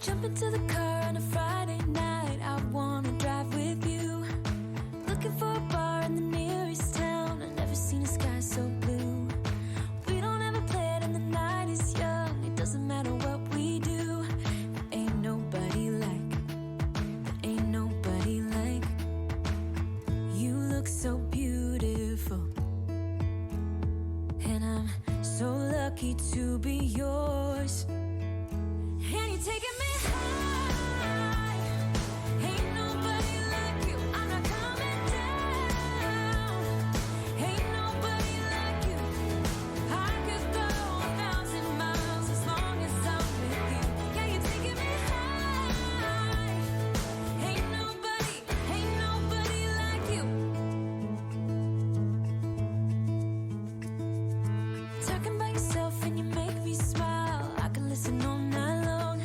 Jump into the car on a Friday night. I wanna drive with you. Looking for a bar in the nearest town. I've never seen a sky so blue. We don't ever play it and the night is young. It doesn't matter what we do. There ain't nobody like, there ain't nobody like. You look so beautiful, and I'm so lucky to be yours. And you're taking me high. Ain't nobody like you. I'm not coming down. Ain't nobody like you. I could go 1,000 miles as long as I'm with you. Yeah, you're taking me high. Ain't nobody like you. Talking by yourself and you make me smile. I can listen all night long.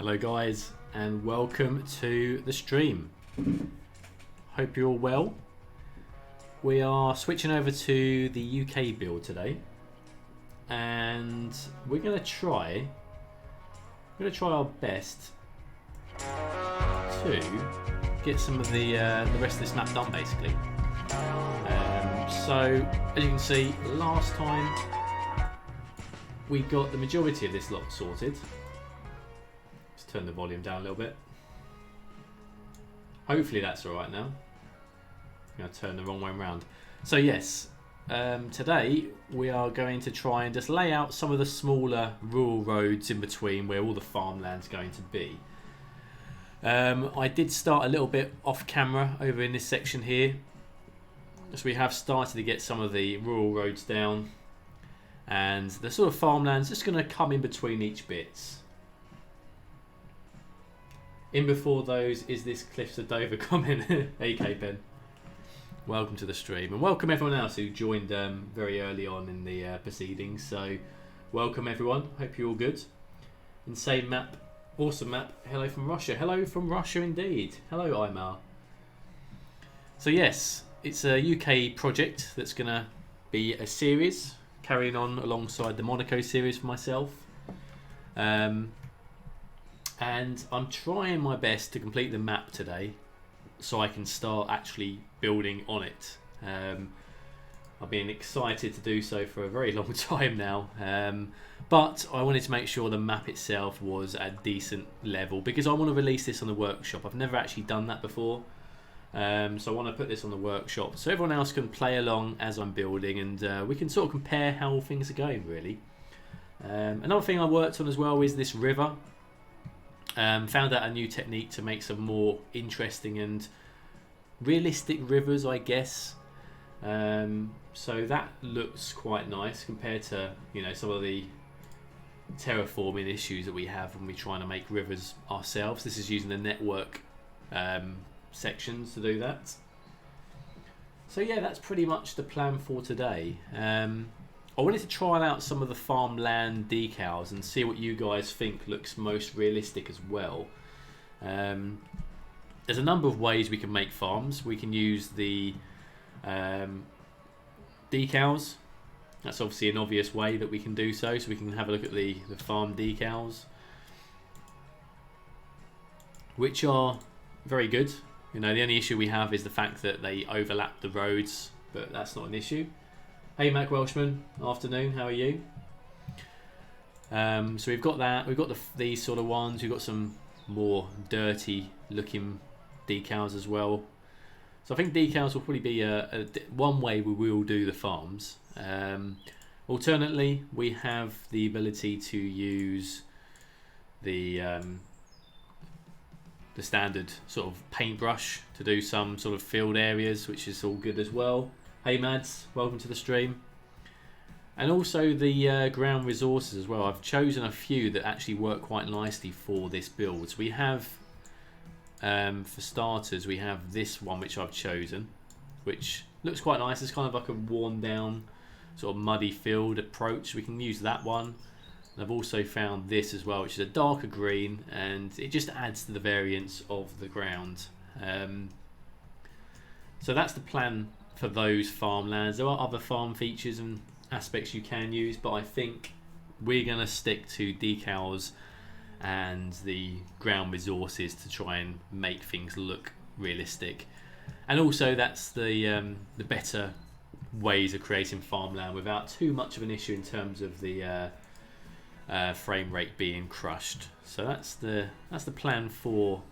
Hello guys and welcome to the stream. Hope you're all well. We are switching over to the UK build today and we're going to try our best to get some of the rest of this map done basically. So as you can see, last time we got the majority of this lot sorted. Let's turn the volume down a little bit. Hopefully that's alright now. I'm going to turn the wrong way around. So yes, today we are going to try and just lay out some of the smaller rural roads in between where all the farmland's going to be. I did start a little bit off camera over in this section here. So we have started to get some of the rural roads down. And the sort of farmland's just going to come in between each bits. In before those is this Cliffs of Dover comment. AK Ben. Welcome to the stream. And welcome everyone else who joined very early on in the proceedings. So welcome everyone. Hope you're all good. Insane map. Awesome map. Hello from Russia. Hello from Russia indeed. Hello Imar. So yes, it's a UK project that's going to be a series carrying on alongside the Monaco series for myself. And I'm trying my best to complete the map today so I can start actually building on it. I've been excited to do so for a very long time now, but I wanted to make sure the map itself was at a decent level because I want to release this on the workshop. I've never actually done that before, so I want to put this on the workshop so everyone else can play along as I'm building and we can sort of compare how things are going really. Another thing I worked on as well is this river. Found out a new technique to make some more interesting and realistic rivers, I guess. So that looks quite nice compared to, you know, some of the terraforming issues that we have when we're trying to make rivers ourselves. This is using the network sections to do that. So yeah, that's pretty much the plan for today. I wanted to try out some of the farmland decals and see what you guys think looks most realistic as well. There's a number of ways we can make farms. We can use the decals. That's obviously an obvious way that we can do so. So we can have a look at the farm decals, which are very good. You know, the only issue we have is the fact that they overlap the roads, but that's not an issue. Hey Mac Welshman, afternoon, how are you? So we've got that, we've got these sort of ones, we've got some more dirty looking decals as well. So I think decals will probably be one way we will do the farms. Alternately, we have the ability to use the standard sort of paintbrush to do some sort of field areas, which is all good as well. Hey Mads, welcome to the stream. And also the ground resources as well. I've chosen a few that actually work quite nicely for this build. So we have, for starters, we have this one which I've chosen, which looks quite nice. It's kind of like a worn down sort of muddy field approach. We can use that one. And I've also found this as well, which is a darker green, and it just adds to the variance of the ground. So that's the plan for those farmlands. There are other farm features and aspects you can use, but I think we're going to stick to decals and the ground resources to try and make things look realistic. And also that's the better ways of creating farmland without too much of an issue in terms of the frame rate being crushed. So that's the plan for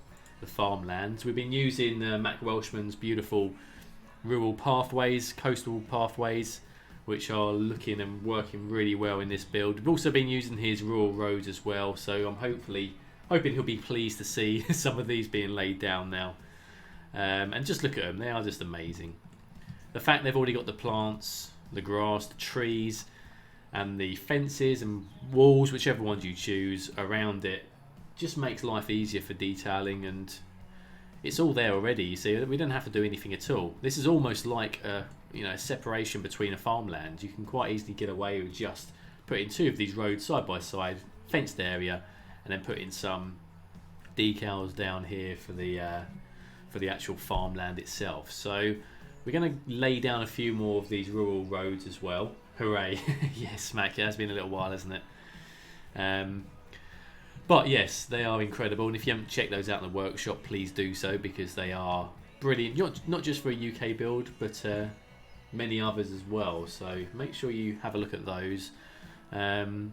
the farmlands. We've been using Mac Welshman's beautiful rural pathways, coastal pathways, which are looking and working really well in this build. We've also been using his rural roads as well, so I'm hoping he'll be pleased to see some of these being laid down now. And just look at them, they are just amazing. The fact they've already got the plants, the grass, the trees, and the fences and walls, whichever ones you choose, around it, just makes life easier for detailing, and it's all there already. You see, we don't have to do anything at all. This is almost like a separation between a farmland. You can quite easily get away with just putting two of these roads side by side, fenced area, and then putting some decals down here for the actual farmland itself. So we're going to lay down a few more of these rural roads as well. Hooray! Yes, smack. It has been a little while, hasn't it? But yes, they are incredible, and if you haven't checked those out in the workshop, please do so, because they are brilliant. Not just for a UK build, but many others as well. So make sure you have a look at those. And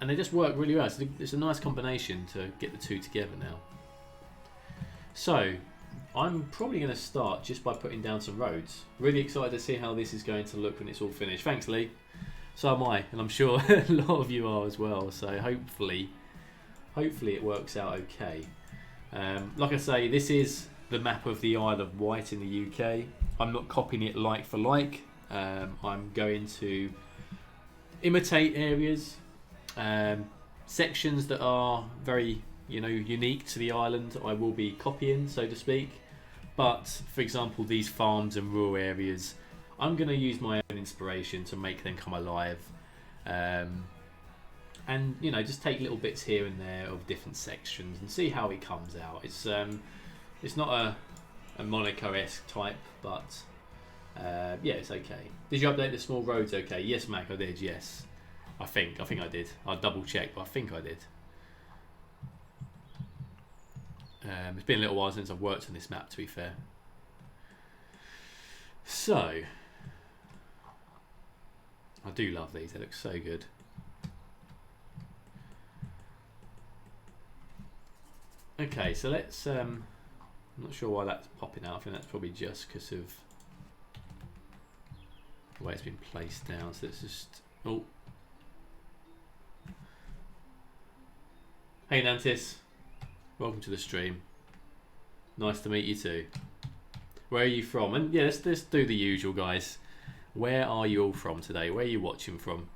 they just work really well. It's a nice combination to get the two together now. So I'm probably going to start just by putting down some roads. Really excited to see how this is going to look when it's all finished. Thanks, Lee. So am I, and I'm sure a lot of you are as well. So hopefully it works out okay. Like I say, this is the map of the Isle of Wight in the UK. I'm not copying it like for like. I'm going to imitate areas, sections that are very unique to the island. I will be copying, so to speak. But for example, these farms and rural areas, I'm going to use my own inspiration to make them come alive, and just take little bits here and there of different sections and see how it comes out. It's not a Monaco-esque type, but yeah, it's okay. Did you update the small roads? Okay, yes, Mac, I did. Yes, I think I did. I'll double check, but I think I did. It's been a little while since I've worked on this map, to be fair. So I do love these, they look so good. Okay, so let's I'm not sure why that's popping out. I think that's probably just because of the way it's been placed down. So let's just Hey Nantis, welcome to the stream. Nice to meet you too. Where are you from? And yeah, let's do the usual, guys. Where are you all from today? Where are you watching from?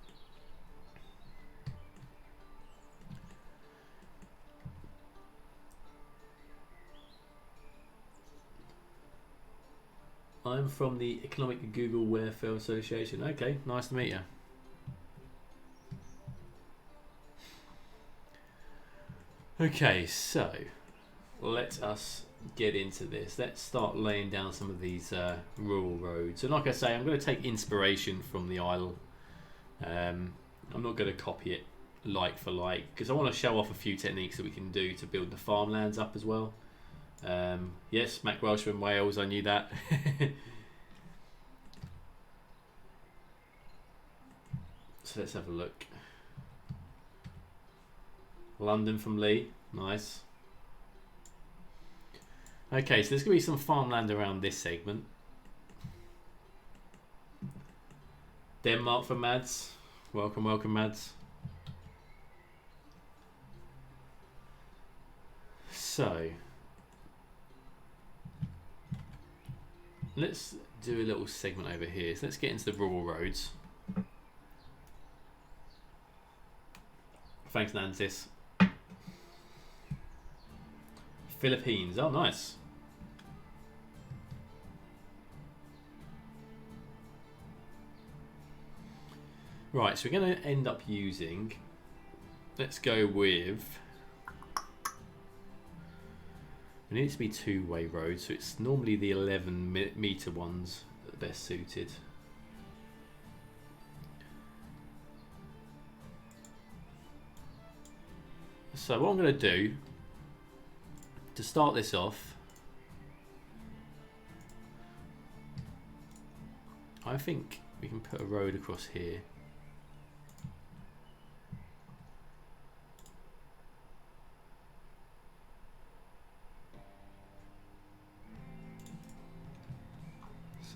I'm from the Economic Google Welfare Association. Okay, nice to meet you. Okay, so let us get into this. Let's start laying down some of these rural roads. And like I say, I'm going to take inspiration from the Isle. I'm not going to copy it like for like, because I want to show off a few techniques that we can do to build the farmlands up as well. Yes, Mac Welsh from Wales, I knew that. So let's have a look. London from Lee, nice. Okay, so there's going to be some farmland around this segment. Denmark for Mads. Welcome, welcome, Mads. So let's do a little segment over here. So let's get into the rural roads. Thanks, Nancis. Philippines. Oh, nice. Right, so we're going to end up using, let's go with, it needs to be two-way roads, so it's normally the 11-metre ones that are best suited. So what I'm going to do, to start this off, I think we can put a road across here.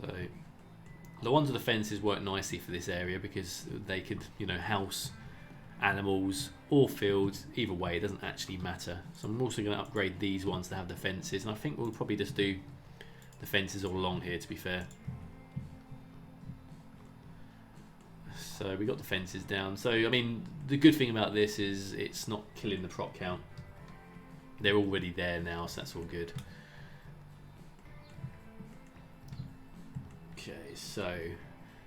So the ones with the fences work nicely for this area because they could, house animals or fields. Either way, it doesn't actually matter. So I'm also going to upgrade these ones to have the fences, and I think we'll probably just do the fences all along here, to be fair. So we got the fences down. So I mean, the good thing about this is it's not killing the prop count. They're already there now, so that's all good. Okay, so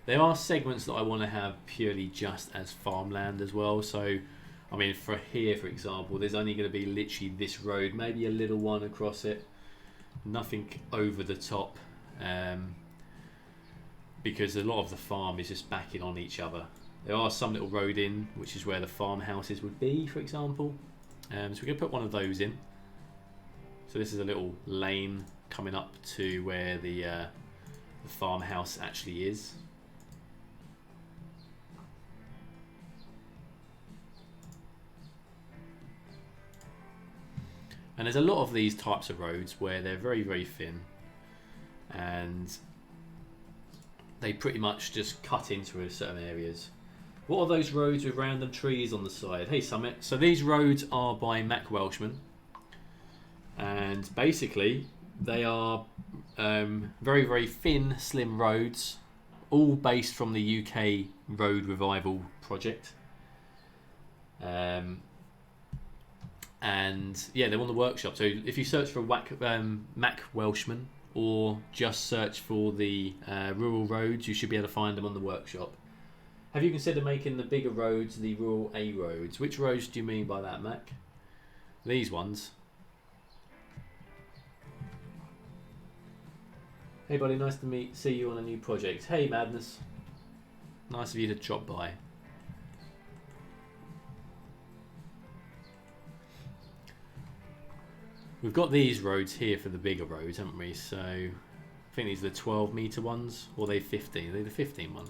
there are segments that I want to have purely just as farmland as well. So I mean, for here, for example, there's only going to be literally this road, maybe a little one across it. Nothing over the top, because a lot of the farm is just backing on each other. There are some little road in, which is where the farmhouses would be, for example. So we're going to put one of those in. So this is a little lane coming up to where the farmhouse actually is. And there's a lot of these types of roads where they're very, very thin, and they pretty much just cut into certain areas. What are those roads with random trees on the side? Hey Summit. So these roads are by Mac Welshman, and basically they are very, very thin, slim roads, all based from the UK Road Revival project. And yeah, they're on the workshop. So if you search for Mac Welshman, or just search for the rural roads, you should be able to find them on the workshop. Have you considered making the bigger roads the rural A roads? Which roads do you mean by that, Mac? These ones. Hey buddy, nice to see you on a new project. Hey Madness, nice of you to drop by. We've got these roads here for the bigger roads, haven't we? So I think these are the 12 metre ones, or are they 15? Are they the 15 one?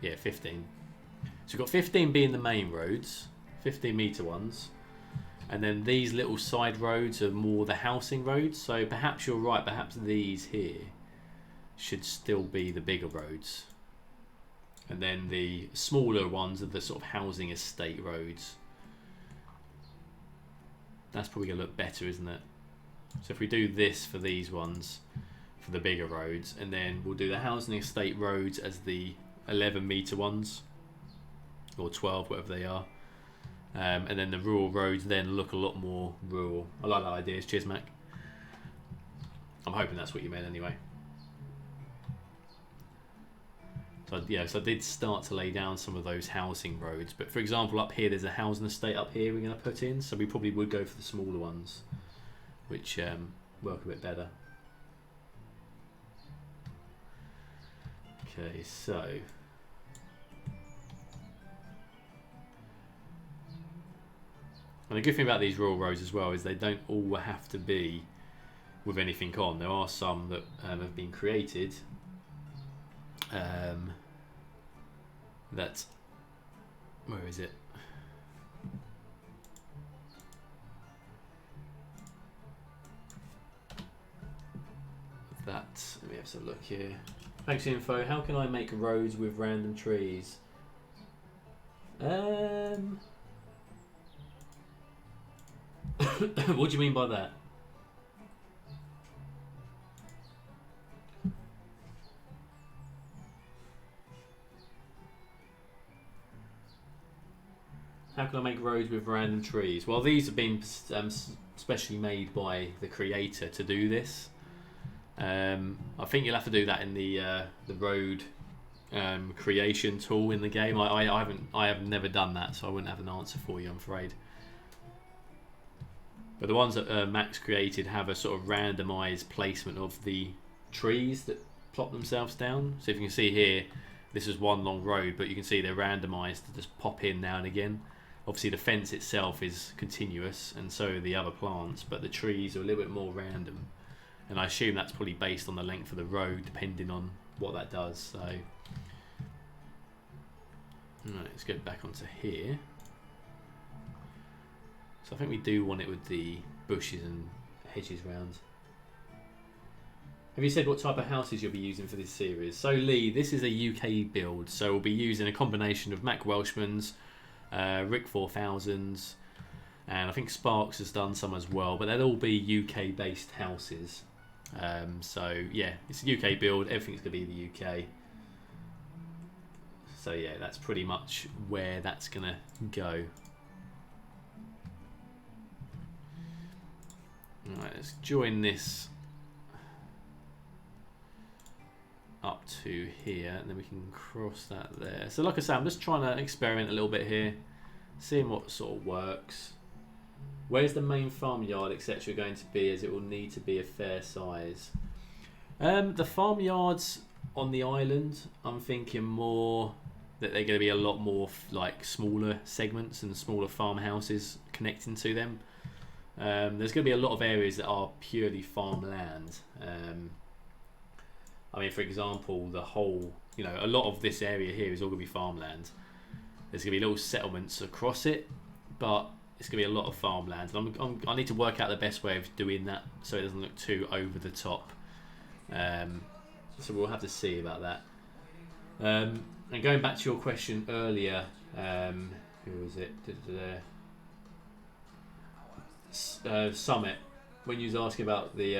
Yeah, 15. So we've got 15 being the main roads, 15 metre ones, and then these little side roads are more the housing roads. So perhaps you're right, perhaps these here should still be the bigger roads, and then the smaller ones are the sort of housing estate roads. That's probably going to look better, isn't it? So if we do this for these ones, for the bigger roads, and then we'll do the housing estate roads as the 11 metre ones, or 12, whatever they are. And then the rural roads then look a lot more rural. I like that idea. Cheers, Mac. I'm hoping that's what you meant anyway. So yeah, so I did start to lay down some of those housing roads, but for example up here there's a housing estate up here we're going to put in, so we probably would go for the smaller ones, which work a bit better. Okay, so and the good thing about these rural roads as well is they don't all have to be with anything on. There are some that have been created that, where is it? That, let me have some look here. Thanks for the info. How can I make roads with random trees? What do you mean by that? How can I make roads with random trees? Well, these have been specially made by the creator to do this. I think you'll have to do that in the road creation tool in the game. I have never done that, so I wouldn't have an answer for you, I'm afraid. But the ones that Max created have a sort of randomized placement of the trees that plop themselves down. So if you can see here, this is one long road, but you can see they're randomized to just pop in now and again. Obviously the fence itself is continuous, and so are the other plants, but the trees are a little bit more random. And I assume that's probably based on the length of the road, depending on what that does. So, right, let's go back onto here. So I think we do want it with the bushes and hedges round. Have you said what type of houses you'll be using for this series? So Lee, this is a UK build, so we'll be using a combination of Mac Welshman's, Rick 4000s, and I think Sparks has done some as well, but they'll all be UK based houses. So yeah, it's a UK build, everything's going to be the UK. So yeah, that's pretty much where that's going to go. Alright, let's join this up to here, and then we can cross that there. So like I said, I'm just trying to experiment a little bit here. seeing what sort of works. Where's the main farmyard, etc., going to be, as it will need to be a fair size? The farmyards on the island, I'm thinking more that they're going to be a lot more like smaller segments and smaller farmhouses connecting to them. There's going to be a lot of areas that are purely farmland. I mean, for example, the whole, a lot of this area here is all going to be farmland. There's going to be little settlements across it, but it's going to be a lot of farmland. And I need to work out the best way of doing that so it doesn't look too over the top. So we'll have to see about that. And going back to your question earlier, who was it? Summit. When you was asking about the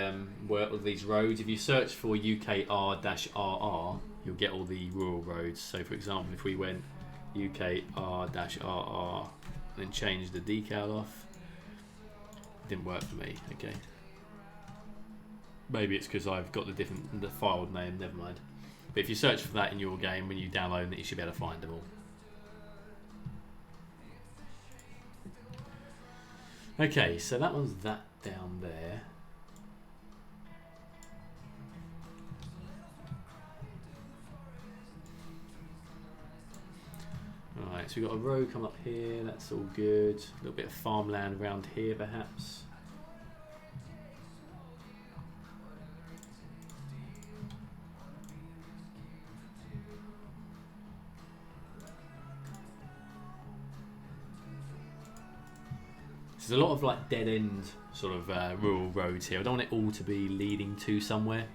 where of these roads, if you search for UKR-RR, you'll get all the rural roads. So, for example, if we went UKR-RR and then changed the decal off, it didn't work for me. Okay. Maybe it's because I've got the file name. Never mind. But if you search for that in your game when you download it, you should be able to find them all. Okay, so that one's that down there. Alright, so we've got a road come up here, that's all good. A little bit of farmland around here perhaps. There's a lot of like dead end sort of rural roads here. I don't want it all to be leading to somewhere.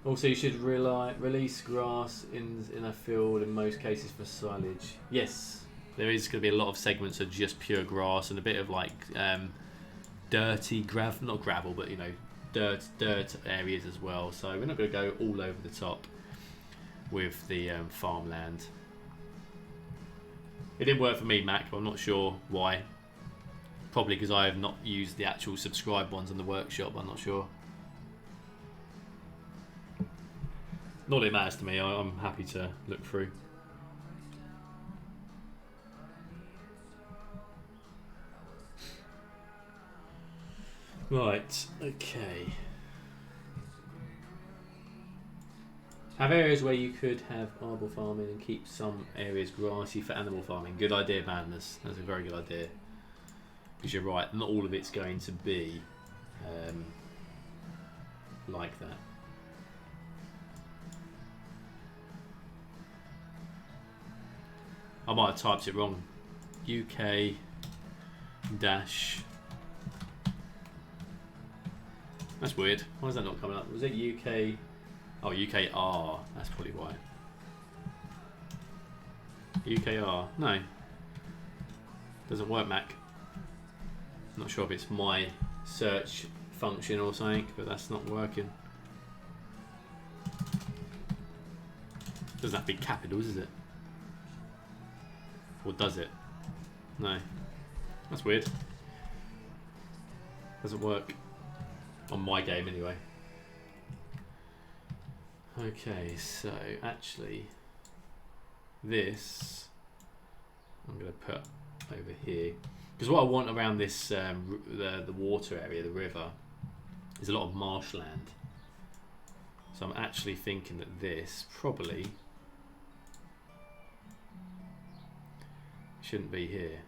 Also, you should release grass in a field in most cases for silage. Yes, there is going to be a lot of segments of just pure grass and a bit of like dirty gravel, not gravel, but dirt areas as well. So we're not going to go all over the top with the farmland. It didn't work for me, Mac. I'm not sure why. Probably because I have not used the actual subscribe ones in the workshop. I'm not sure. Not that it matters to me. I'm happy to look through. Right. Okay. Have areas where you could have arbor farming and keep some areas grassy for animal farming. Good idea, Madness. That's a very good idea. Because you're right, not all of it's going to be like that. I might have typed it wrong. UK dash. That's weird. Why is that not coming up? Was it UK? Oh, UKR. That's probably why. UKR. No. Doesn't work, Mac. Not sure if it's my search function or something, but that's not working. Doesn't have to be capitals, is it? Or does it? No. That's weird. Doesn't work. On my game, anyway. Okay, so actually, this I'm going to put over here because what I want around this the water area, the river, is a lot of marshland. So I'm actually thinking that this probably shouldn't be here.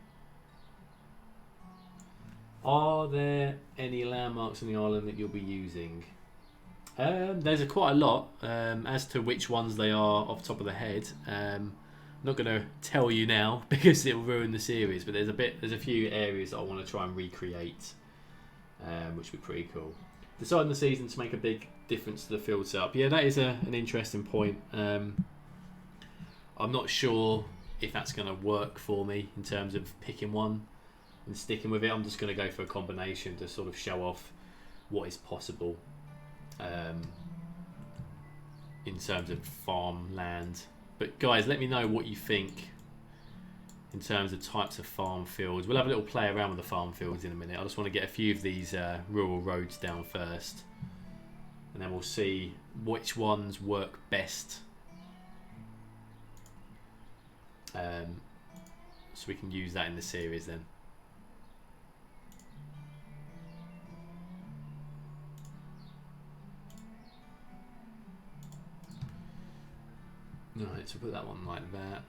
Are there any landmarks on the island that you'll be using? There's quite a lot. As to which ones they are off the top of the head, I'm not going to tell you now because it will ruin the series. But there's a few areas that I want to try and recreate, which would be pretty cool. Deciding the season to make a big difference to the field setup. Yeah, that is an interesting point. I'm not sure if that's going to work for me in terms of picking one and sticking with it. I'm just going to go for a combination to sort of show off what is possible. In terms of farmland. But guys, let me know what you think in terms of types of farm fields. We'll have a little play around with the farm fields in a minute. I just want to get a few of these rural roads down first, and then we'll see which ones work best so we can use that in the series then. Right, so put that one like that.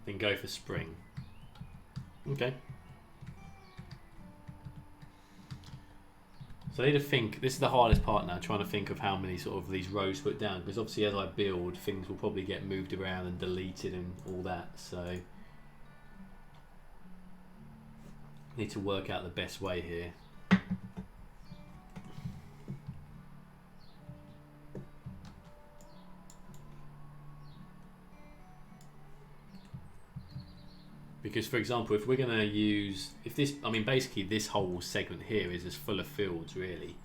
Then go for spring. Okay. So I need to think, this is the hardest part now, trying to think of how many sort of these rows to put down, because obviously as I build, things will probably get moved around and deleted and all that, so need to work out the best way here. Because for example, if we're going to use, if this, I mean basically this whole segment here is as full of fields really.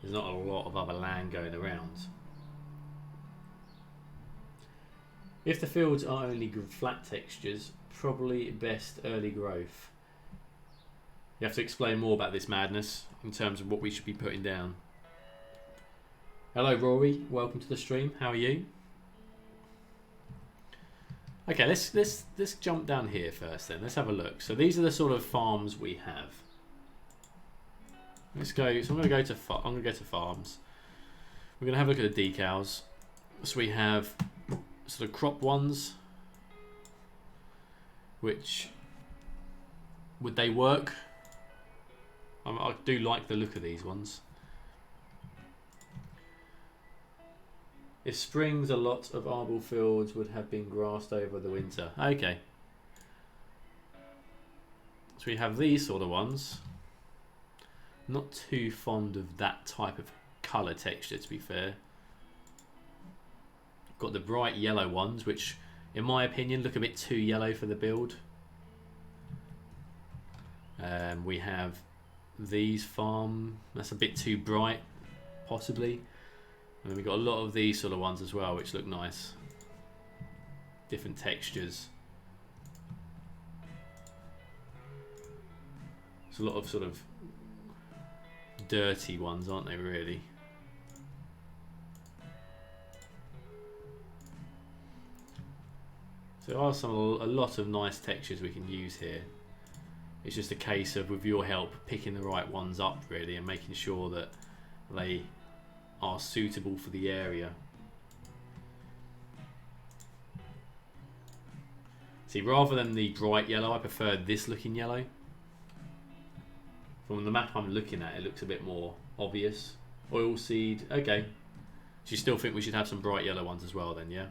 There's not a lot of other land going around. If the fields are only flat textures, probably best early growth. You have to explain more about this madness in terms of what we should be putting down. Hello Rory, welcome to the stream. How are you? Okay, let's jump down here first then. Let's have a look. So these are the sort of farms we have. Let's go. So I'm going to go to farms. We're going to have a look at the decals. So we have sort of crop ones, which would they work? I do like the look of these ones. If springs, a lot of arable fields would have been grassed over the winter. Okay. So we have these sort of ones. Not too fond of that type of colour texture, to be fair. Got the bright yellow ones, which in my opinion look a bit too yellow for the build. We have these farm, that's a bit too bright, possibly. And then we've got a lot of these sort of ones as well, which look nice. Different textures. It's a lot of sort of dirty ones, aren't they, really? So there are a lot of nice textures we can use here. It's just a case of, with your help, picking the right ones up, really, and making sure that they are suitable for the area. See, rather than the bright yellow, I prefer this looking yellow. From the map I'm looking at, it looks a bit more obvious. Oilseed, okay. So you still think we should have some bright yellow ones as well then, yeah?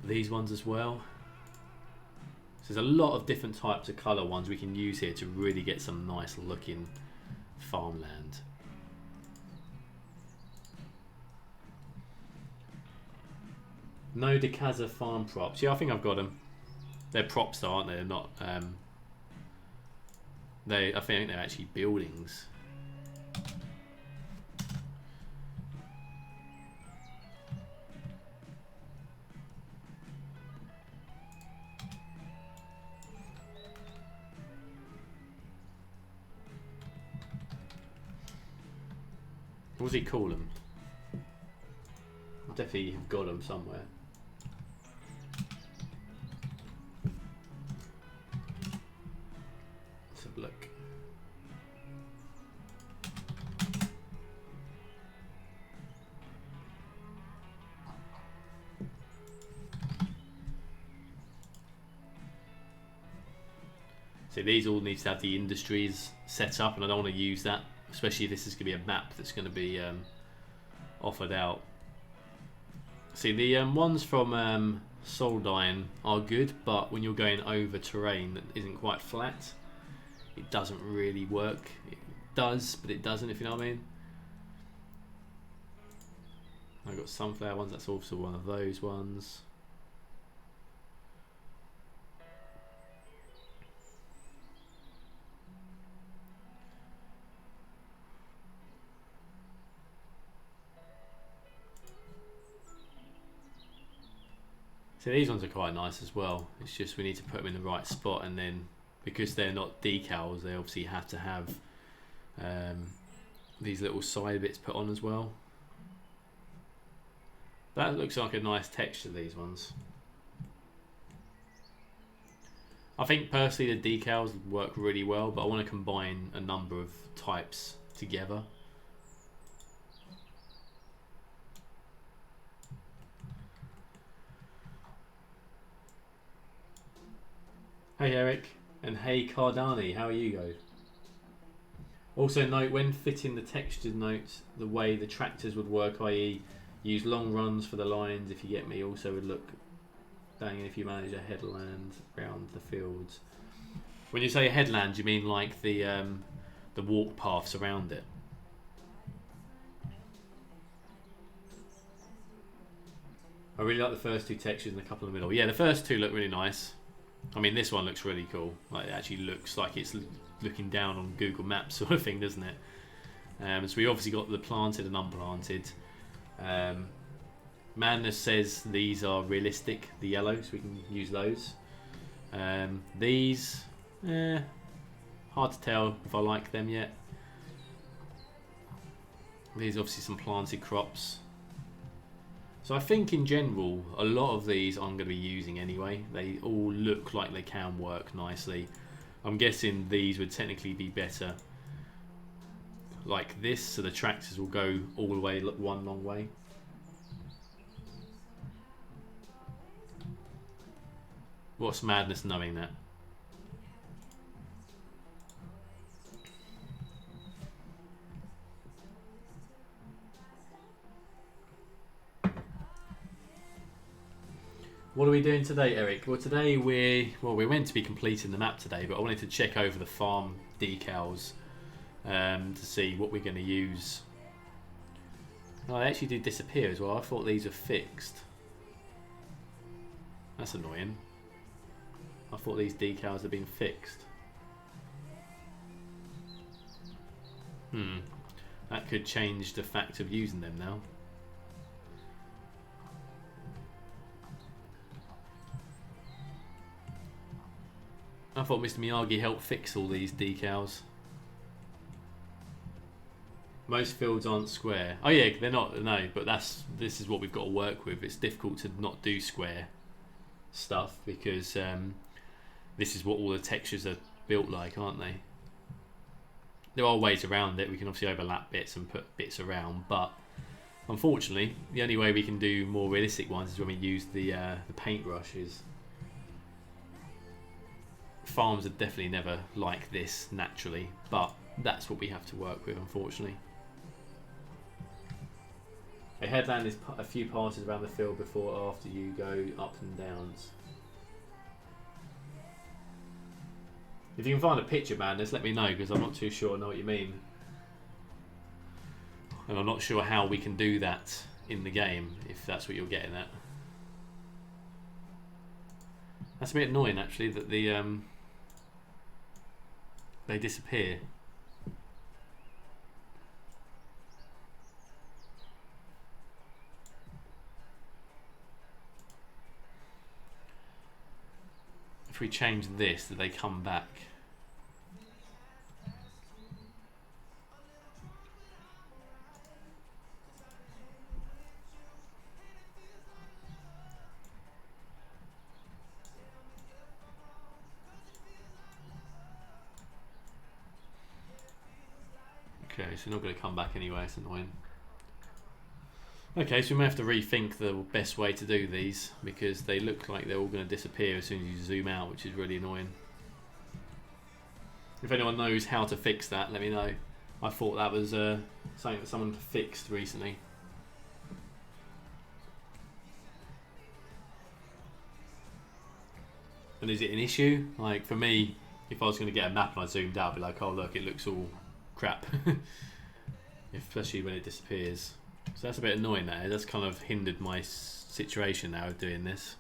These ones as well. So there's a lot of different types of colour ones we can use here to really get some nice looking farmland. No Decaza farm props. Yeah, I think I've got them. They're props though, aren't they? They're not. I think they're actually buildings. What does he call them? I definitely have got them somewhere. Let's have a look. So these all need to have the industries set up, and I don't want to use that, especially if this is going to be a map that's going to be offered out. See, the ones from Soldine are good, but when you're going over terrain that isn't quite flat, it doesn't really work. It does, but it doesn't, if you know what I mean. I've got sunflower ones, that's also one of those ones. So these ones are quite nice as well. It's just we need to put them in the right spot, and then because they're not decals, they obviously have to have these little side bits put on as well. That looks like a nice texture, these ones. I think personally the decals work really well, but I want to combine a number of types together. Hey Eric, and hey Cardani, how are you guys? Also note, when fitting the textured notes, the way the tractors would work, i.e. use long runs for the lines, if you get me, also would look banging if you manage a headland around the fields. When you say headland, you mean like the walk paths around it? I really like the first two textures and a couple in the middle. Yeah, the first two look really nice. I mean, this one looks really cool. Like, it actually looks like it's looking down on Google Maps sort of thing, doesn't it? So we obviously got the planted and unplanted. Madness says these are realistic, the yellows, we can use those. These, hard to tell if I like them yet. These obviously some planted crops. So I think in general, a lot of these I'm going to be using anyway. They all look like they can work nicely. I'm guessing these would technically be better like this, so the tractors will go all the way one long way. What's madness knowing that? What are we doing today, Eric? Well, today we're meant to be completing the map today, but I wanted to check over the farm decals to see what we're going to use. Oh, they actually did disappear as well. I thought these were fixed. That's annoying. I thought these decals had been fixed. That could change the fact of using them now. I thought Mr. Miyagi helped fix all these decals. Most fields aren't square. Oh yeah, they're not, no, but this is what we've got to work with. It's difficult to not do square stuff because this is what all the textures are built like, aren't they? There are ways around it. We can obviously overlap bits and put bits around, but unfortunately, the only way we can do more realistic ones is when we use the paintbrushes. Farms are definitely never like this naturally, but that's what we have to work with, unfortunately. A headland is a few passes around the field before or after you go up and downs. If you can find a picture, Madness, let me know, because I'm not too sure I know what you mean. And I'm not sure how we can do that in the game, if that's what you're getting at. That's a bit annoying, actually, that they disappear. If we change this, do they come back? Okay, so they're not going to come back anyway, it's annoying. Okay, so we may have to rethink the best way to do these, because they look like they're all going to disappear as soon as you zoom out, which is really annoying. If anyone knows how to fix that, let me know. I thought that was something that someone fixed recently. And is it an issue? Like, for me, if I was going to get a map and I zoomed out, I'd be like, oh look, it looks all crap. Especially when it disappears. So that's a bit annoying there. That's kind of hindered my situation now of doing this.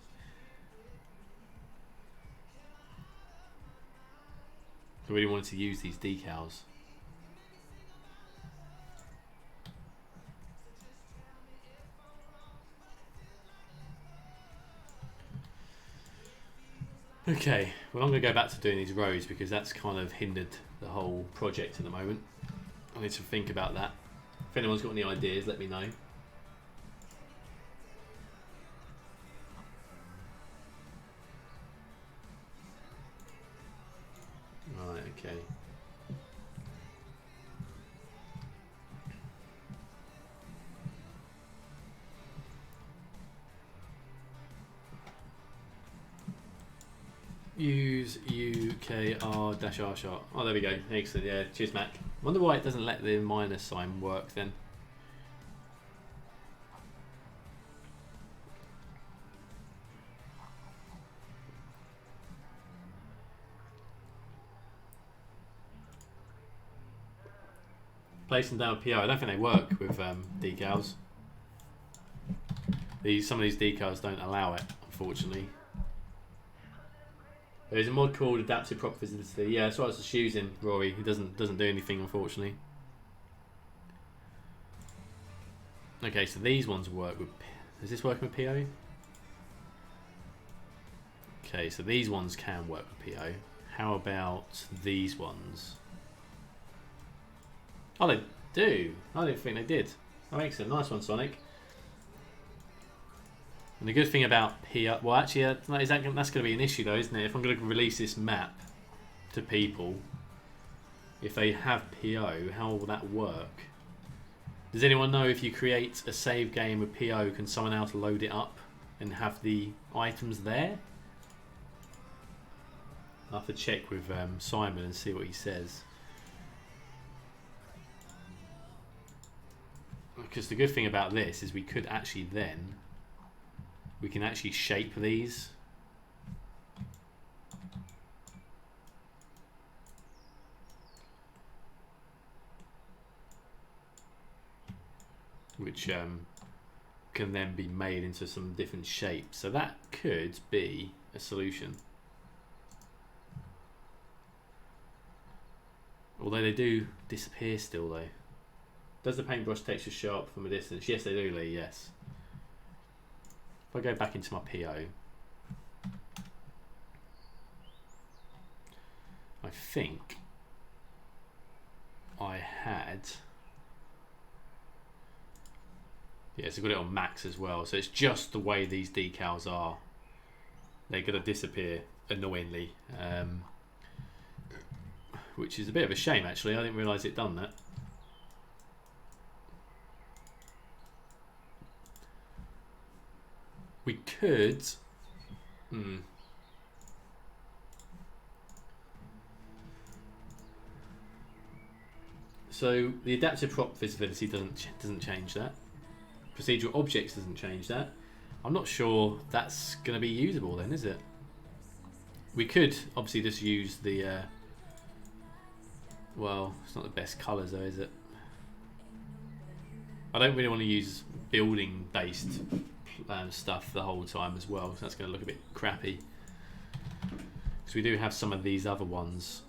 I really wanted to use these decals. Okay, well I'm going to go back to doing these roads because that's kind of hindered the whole project at the moment. I need to think about that. If anyone's got any ideas, let me know. Right, okay. Use UKR-R shot. Oh, there we go. Excellent. Yeah, cheers, Mac. Wonder why it doesn't let the minus sign work then. Placing down PO. I don't think they work with decals. Some of these decals don't allow it, unfortunately. There's a mod called Adaptive Prop Visibility. Yeah, that's what I was just using, Rory. It doesn't do anything, unfortunately. Okay, so these ones work with. Is this working with PO? Okay, so these ones can work with PO. How about these ones? Oh, they do. I didn't think they did. That makes a nice one, Sonic. And the good thing about PO, well, actually, that's going to be an issue though, isn't it? If I'm going to release this map to people, if they have PO, how will that work? Does anyone know if you create a save game with PO, can someone else load it up and have the items there? I'll have to check with Simon and see what he says. Because the good thing about this is we could actually then, we can actually shape these. Which can then be made into some different shapes. So that could be a solution. Although they do disappear still though. Does the paintbrush texture show up from a distance? Yes, they do, Lee, yes. If I go back into my PO, I think I had... Yeah, so I've got it on max as well. So it's just the way these decals are. They're going to disappear annoyingly. Which is a bit of a shame, actually. I didn't realise it done that. We could... So the adaptive prop visibility doesn't change that. Procedural objects doesn't change that. I'm not sure that's going to be usable then, is it? We could obviously just use the... well, it's not the best colours though, is it? I don't really want to use building-based stuff the whole time as well, so that's going to look a bit crappy. Because we do have some of these other ones,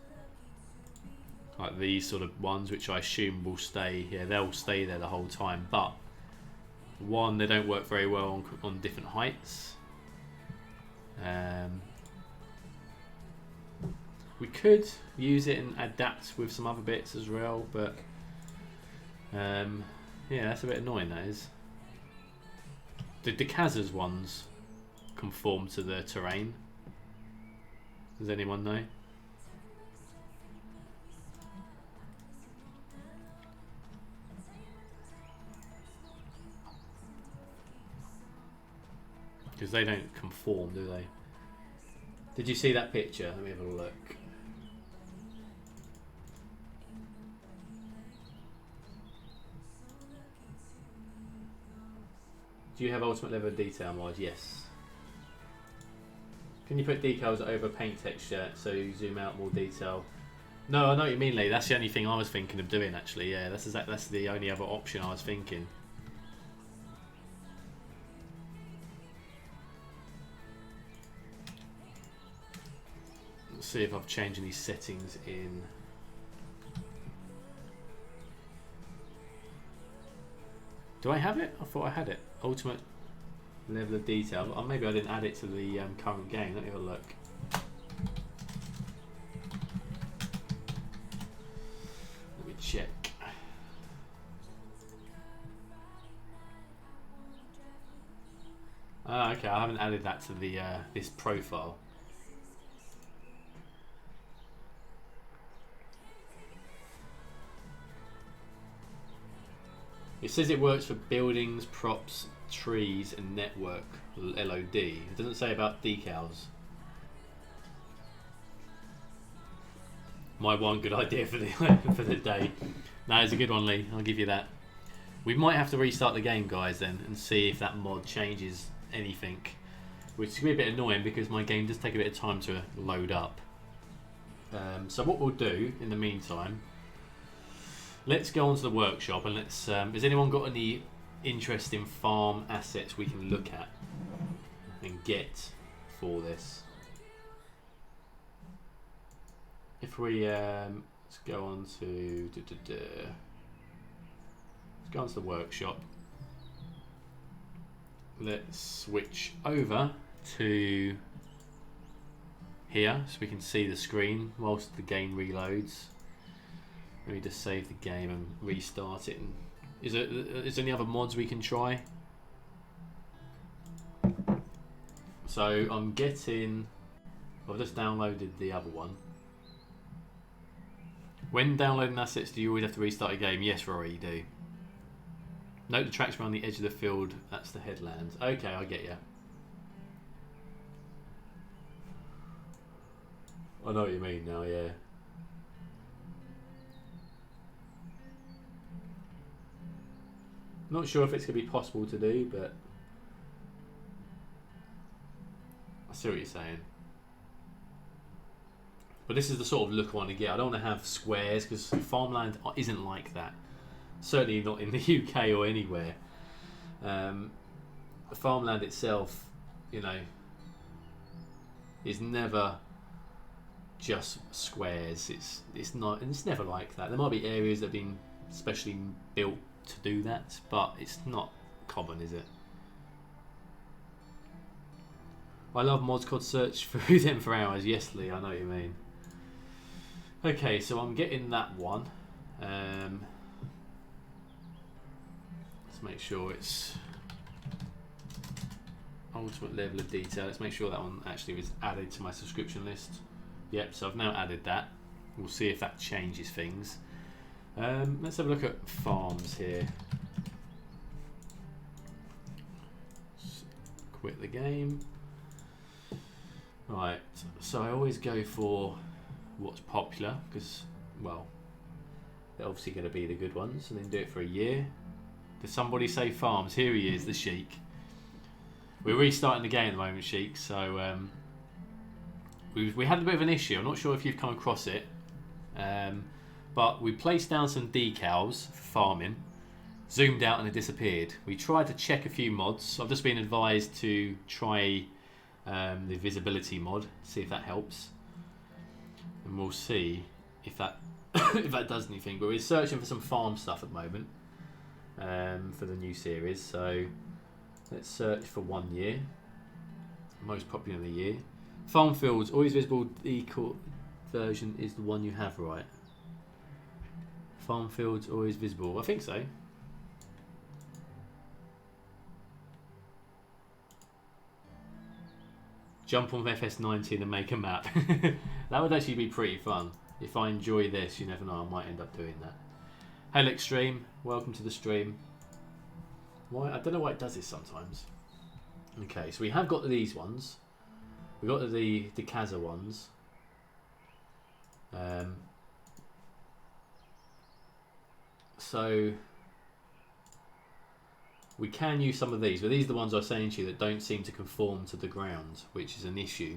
like these sort of ones, which I assume will stay here. They'll stay there the whole time, but one, they don't work very well on different heights. We could use it and adapt with some other bits as well, but yeah, that's a bit annoying, that is. The Kazas ones conform to the terrain. Does anyone know? Because they don't conform, do they? Did you see that picture? Let me have a look. Do you have ultimate level of detail mod? Yes. Can you put decals over paint texture so you zoom out more detail? No, I know what you mean, Lee. That's the only thing I was thinking of doing, actually. Yeah, that's the only other option I was thinking. Let's see if I've changed any settings in. Do I have it? I thought I had it. Ultimate level of detail. Or maybe I didn't add it to the current game. Let me have a look. haven't added that to the this profile. It says it works for buildings, props, trees, and network LOD. It doesn't say about decals. My one good idea for the for the day. That is a good one, Lee. I'll give you that. We might have to restart the game, guys, then, and see if that mod changes anything, which is going to be a bit annoying because my game does take a bit of time to load up. So what we'll do in the meantime, let's go on to the workshop and let's. Has anyone got any interesting farm assets we can look at and get for this? If we let's go on to let's go on to the workshop. Let's switch over to here so we can see the screen whilst the game reloads. Let me just save the game and restart it. And is there any other mods we can try? So I'm getting. I've just downloaded the other one. When downloading assets, do you always have to restart a game? Yes, Rory, you do. Note the tracks around the edge of the field. That's the headland. Okay, I get you. I know what you mean now, yeah. Not sure if it's going to be possible to do, but I see what you're saying. But this is the sort of look I want to get. I don't want to have squares because farmland isn't like that. Certainly not in the UK or anywhere. The farmland itself, you know, is never just squares. It's not, and it's never like that. There might be areas that have been specially built to do that, but it's not common, is it? I love mods called search through them for hours. Yes, Lee, I know what you mean. Okay, so I'm getting that one. Let's make sure it's ultimate level of detail. Let's make sure that one actually was added to my subscription list. Yep, so I've now added that. We'll see if that changes things. Let's have a look at farms here. Just quit the game. Right, so I always go for what's popular because, well, they're obviously going to be the good ones, and then do it for a year. Did somebody say farms? Here he is, the Sheik. We're restarting the game at the moment, Sheik, so we had a bit of an issue. I'm not sure if you've come across it, but we placed down some decals for farming, zoomed out and it disappeared. We tried to check a few mods. I've just been advised to try the visibility mod, see if that helps, and we'll see if that if that does anything. But we're searching for some farm stuff at the moment for the new series, so let's search for 1 year, most popular of the year. Farm fields always visible default version is the one you have, right? Farm fields always visible, I think so. Jump on FS19 and make a map. That would actually be pretty fun. If I enjoy this, you never know, I might end up doing that. Hello Extreme, welcome to the stream. Why? I don't know why it does this sometimes. Okay, so we have got these ones. We've got the Kaza ones. So we can use some of these, but these are the ones I was saying to you that don't seem to conform to the ground, which is an issue.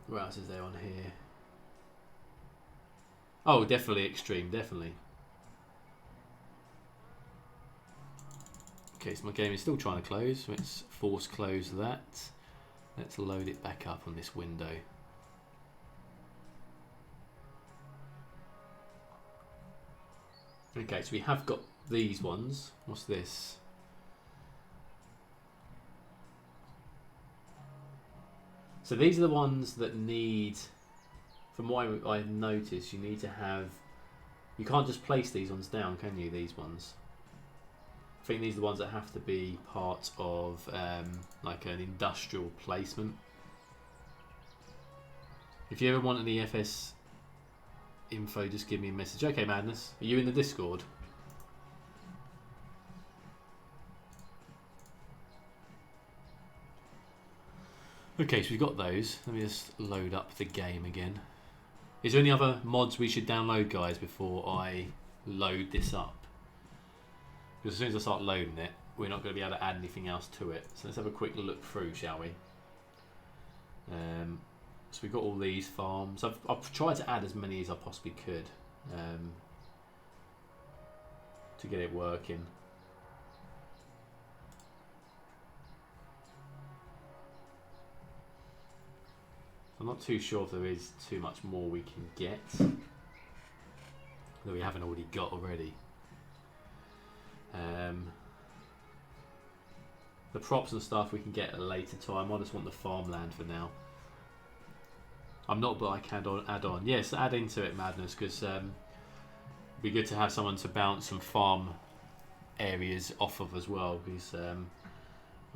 What else is there on here? Oh, definitely Extreme, definitely. Okay, so my game is still trying to close, so let's force close that. Let's load it back up on this window. Okay, so we have got these ones. What's this? So these are the ones that need, from what I've noticed, you need to have, you can't just place these ones down, can you, these ones? I think these are the ones that have to be part of like an industrial placement. If you ever want any FS info, just give me a message. Okay, Madness, are you in the Discord? Okay, so we've got those. Let me just load up the game again. Is there any other mods we should download, guys, before I load this up? Because as soon as I start loading it, we're not going to be able to add anything else to it. So let's have a quick look through, shall we? So we've got all these farms. I've tried to add as many as I possibly could to get it working. I'm not too sure if there is too much more we can get that we haven't already got already. The props and stuff we can get at a later time. I just want the farmland for now. I'm not, but I can add on. Yes, add into it, Madness, because it'd be good to have someone to bounce some farm areas off of as well, because I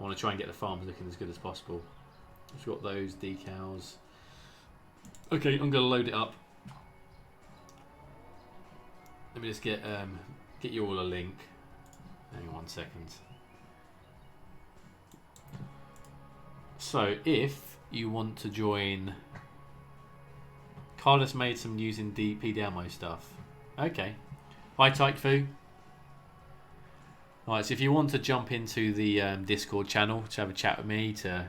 want to try and get the farms looking as good as possible. We've got those decals. Okay, I'm going to load it up. Let me just get you all a link. Hang on 1 second. So, if you want to join, Carlos made some using PDMO stuff. Okay. Hi, Taikfu. Alright, so if you want to jump into the Discord channel to have a chat with me, to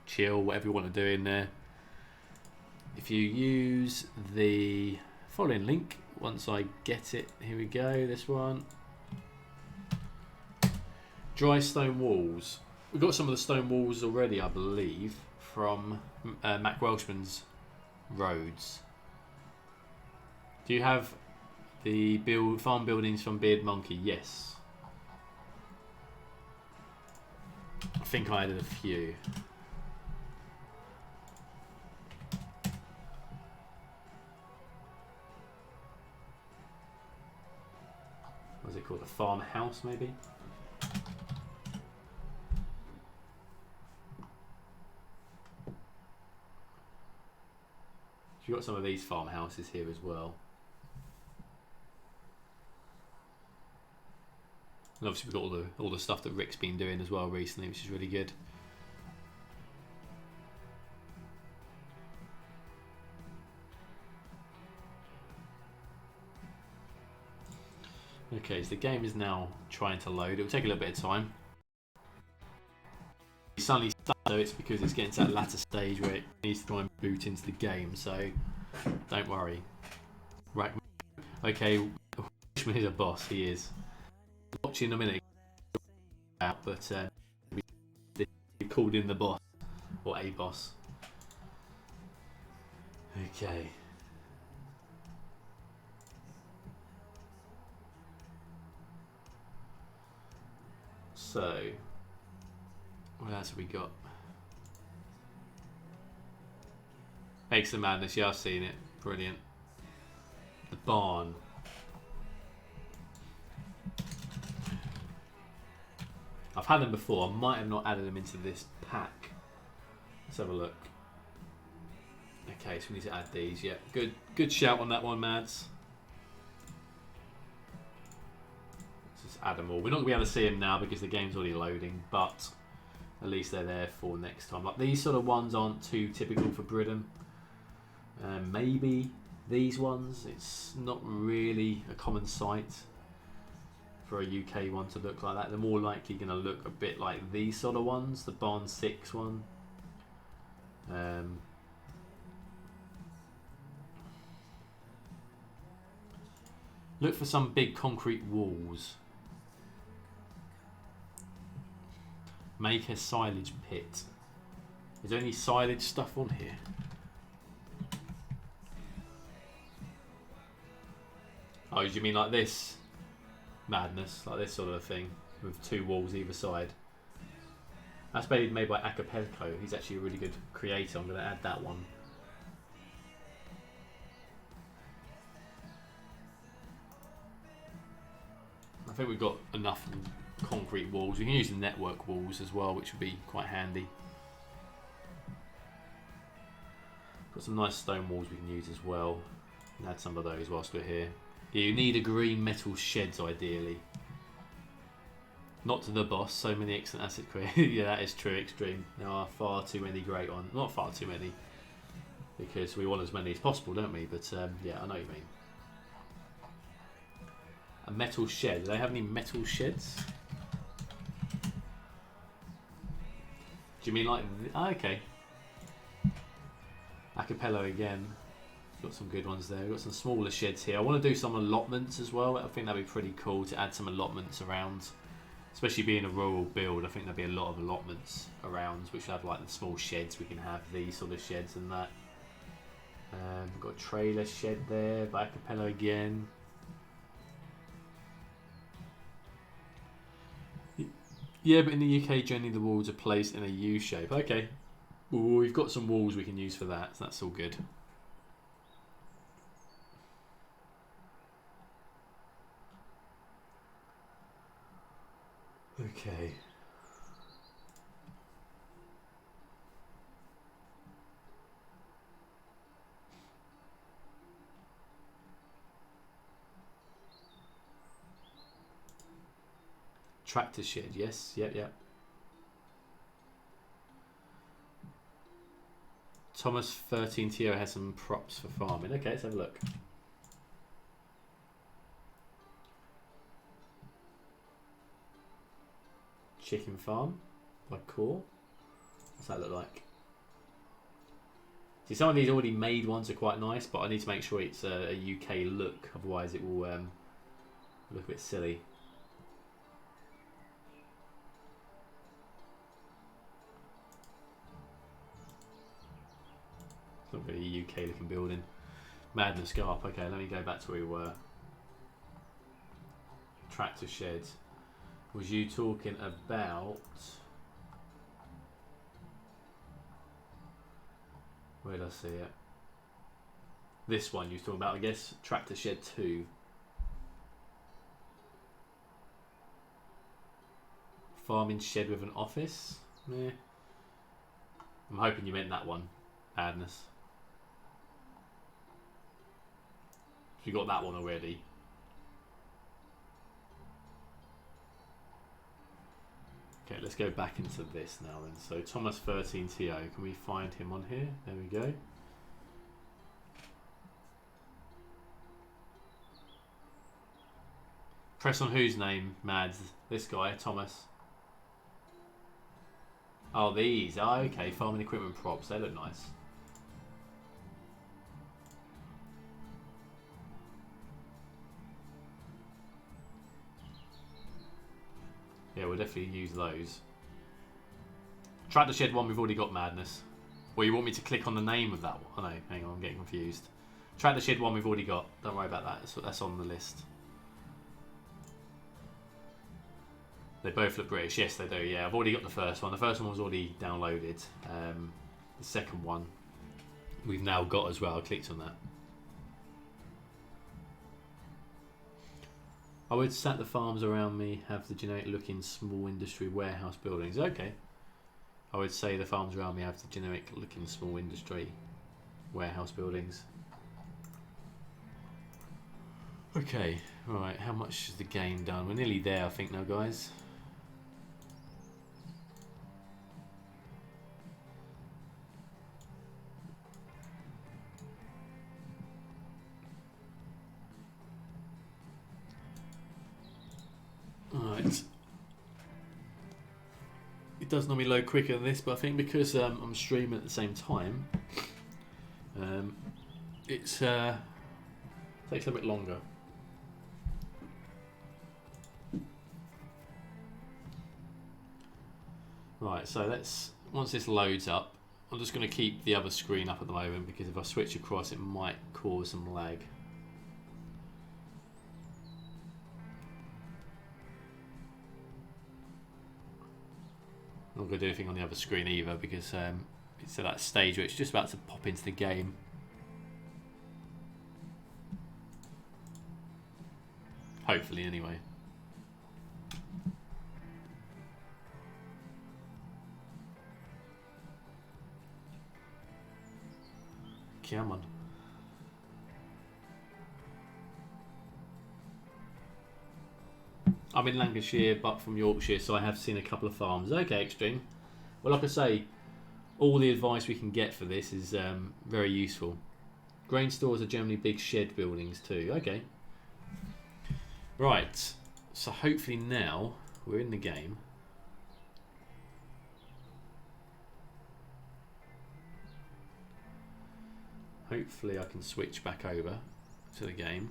chill, whatever you want to do in there, if you use the following link, once I get it, here we go, this one. Dry stone walls. We've got some of the stone walls already, I believe, from Mac Welshman's roads. Do you have the farm buildings from Beard Monkey? Yes. I think I added a few. What's it called? A farmhouse, maybe? You've got some of these farmhouses here as well. And obviously we've got all the stuff that Rick's been doing as well recently, which is really good. Okay, so the game is now trying to load. It will take a little bit of time. It suddenly starts, so it's because it's getting to that latter stage where it needs to try and boot into the game, so don't worry. Right, okay, Wishman is a boss, he is. Watching in a minute, but we called him the boss, or a boss. Okay. So, what else have we got? Makes the Madness, yeah, I've seen it. Brilliant. The barn. I've had them before. I might have not added them into this pack. Let's have a look. Okay, so we need to add these. Yeah, good shout on that one, Mads. Let's just add them all. We're not going to be able to see them now because the game's already loading, but at least they're there for next time. Like these sort of ones aren't too typical for Britain. Maybe these ones. It's not really a common sight for a UK one to look like that. They're more likely going to look a bit like these sort of ones, the Barn 6 one. Look for some big concrete walls. Make a silage pit. Is there any silage stuff on here? Oh, do you mean like this? Madness, like this sort of thing, with two walls either side. That's made by Acapelco. He's actually a really good creator. I'm going to add that one. I think we've got enough concrete walls. We can use the network walls as well, which would be quite handy. Got some nice stone walls we can use as well. Add some of those whilst we're here. Yeah, you need a green metal sheds ideally. Not to the boss, so many excellent asset creators. Yeah, that is true, Extreme. There are far too many great ones. Not far too many, because we want as many as possible, don't we? But yeah, I know what you mean. A metal shed. Do they have any metal sheds? Do you mean like... Oh, okay. Acapello again. Got some good ones there. We've got some smaller sheds here. I want to do some allotments as well. I think that'd be pretty cool to add some allotments around. Especially being a rural build, I think there'd be a lot of allotments around, which have like the small sheds. We can have these sort of sheds and that. We've got a trailer shed there by Acapello again. Yeah, but in the UK, generally the walls are placed in a U shape. Okay. Ooh, we've got some walls we can use for that, so that's all good. Okay. Tractor shed, yes, yep. Thomas 13TO has some props for farming. Okay, let's have a look. Chicken farm by Core. What's that look like? See, some of these already made ones are quite nice, but I need to make sure it's a UK look, otherwise it will look a bit silly. It's not really a UK looking building. Madness, go up. Okay, let me go back to where we were. Tractor sheds. Was you talking about... Where did I see it? This one you was talking about, I guess. Tractor shed 2. Farming shed with an office? Yeah. I'm hoping you meant that one. Madness. So you got that one already. Okay, let's go back into this now then. So Thomas 13TO, can we find him on here? There we go. Press on whose name, Mads? This guy, Thomas. Oh, these. Oh, okay, farming equipment props. They look nice. Yeah, we'll definitely use those. Tractor shed 1, we've already got Madness. Well, you want me to click on the name of that one? Oh no, hang on, I'm getting confused. Tractor shed 1 we've already got. Don't worry about that. That's on the list. They both look British. Yes, they do. Yeah, I've already got the first one. The first one was already downloaded. The second one we've now got as well. I clicked on that. I would sat the farms around me have the generic looking small industry warehouse buildings. Okay. I would say the farms around me have the generic looking small industry warehouse buildings. Okay, right, how much is the game done? We're nearly there I think now, guys. Alright. It does normally load quicker than this, but I think because I'm streaming at the same time, it takes a little bit longer. Right, so let's, once this loads up, I'm just going to keep the other screen up at the moment because if I switch across it might cause some lag. I'm not going to do anything on the other screen either because it's at that stage where it's just about to pop into the game. Hopefully, anyway. Come on. I'm in Lancashire, but from Yorkshire, so I have seen a couple of farms. Okay, Extreme. Well, like I say, all the advice we can get for this is very useful. Grain stores are generally big shed buildings too. Okay. Right. So hopefully now we're in the game. Hopefully I can switch back over to the game.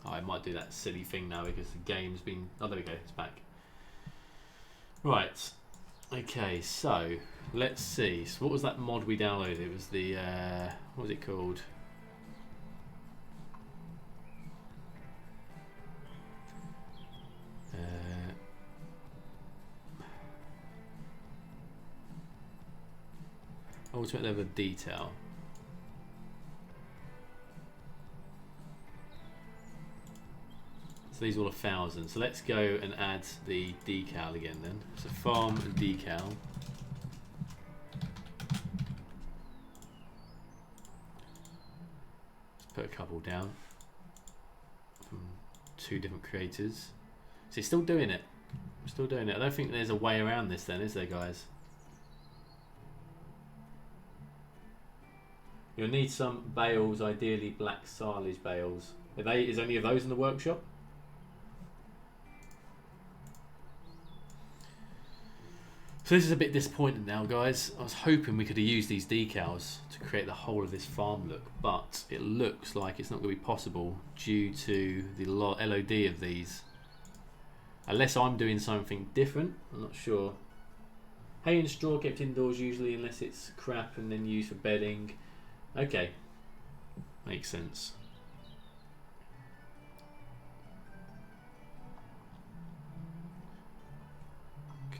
Oh, I might do that silly thing now because the game's been... Oh, there we go. It's back. Right. Okay, so let's see. So what was that mod we downloaded? It was the... what was it called? Ultimate level of detail. So these are all 1,000. So let's go and add the decal again then. So farm and decal. Let's put a couple down from 2 different creators. So he's still doing it. I'm still doing it. I don't think there's a way around this then, is there, guys? You'll need some bales, ideally black silage bales. Is any of those in the workshop? So this is a bit disappointing now, guys. I was hoping we could have used these decals to create the whole of this farm look, but it looks like it's not going to be possible due to the LOD of these. Unless I'm doing something different, I'm not sure. Hay and straw kept indoors usually unless it's crap and then used for bedding. Okay, makes sense.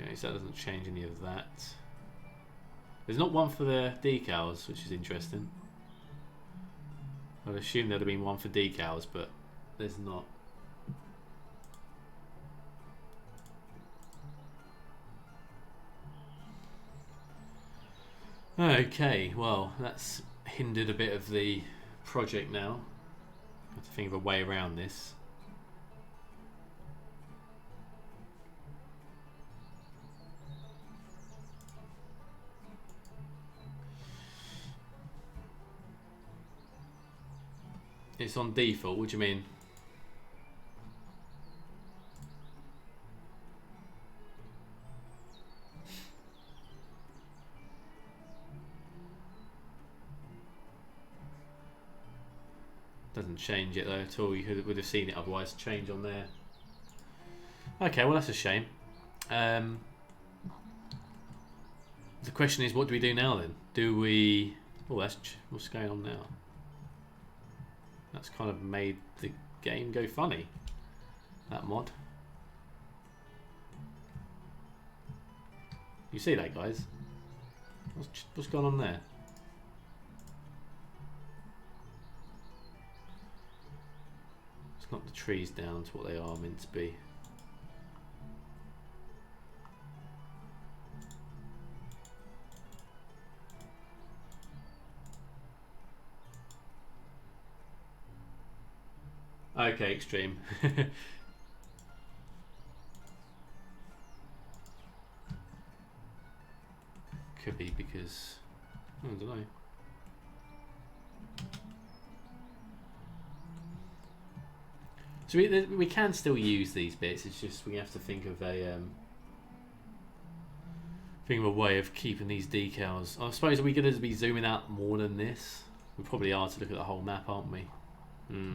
Okay, so that doesn't change any of that. There's not one for the decals, which is interesting. I'd assume there'd have been one for decals, but there's not. Okay, well, that's hindered a bit of the project now. I have to think of a way around this. It's on default, what do you mean? Doesn't change it though at all. You would have seen it otherwise change on there. Okay, well that's a shame. The question is, what do we do now then? Do we... Oh, that's what's going on now. That's kind of made the game go funny, that mod. You see that, guys? What's going on there? It's not the trees down to what they are meant to be. Okay, extreme. Could be because I don't know. So we can still use these bits. It's just we have to think of a way of keeping these decals. I suppose, are we going to be zooming out more than this? We probably are to look at the whole map, aren't we? Hmm.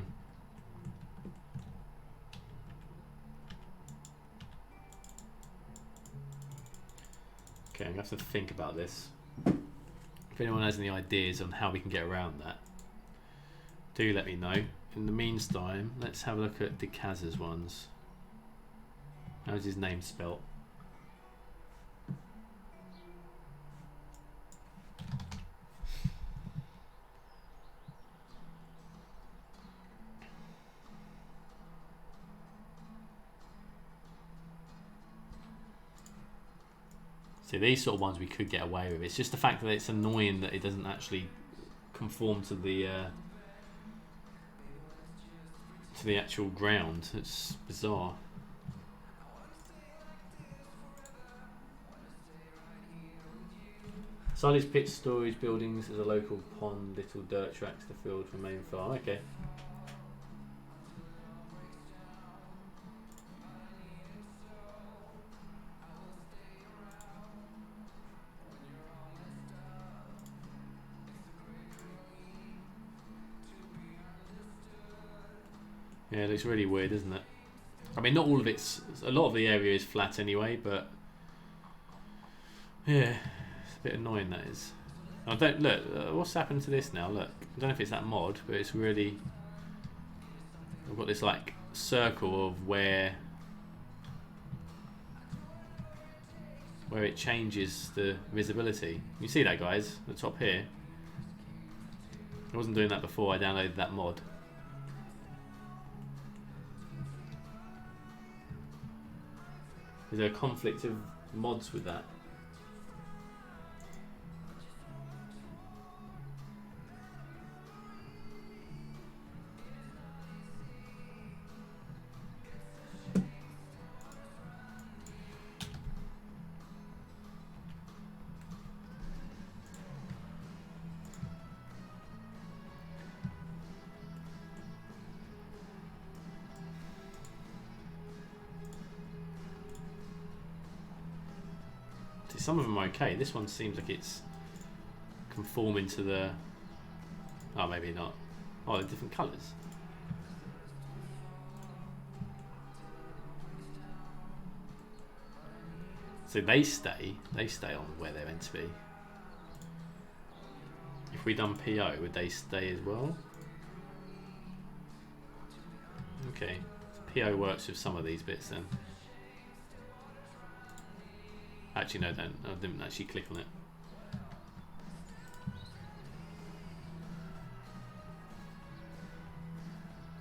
Okay, I'm going to have to think about this. If anyone has any ideas on how we can get around that, do let me know. In the meantime, let's have a look at Decaz's ones. How's his name spelt? See, these sort of ones we could get away with. It's just the fact that it's annoying that it doesn't actually conform to the actual ground. It's bizarre. Side is pit storage buildings as a local pond, little dirt tracks to field from main farm. Okay. Yeah, it looks really weird, doesn't it? I mean, not all of it's... A lot of the area is flat anyway, but... Yeah, it's a bit annoying, that is. I don't... Look, what's happened to this now? Look, I don't know if it's that mod, but it's really... I've got this, like, circle of where it changes the visibility. You see that, guys? At the top here. I wasn't doing that before I downloaded that mod. Is there a conflict of mods with that? Some of them are okay. This one seems like it's conforming to the... Oh, maybe not. Oh, they're different colours. So they stay on where they're meant to be. If we done PO, would they stay as well? Okay. So PO works with some of these bits then. Actually, no, don't. I didn't actually click on it.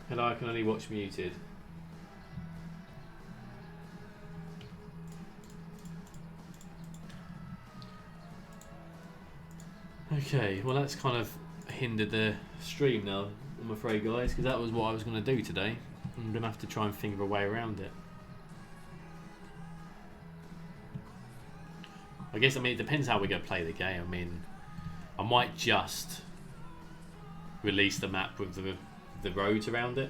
Hello, I can only watch muted. Okay, well that's kind of hindered the stream now, I'm afraid, guys, because that was what I was going to do today. I'm going to have to try and think of a way around it. I guess, I mean, it depends how we're going to play the game. I mean, I might just release the map with the roads around it.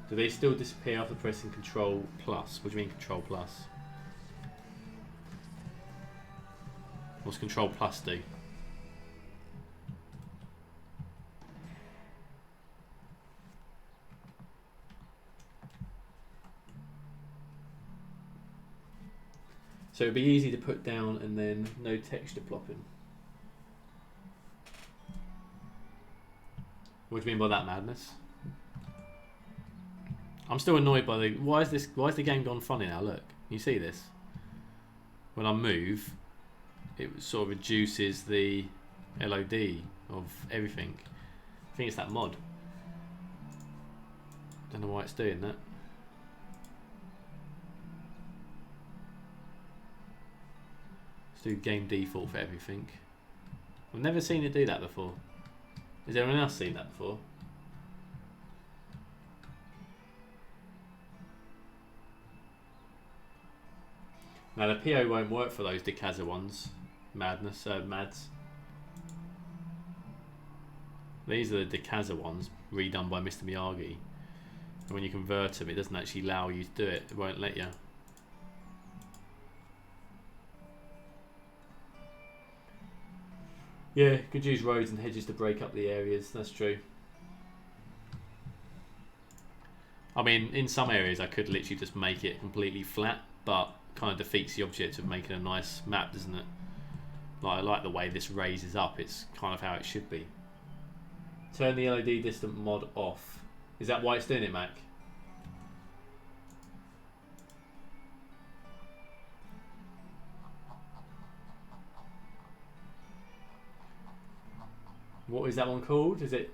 Do they still disappear after pressing Control Plus? What do you mean Control Plus? What's Control Plus do? So it'd be easy to put down and then no texture plopping. What do you mean by that, madness? I'm still annoyed by the... Why is the game gone funny now? Look, you see this? When I move, it sort of reduces the LOD of everything. I think it's that mod. Don't know why it's doing that. Do game default for everything. I've never seen it do that before. Has anyone else seen that before? Now the PO won't work for those Decaza ones. Mads. These are the Decaza ones redone by Mr. Miyagi. And when you convert them, it doesn't actually allow you to do it. It won't let you. Yeah, could use roads and hedges to break up the areas, that's true. I mean, in some areas I could literally just make it completely flat, but kind of defeats the object of making a nice map, doesn't it? Like, I like the way this raises up, it's kind of how it should be. Turn the LED distant mod off. Is that why it's doing it, Mac? What is that one called? Is it...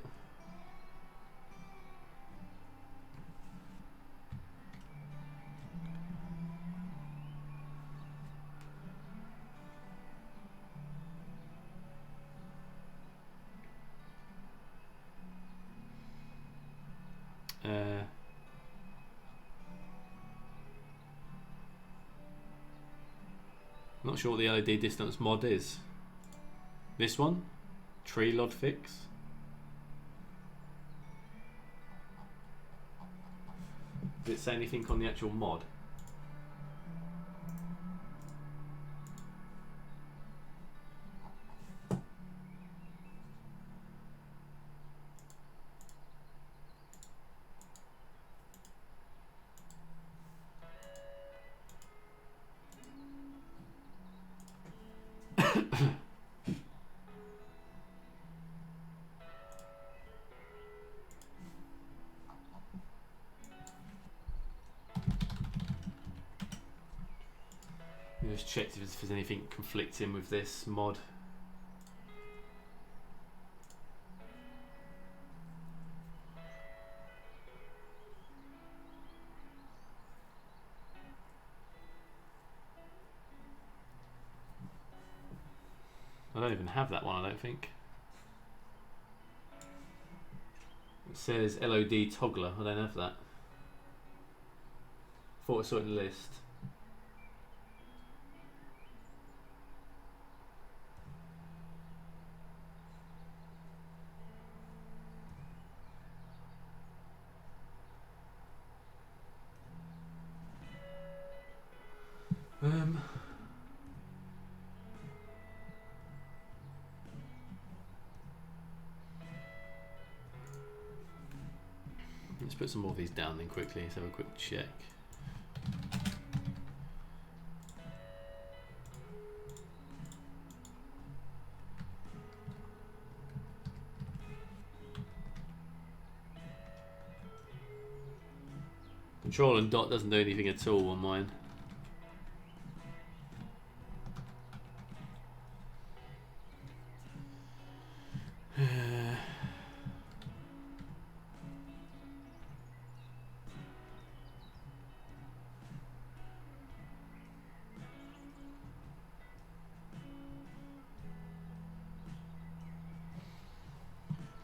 Not sure what the LED distance mod is. This one? Tree Lod Fix. Does it say anything on the actual mod? Just checked if there's anything conflicting with this mod. I don't even have that one, I don't think. It says LOD toggler, I don't have that. Thought I saw it in the list. Let's put some more of these down then quickly. Let's have a quick check. Control and dot doesn't do anything at all on mine.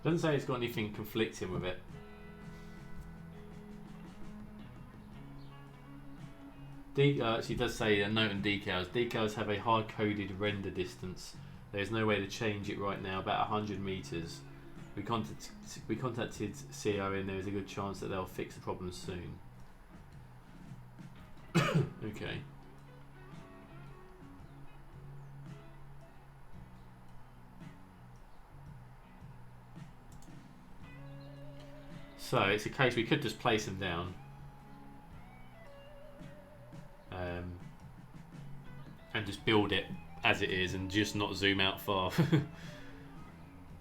Doesn't say it's got anything conflicting with it. Actually, does say a note on decals. Decals have a hard-coded render distance. There is no way to change it right now. About 100 meters. We contacted CO, and there is a good chance that they'll fix the problem soon. Okay. So it's a case we could just place them down. And just build it as it is and just not zoom out far.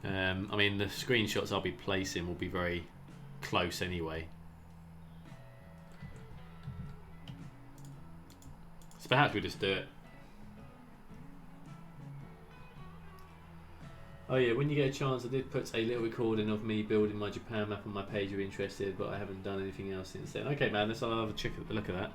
I mean, the screenshots I'll be placing will be very close anyway. So perhaps we just do it. Oh yeah, when you get a chance, I did put a little recording of me building my Japan map on my page if you're interested, but I haven't done anything else since then. Okay, man, let's have a look at that.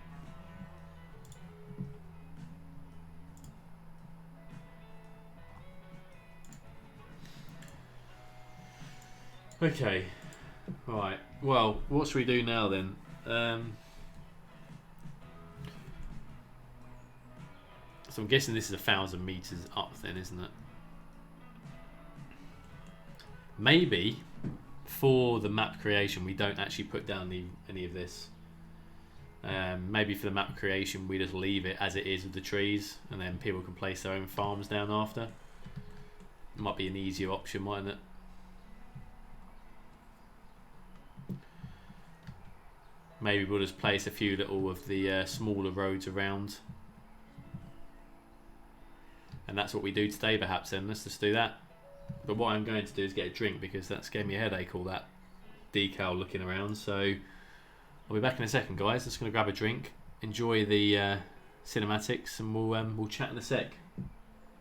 Okay, right. Well, what should we do now then? So I'm guessing this is 1,000 meters up then, isn't it? Maybe for the map creation we don't actually put down any of this. Maybe for the map creation we just leave it as it is with the trees, and then people can place their own farms down after. Might be an easier option, mightn't it? Maybe we'll just place a few little of the smaller roads around. And that's what we do today perhaps then. Let's just do that. But what I'm going to do is get a drink because that's gave me a headache, all that decal looking around. So I'll be back in a second, guys. Just going to grab a drink, enjoy the cinematics, and we'll chat in a sec.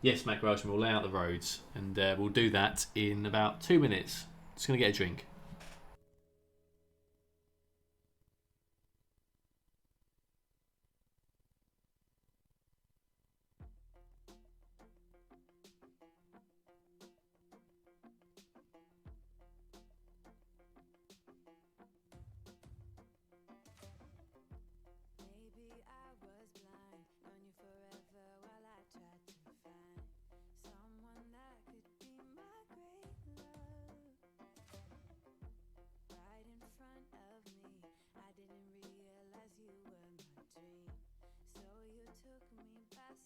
Yes, Mac Welshman, we'll lay out the roads, and we'll do that in about 2 minutes. Just going to get a drink. Maybe I was blind, known you forever while I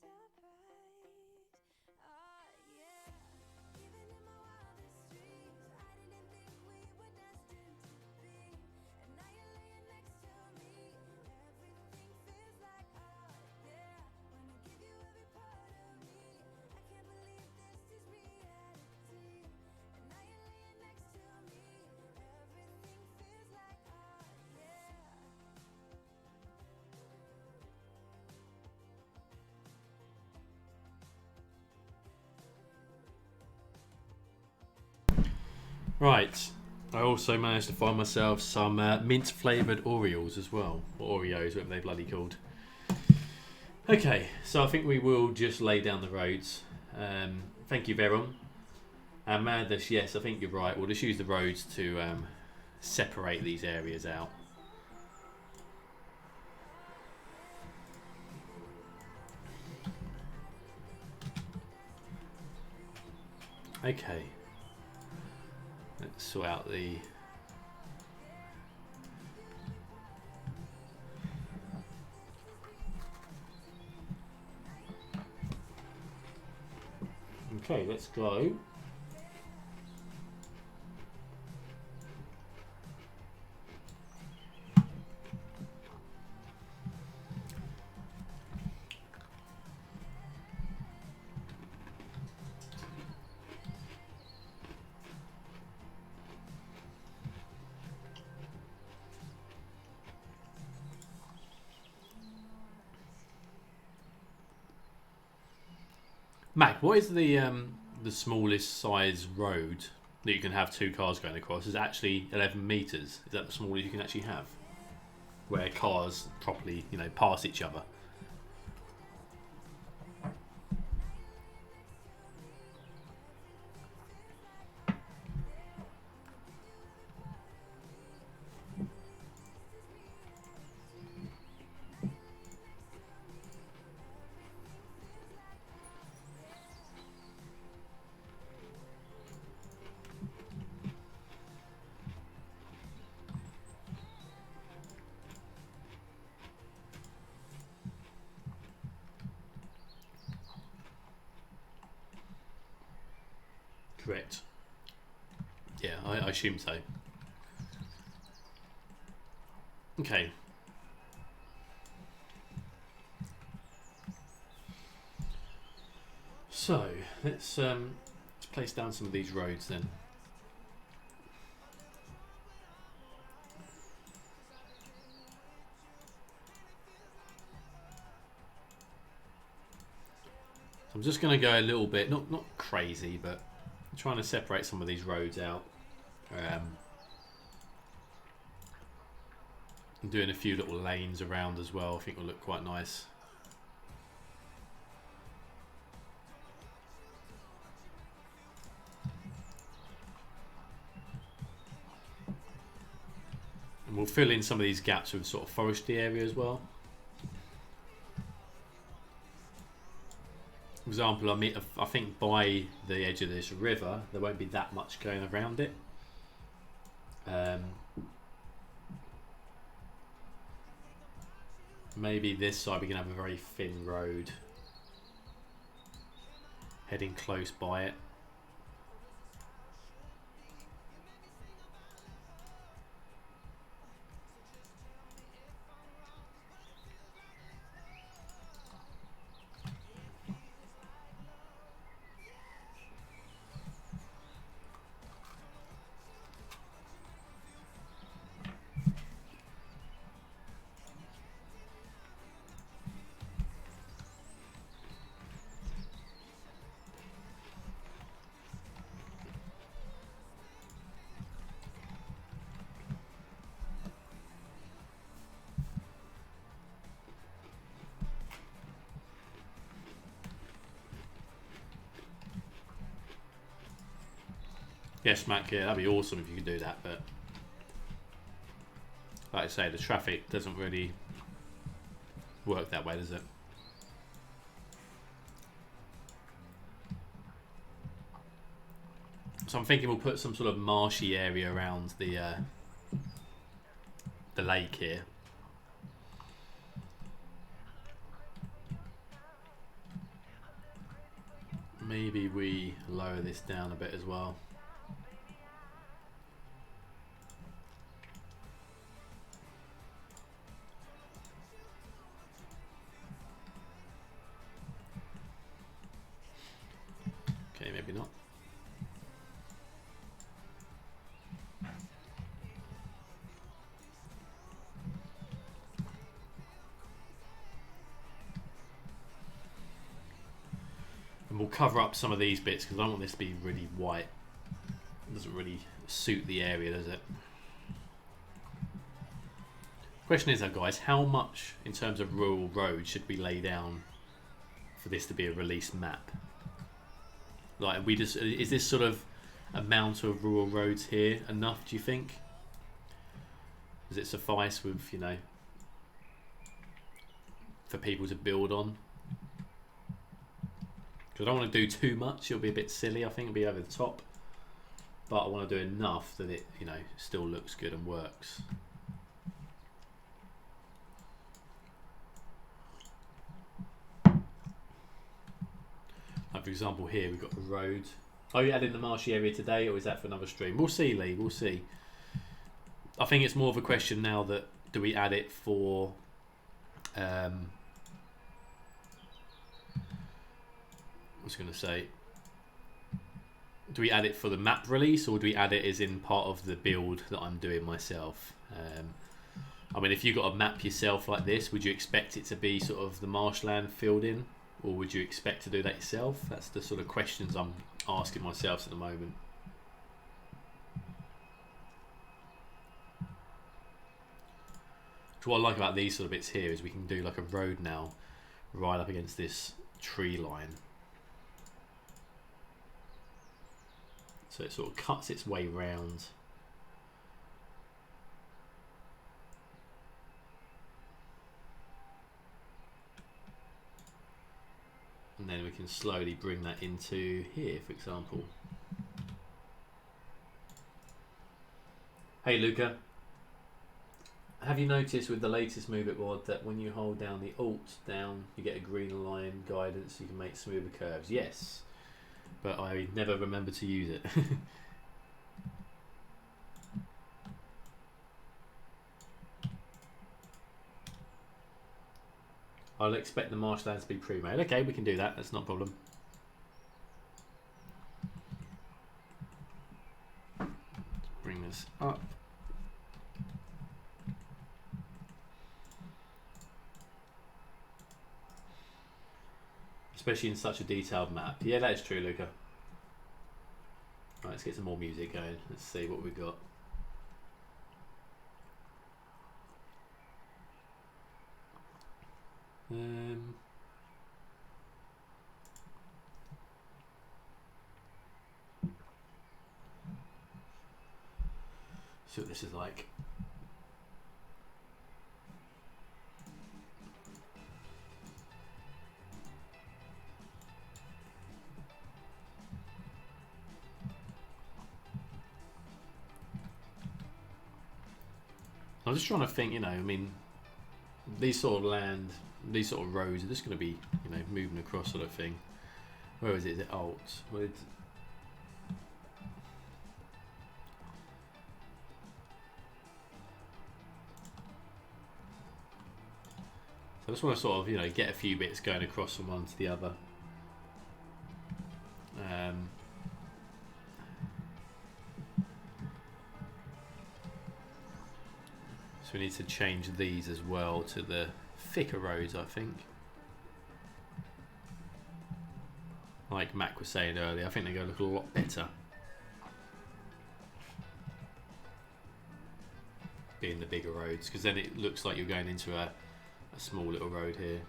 surprise. Oh yeah. Even in my wildest dreams, I didn't think we were destined to be. And now you're laying next to me. Everything feels like oh yeah. Wanna give you every part of me. I can't believe this is reality. And now you're laying next to me. Everything feels like oh yeah. Right. I also managed to find myself some mint flavoured Oreos as well. Or Oreos, whatever they bloody called. Okay, so I think we will just lay down the roads. Thank you, Veron. And Madness, yes, I think you're right. We'll just use the roads to separate these areas out. Okay. Let's sort out the... Okay, let's go. Mac, what is the smallest size road that you can have two cars going across? Is it actually 11 meters? Is that the smallest you can actually have, where cars properly, pass each other? Correct. Yeah, I assume so. Okay. So let's place down some of these roads then. So I'm just going to go a little bit, not crazy, but I'm trying to separate some of these roads out. I'm doing a few little lanes around as well. I think will look quite nice. And we'll fill in some of these gaps with sort of foresty area as well. For example, I think by the edge of this river, there won't be that much going around it. Maybe this side we can have a very thin road heading close by it. Yes, Mac, yeah, that'd be awesome if you could do that, but like I say, the traffic doesn't really work that way, does it? So I'm thinking we'll put some sort of marshy area around the lake here. maybe we lower this down a bit as well. Okay, maybe not. And we'll cover up some of these bits because I don't want this to be really white. It doesn't really suit the area, does it? Question is though, guys, how much in terms of rural roads should we lay down for this to be a released map? Like, is this sort of amount of rural roads here enough, do you think? Does it suffice with, you know, for people to build on? Because I don't want to do too much, it'll be a bit silly, I think it'll be over the top. But I want to do enough that it, you know, still looks good and works. Like for example here, we've got the road. Oh, you added the marshy area today, or is that for another stream? We'll see, Lee, we'll see. I think it's more of a question now that, do we add it for... I was going to say, do we add it for the map release, or do we add it as in part of the build that I'm doing myself? I mean, if you got a map yourself like this, would you expect it to be sort of the marshland filled in, or would you expect to do that yourself? That's the sort of questions I'm asking myself at the moment. So what I like about these sort of bits here is we can do like a road now right up against this tree line. So it sort of cuts its way round. And then we can slowly bring that into here, for example. Hey Luca, have you noticed with the latest Move It mod that when you hold down the Alt down, you get a green line guidance, you can make smoother curves? Yes, but I never remember to use it. I'll expect the marshlands to be pre-made. Okay, we can do that. That's not a problem. Let's bring this up. Especially in such a detailed map. Yeah, that is true, Luca. Right, let's get some more music going. Let's see what we've got. See what this is like. I'm just trying to think, you know, I mean, these sort of land, these sort of roads are just going to be, you know, moving across sort of thing. Where is it? Is it Alt? So I just want to sort of, you know, get a few bits going across from one to the other. So we need to change these as well to the thicker roads, I think. Like Mac was saying earlier, I think they're going to look a lot better being the bigger roads, because then it looks like you're going into a small little road here.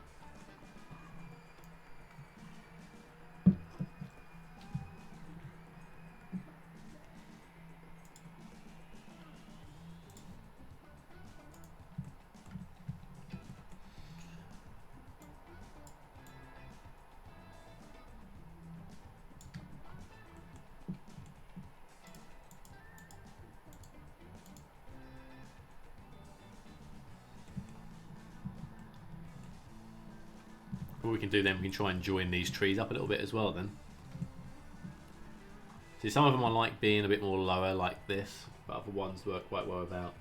What we can do then, we can try and join these trees up a little bit as well then. See, some of them I like being a bit more lower like this, but other ones work quite well about.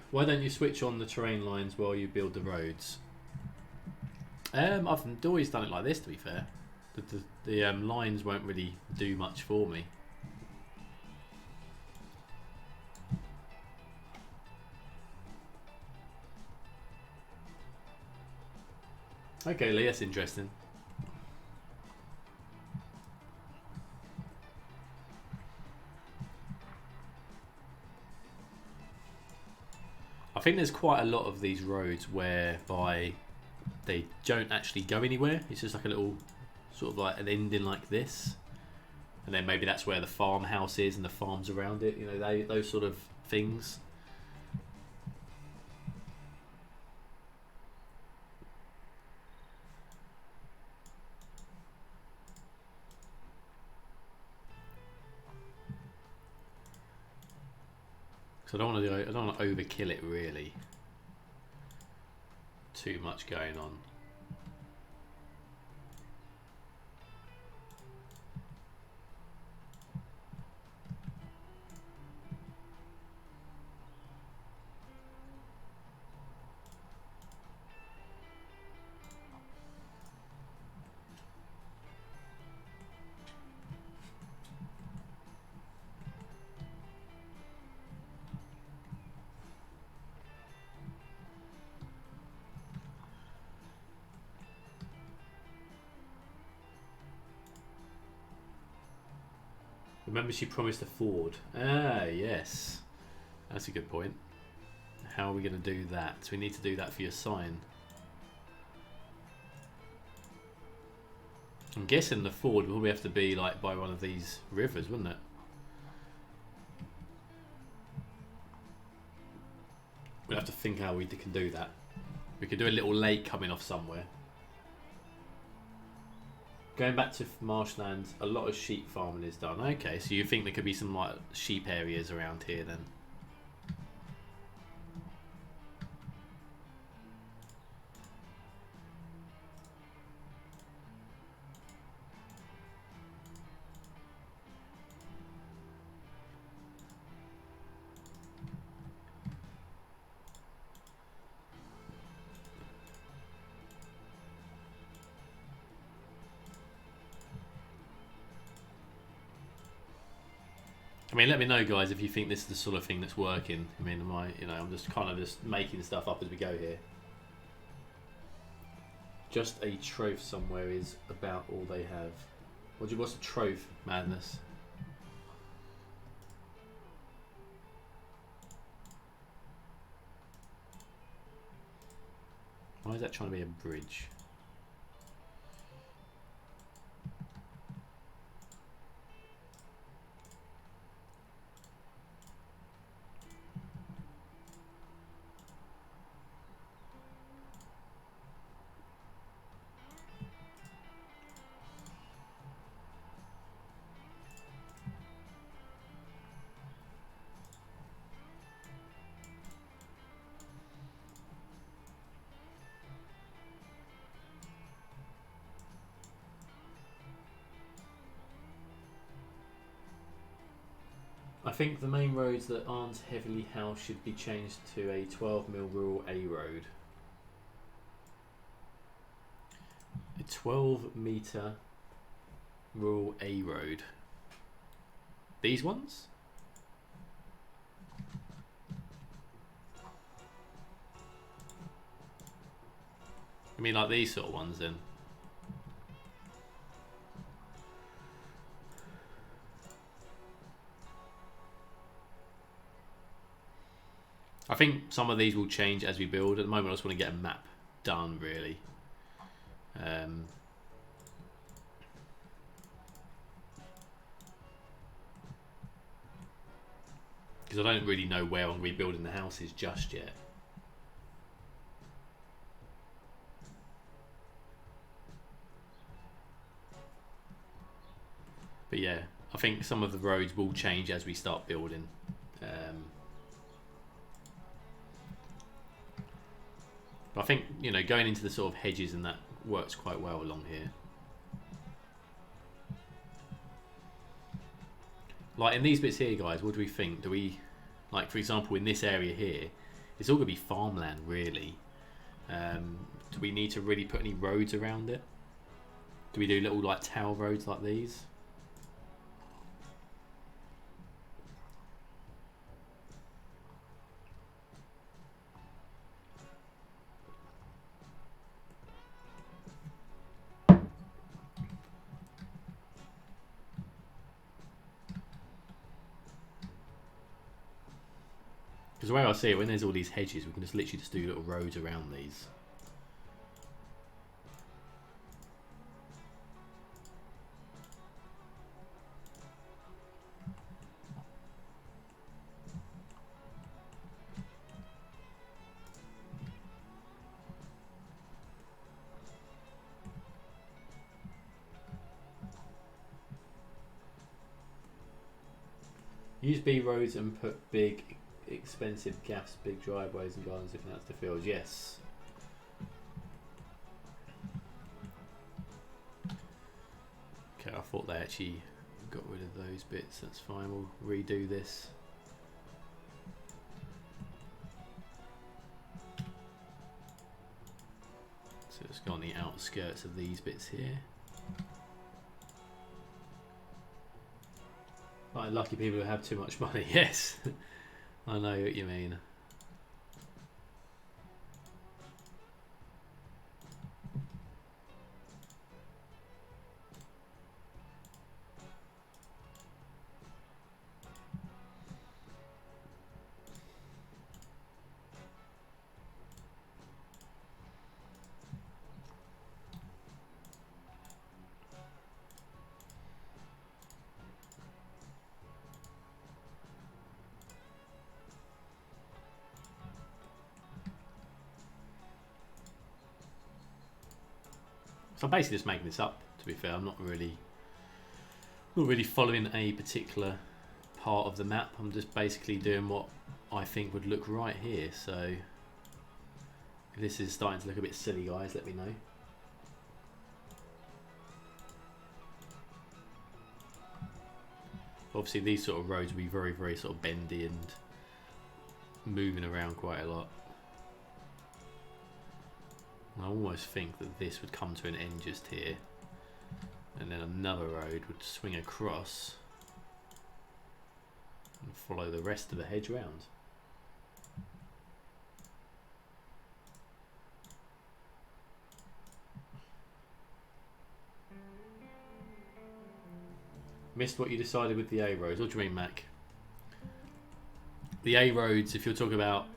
Why don't you switch on the terrain lines while you build the roads? I've always done it like this, to be fair. The lines won't really do much for me. Okay, Lee, that's interesting. I think there's quite a lot of these roads whereby they don't actually go anywhere. It's just like a little sort of like an ending like this, and then maybe that's where the farmhouse is and the farms around it. You know, those sort of things. So I don't want to overkill it really. Too much going on. Remember, she promised a Ford. Ah, yes. That's a good point. How are we going to do that? So we need to do that for your sign. I'm guessing the Ford will probably have to be like by one of these rivers, wouldn't it? We'll have to think how we can do that. We could do a little lake coming off somewhere. Going back to marshlands, a lot of sheep farming is done. Okay, so you think there could be some like sheep areas around here then? I mean, let me know, guys, if you think this is the sort of thing that's working. I mean, I'm just kind of just making stuff up as we go here. Just a trove somewhere is about all they have. What's a trove, Madness? Why is that trying to be a bridge? I think the main roads that aren't heavily housed should be changed to a 12mm rural A road. A 12-metre rural A road. These ones? I mean like these sort of ones then? I think some of these will change as we build. At the moment I just want to get a map done really. Because I don't really know where I'm rebuilding the houses just yet. But yeah, I think some of the roads will change as we start building. But I think, you know, going into the sort of hedges and that works quite well along here. Like in these bits here, guys, what do we think? Do we, like for example, in this area here, it's all going to be farmland, really. Do we need to really put any roads around it? Do we do little like tower roads like these? Because the way I see it, when there's all these hedges, we can just literally just do little roads around these. Use B roads and put big, expensive gaps, big driveways and gardens looking out to the fields. Yes. Okay, I thought they actually got rid of those bits. That's fine. We'll redo this. So it's got on the outskirts of these bits here. Like lucky people who have too much money. Yes, I know what you mean. So I'm basically just making this up, to be fair. I'm not really following a particular part of the map. I'm just basically doing what I think would look right here. So if this is starting to look a bit silly, guys, let me know. Obviously these sort of roads will be very, very sort of bendy and moving around quite a lot. I almost think that this would come to an end just here, and then another road would swing across and follow the rest of the hedge round. Missed what you decided with the A roads. What do you mean, Mac? The A roads, if you're talking about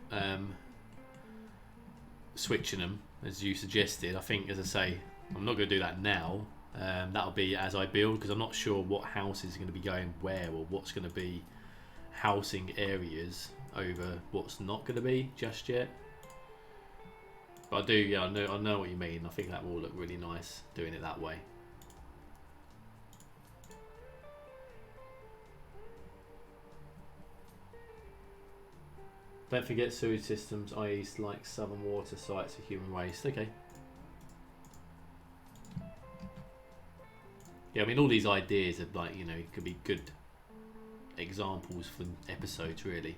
switching them, as you suggested, I think, as I say, I'm not going to do that now. That'll be as I build, because I'm not sure what house is going to be going where, or what's going to be housing areas over what's not going to be just yet. But I do, yeah, I know what you mean. I think that will look really nice doing it that way. Don't forget sewage systems, i.e. like southern water sites for human waste. Okay. Yeah, I mean, all these ideas of, like, you know, could be good examples for episodes, really.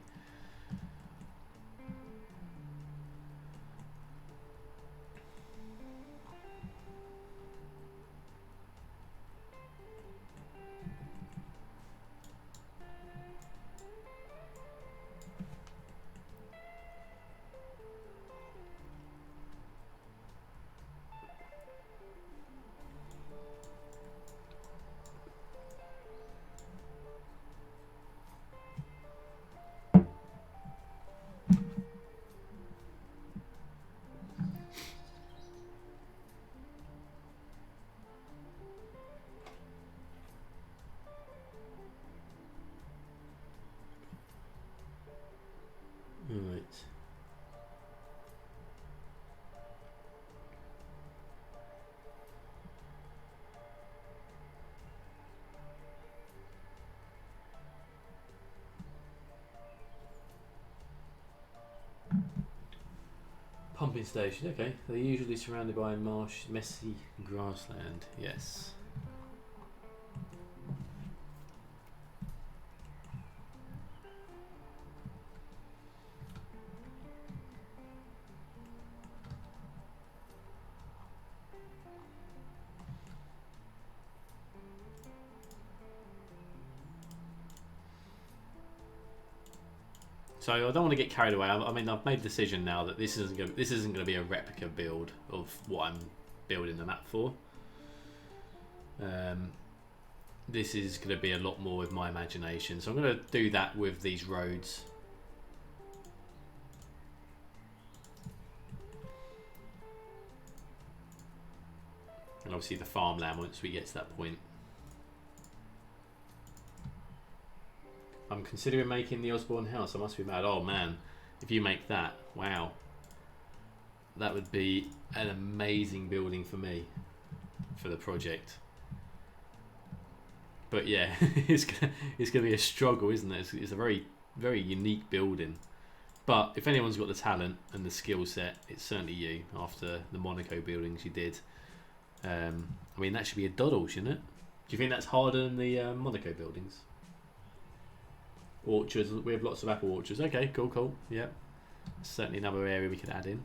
Right. Pumping station, okay. They're usually surrounded by marsh, messy grassland, yes. So I don't want to get carried away. I mean, I've made the decision now that this isn't going to be a replica build of what I'm building the map for. This is going to be a lot more with my imagination. So I'm going to do that with these roads. And obviously the farmland once we get to that point. I'm considering making the Osborne house. I must be mad. Oh man, if you make that, wow. That would be an amazing building for me, for the project. But yeah, it's gonna be a struggle, isn't it? It's a very, very unique building. But if anyone's got the talent and the skill set, it's certainly you. After the Monaco buildings you did, I mean that should be a doddle, shouldn't it? Do you think that's harder than the Monaco buildings? Orchards. We have lots of apple orchards. Okay, cool. Yeah, certainly another area we could add in.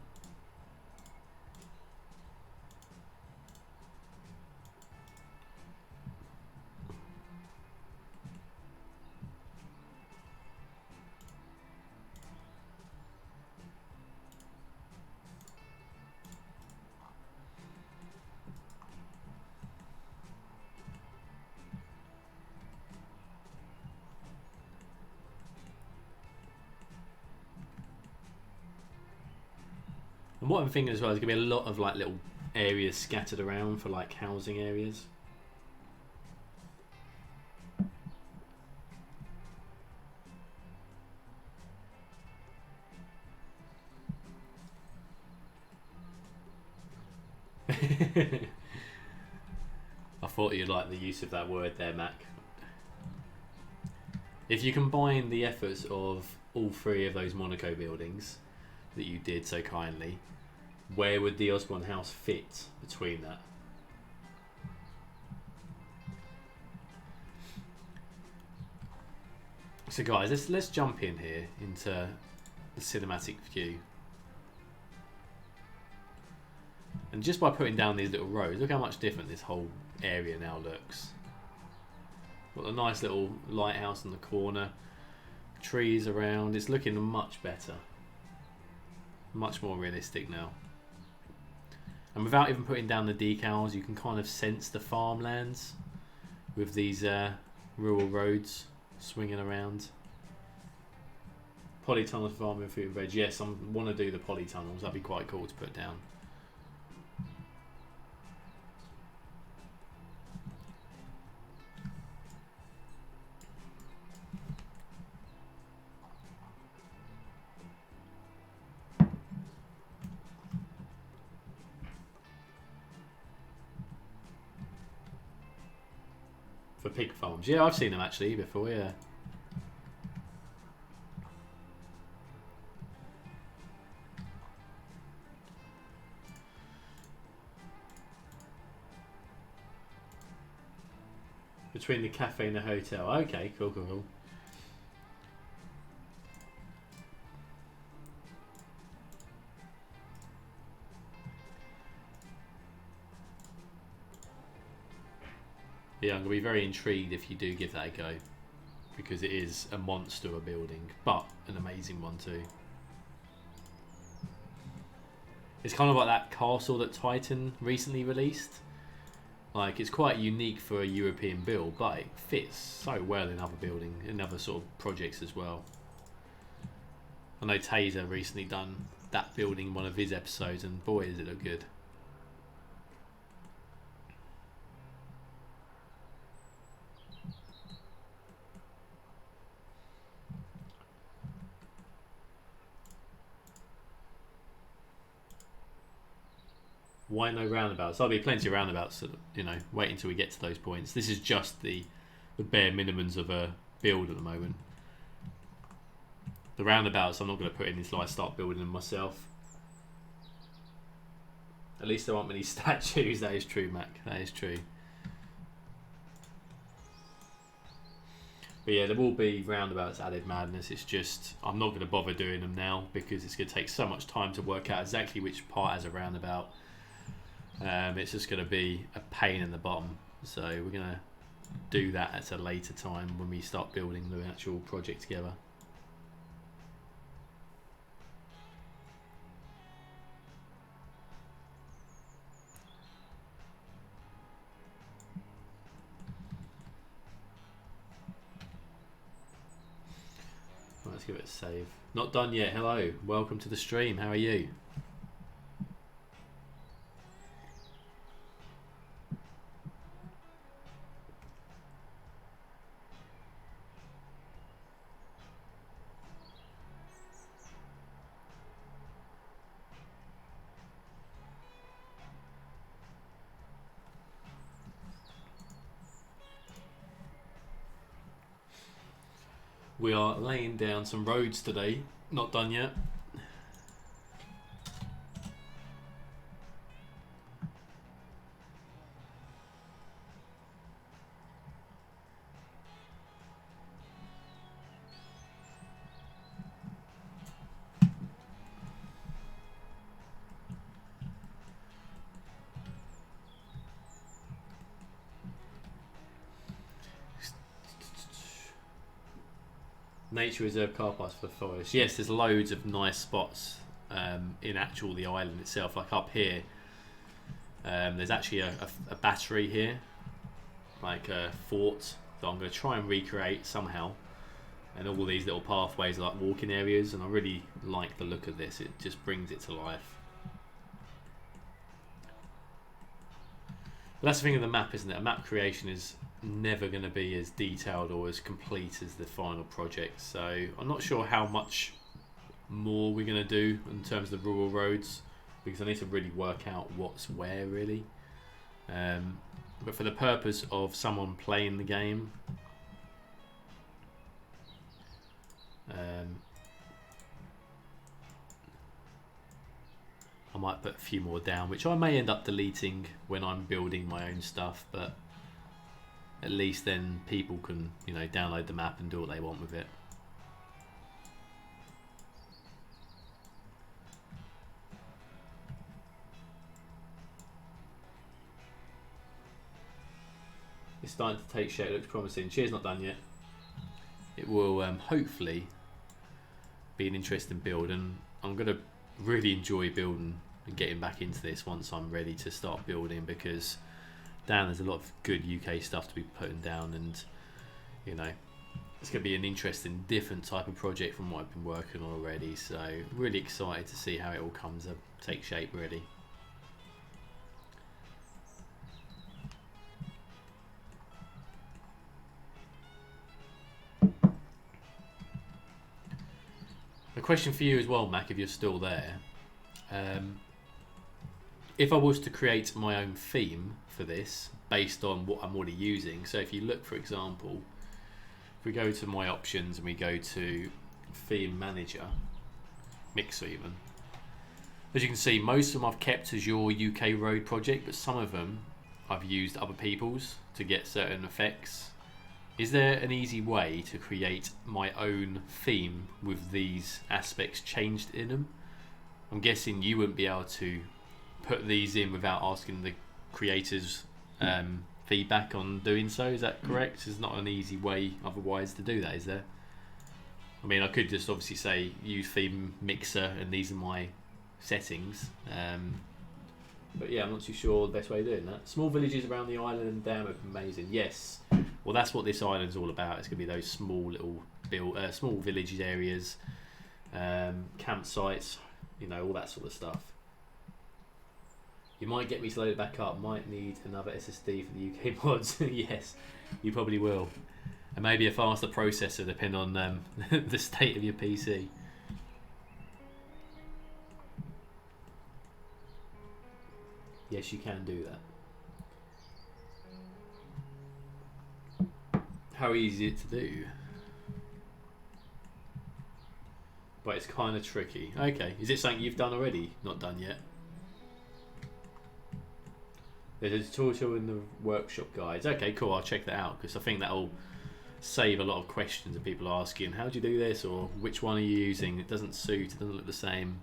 And what I'm thinking as well is going to be a lot of like little areas scattered around for like housing areas. I thought you'd like the use of that word there, Mac. If you combine the efforts of all three of those Monaco buildings that you did so kindly, where would the Osborne house fit between that? So guys, let's jump in here into the cinematic view. And just by putting down these little roads, look how much different this whole area now looks. Got a nice little lighthouse in the corner, trees around. It's looking much better, much more realistic now. And without even putting down the decals, you can kind of sense the farmlands with these rural roads swinging around. Polytunnels for farming, food and veg. Yes, I want to do the polytunnels. That'd be quite cool to put down. For pig farms. Yeah, I've seen them actually before, yeah. Between the cafe and the hotel. Okay, cool. Yeah, I'm going to be very intrigued if you do give that a go, because it is a monster of a building, but an amazing one too. It's kind of like that castle that Titan recently released. Like, it's quite unique for a European build, but it fits so well in other sort of projects as well. I know Taser recently done that building in one of his episodes, and boy, does it look good. Why no roundabouts? There'll be plenty of roundabouts, you know, wait until we get to those points. This is just the bare minimums of a build at the moment. The roundabouts I'm not going to put in until I start building them myself. At least there aren't many statues. That is true, Mac. That is true. But yeah, there will be roundabouts added madness. It's just, I'm not going to bother doing them now because it's going to take so much time to work out exactly which part has a roundabout. It's just going to be a pain in the bottom. So we're going to do that at a later time when we start building the actual project together. to give it a save. Not done yet. Hello, welcome to the stream. How are you? We are laying down some roads today. Not done yet. Nature reserve car parks for the forest. Yes, there's loads of nice spots in actual the island itself. Like up here, there's actually a battery here, like a fort that I'm going to try and recreate somehow. And all these little pathways are like walking areas, and I really like the look of this. It just brings it to life. But that's the thing of the map, isn't it? A map creation is never going to be as detailed or as complete as the final project, so I'm not sure how much more we're going to do in terms of the rural roads, because I need to really work out what's where really, but for the purpose of someone playing the game, I might put a few more down, which I may end up deleting when I'm building my own stuff, but at least then people can, you know, download the map and do what they want with it. It's starting to take shape. It looks promising. Cheers, not done yet. It will hopefully be an interesting build, and I'm going to really enjoy building and getting back into this once I'm ready to start building, because there's a lot of good UK stuff to be putting down, and you know, it's going to be an interesting different type of project from what I've been working on already, so really excited to see how it all comes up, take shape really. A question for you as well, Mac, if you're still there. If I was to create my own theme for this based on what I'm already using, so if you look, for example, if we go to my options and we go to theme manager, mixer even, as you can see, most of them I've kept as your UK road project, but some of them I've used other people's to get certain effects. Is there an easy way to create my own theme with these aspects changed in them? I'm guessing you wouldn't be able to put these in without asking the creators feedback on doing so. Is that correct? There's not an easy way otherwise to do that, is there? I mean, I could just obviously say use theme mixer and these are my settings, but yeah, I'm not too sure the best way of doing that. Small villages around the island and dam are amazing. Yes, well that's what this island's all about. It's going to be those small little small villages areas, campsites, you know, all that sort of stuff. You might get me to load it back up. Might need another SSD for the UK mods. Yes, you probably will. And maybe a faster processor, depending on the state of your PC. Yes, you can do that. How easy is it to do? But it's kind of tricky. Okay, is it something you've done already? Not done yet? There's a tutorial in the workshop guides. Okay, cool, I'll check that out, because I think that'll save a lot of questions of people asking, how do you do this, or which one are you using? It doesn't suit, it doesn't look the same.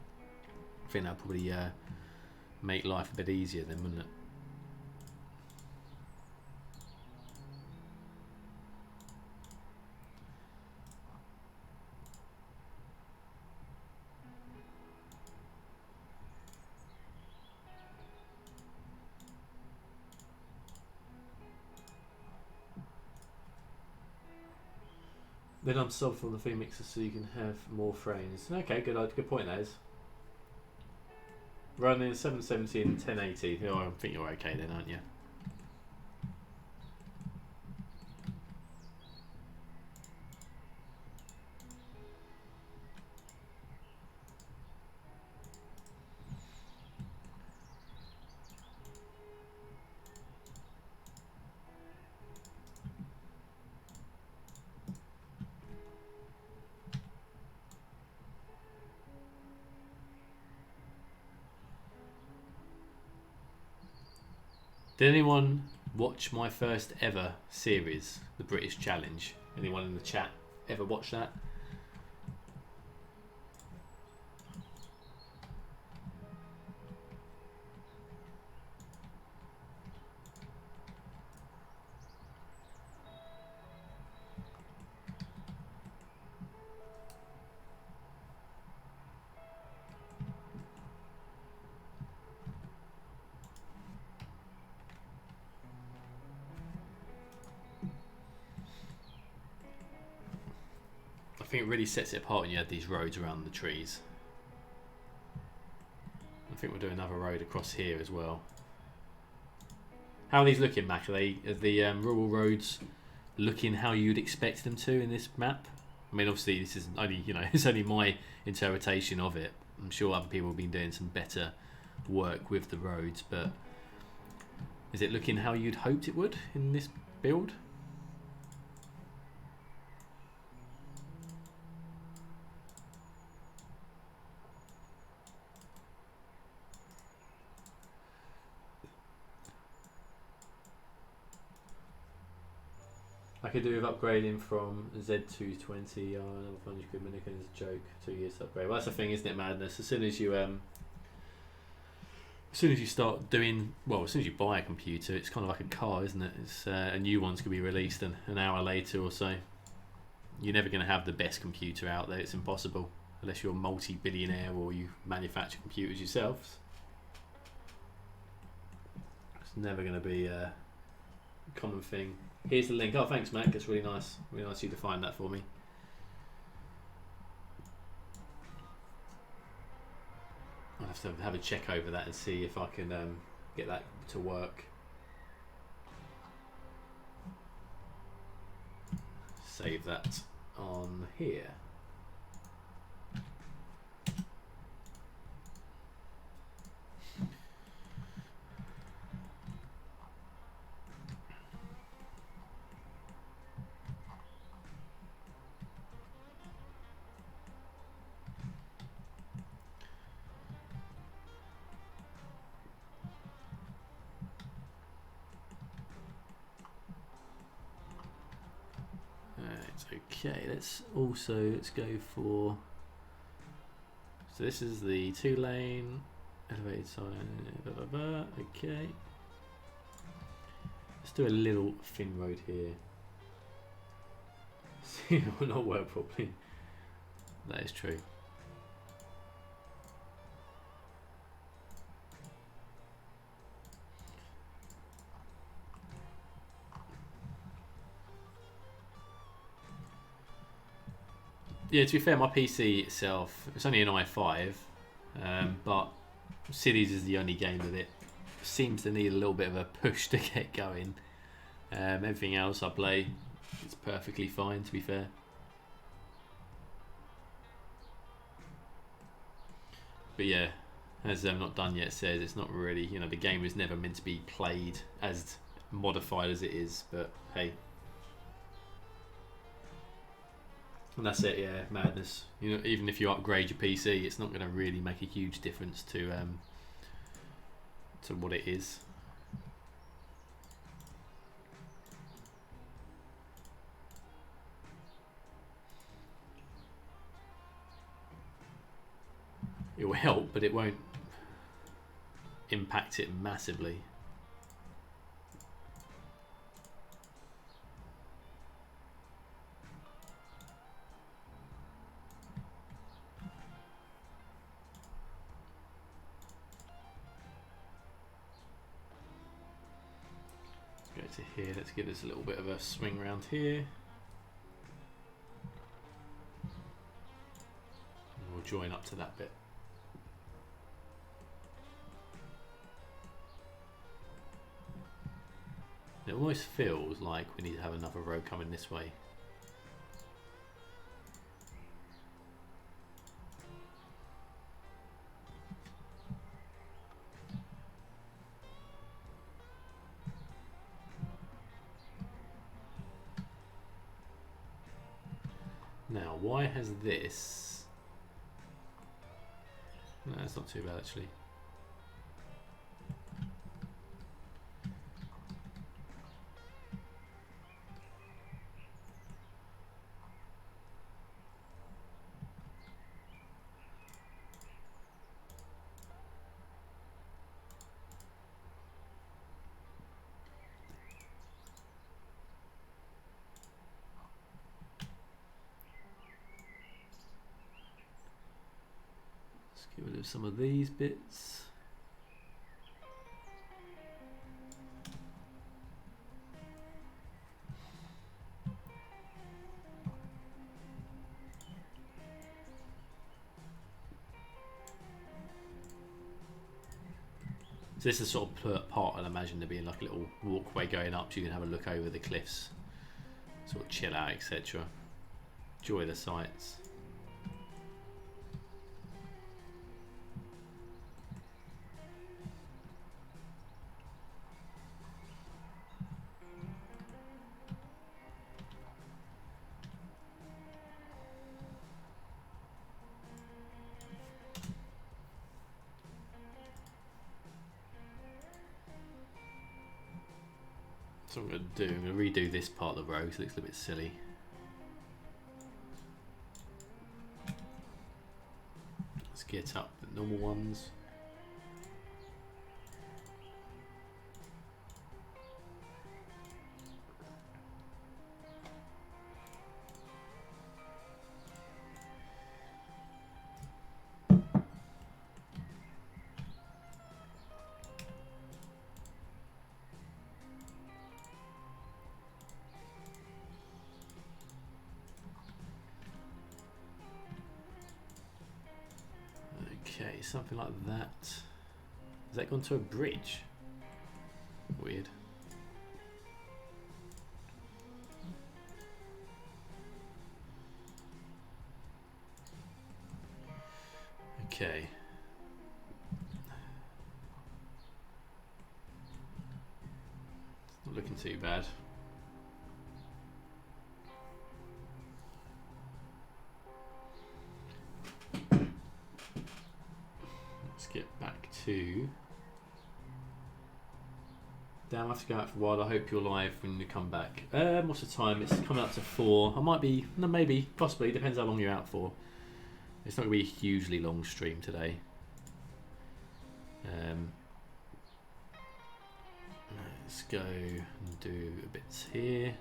I think that'll probably make life a bit easier then, wouldn't it? Then I'm sold from the theme mixer so you can have more frames. Okay, good point that is. Running 770 and 1080. Oh, I think you're okay then, aren't you? Did anyone watch my first ever series, the British Challenge? Anyone in the chat ever watch that? I think it really sets it apart when you had these roads around the trees. I think we'll do another road across here as well. How are these looking, Mac? Are the rural roads looking how you'd expect them to in this map? I mean, obviously this is only, it's only my interpretation of it. I'm sure other people have been doing some better work with the roads, but is it looking how you'd hoped it would in this build? I could do with upgrading from Z220. Oh, another 100 quid Minikin is a joke. 2 years to upgrade. Well, that's the thing, isn't it? Madness. As soon as you start doing, well, as soon as you buy a computer, it's kind of like a car, isn't it? It's a new one's going to be released an hour later or so. You're never going to have the best computer out there. It's impossible unless you're a multi-billionaire or you manufacture computers yourselves. It's never going to be a common thing. Here's the link. Oh, thanks, Mac. It's really nice. Really nice of you to find that for me. I'll have to have a check over that and see if I can get that to work. Save that on here. Okay, let's go for, so this is the 2-lane elevated sign, okay. Let's do a little thin road here. See, it will not work properly. That is true. Yeah, to be fair, my PC itself, it's only an i5, but Cities is the only game that it seems to need a little bit of a push to get going. Everything else I play, it's perfectly fine, to be fair. But yeah, as Not Done Yet says, it's not really, the game was never meant to be played as modified as it is, but hey. And that's it, yeah, madness. Even if you upgrade your PC, it's not going to really make a huge difference to what it is. It will help, but it won't impact it massively. To here, let's give this a little bit of a swing round here. join up to that bit. It almost feels like we need to have another road coming this way. Now, why has this... No, it's not too bad actually. Get rid of some of these bits. So this is sort of part I'd imagine to be like a little walkway going up so you can have a look over the cliffs, sort of chill out, etc. Enjoy the sights. So what I'm going to do, I'm going to redo this part of the road because it looks a bit silly. Let's get up the normal ones. Okay, something like that. Has that gone to a bridge? Weird. Okay. Not looking too bad. Get back to... Damn, I have to go out for a while. I hope you're live when you come back. What's the time? It's coming up to 4. I might be... No, maybe. Possibly. Depends how long you're out for. It's not going to be a hugely long stream today. Let's go and do a bit here.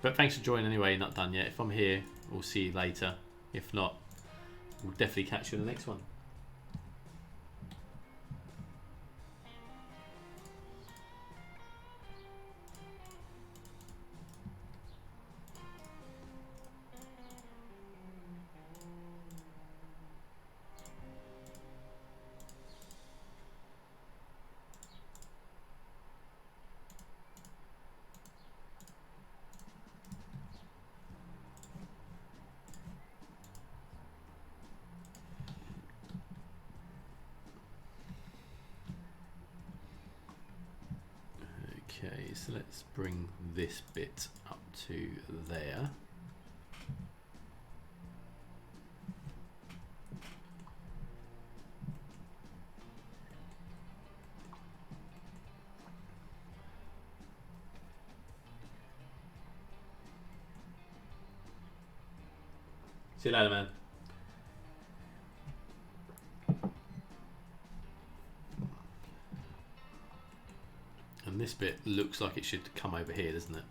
But thanks for joining anyway, not done yet. If I'm here, we'll see you later. If not, we'll definitely catch you in the next one. Okay, so let's bring this bit up to there. See you later, man. And this bit looks like it should come over here, doesn't it?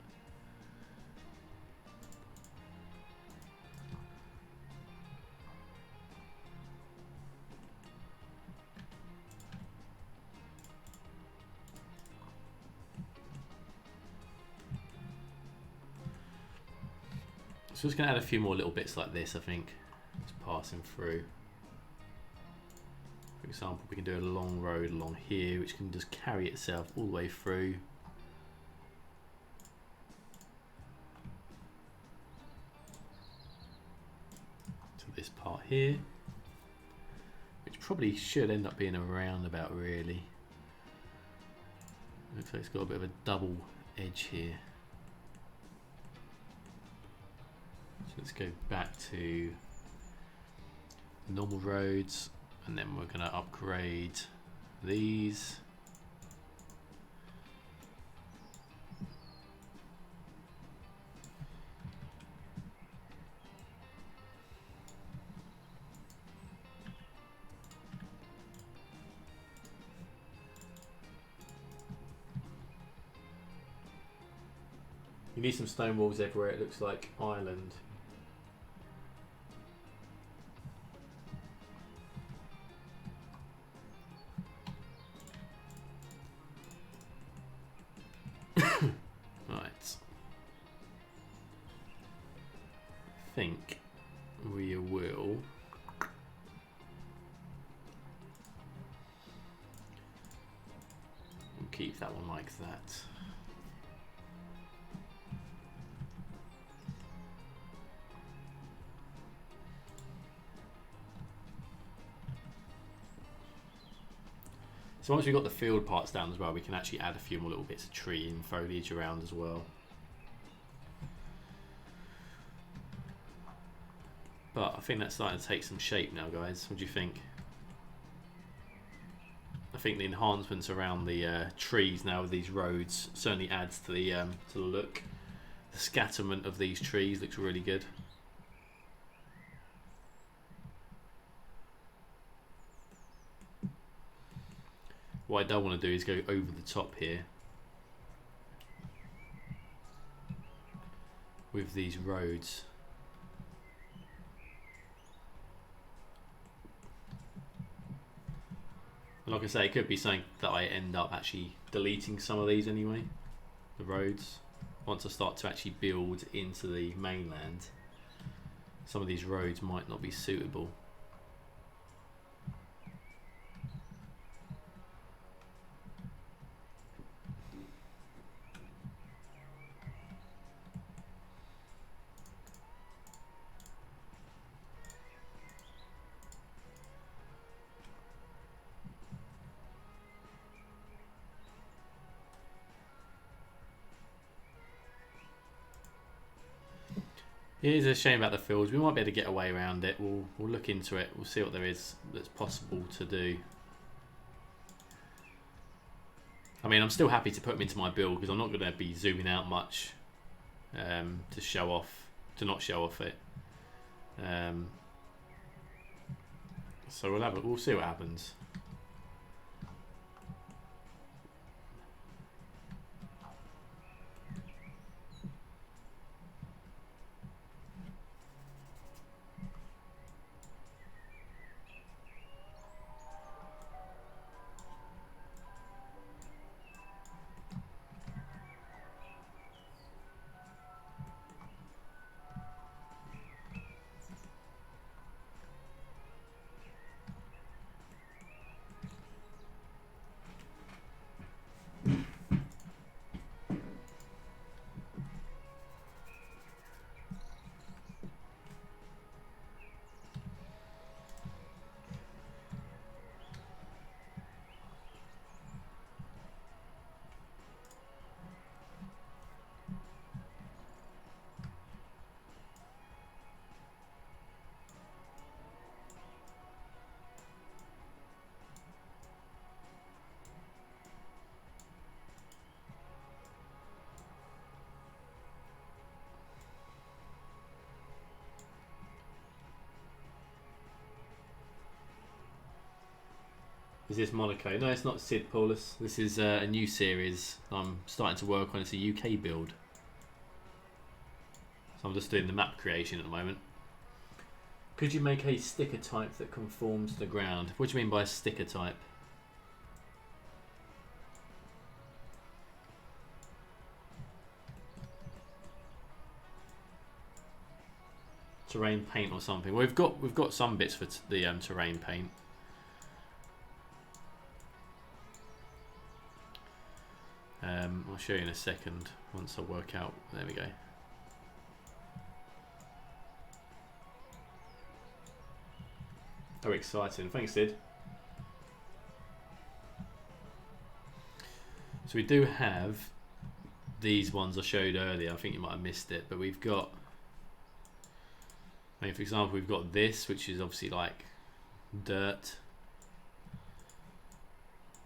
So just going to add a few more little bits like this, I think, just passing through. For example, we can do a long road along here, which can just carry itself all the way through. To this part here, which probably should end up being a roundabout, really. Looks like it's got a bit of a double edge here. So let's go back to the normal roads, and then we're going to upgrade these. You need some stone walls everywhere. It looks like Ireland. Right. I think we will keep that one like that. So once we've got the field parts down as well, we can actually add a few more little bits of tree and foliage around as well. But I think that's starting to take some shape now, guys. What do you think? I think the enhancements around the trees now with these roads certainly adds to the look. The scatterment of these trees looks really good. What I don't want to do is go over the top here with these roads. And like I say, it could be something that I end up actually deleting some of these anyway, the roads. Once I start to actually build into the mainland, some of these roads might not be suitable. It is a shame about the fields. We might be able to get away around it. We'll look into it. We'll see what there is that's possible to do. I mean, I'm still happy to put them into my build because I'm not going to be zooming out much to show off, to not show off it. So we'll see what happens. Is this Monaco? No, it's not Sid Paulus. This is a new series I'm starting to work on. It's a UK build. So I'm just doing the map creation at the moment. Could you make a sticker type that conforms to the ground? What do you mean by a sticker type? terrain paint or something. Well, we've got some bits for the terrain paint. I'll show you in a second once I work out. There we go. Oh, exciting! Thanks, Sid. So we do have these ones I showed earlier. I think you might have missed it, but we've got. I mean, for example, we've got this, which is obviously like dirt.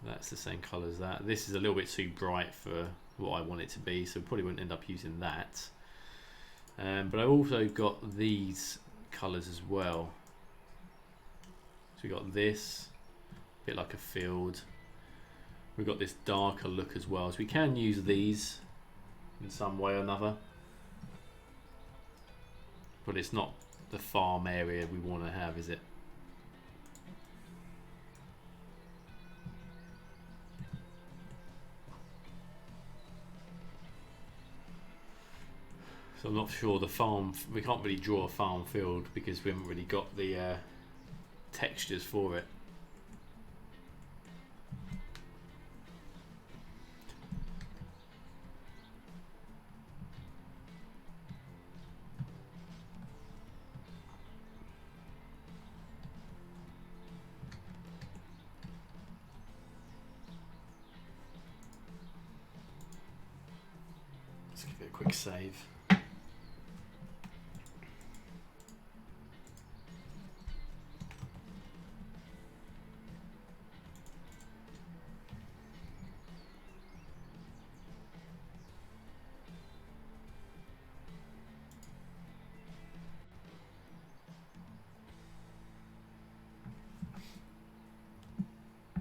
That's the same colour as that. This is a little bit too bright for what I want it to be, so we probably wouldn't end up using that. But I've also got these colours as well. So we've got this, a bit like a field. We've got this darker look as well. So we can use these in some way or another. But it's not the farm area we want to have, is it? So I'm not sure the farm, we can't really draw a farm field because we haven't really got the textures for it. Let's give it a quick save.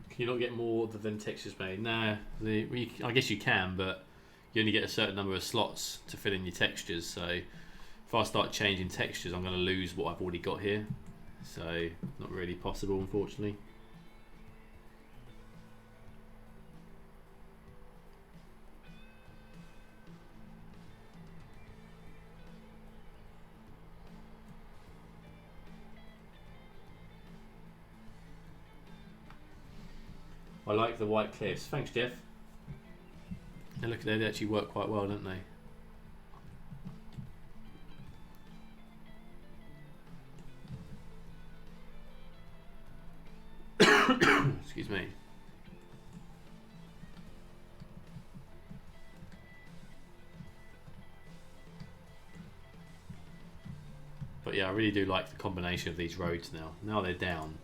Can you not get more than textures made? Nah, I guess you can, but you only get a certain number of slots to fill in your textures. So if I start changing textures, I'm going to lose what I've already got here. So not really possible, unfortunately. I like the white cliffs. Thanks, Jeff. And look, they actually work quite well, don't they? Excuse me. But yeah, I really do like the combination of these roads now. Now they're down.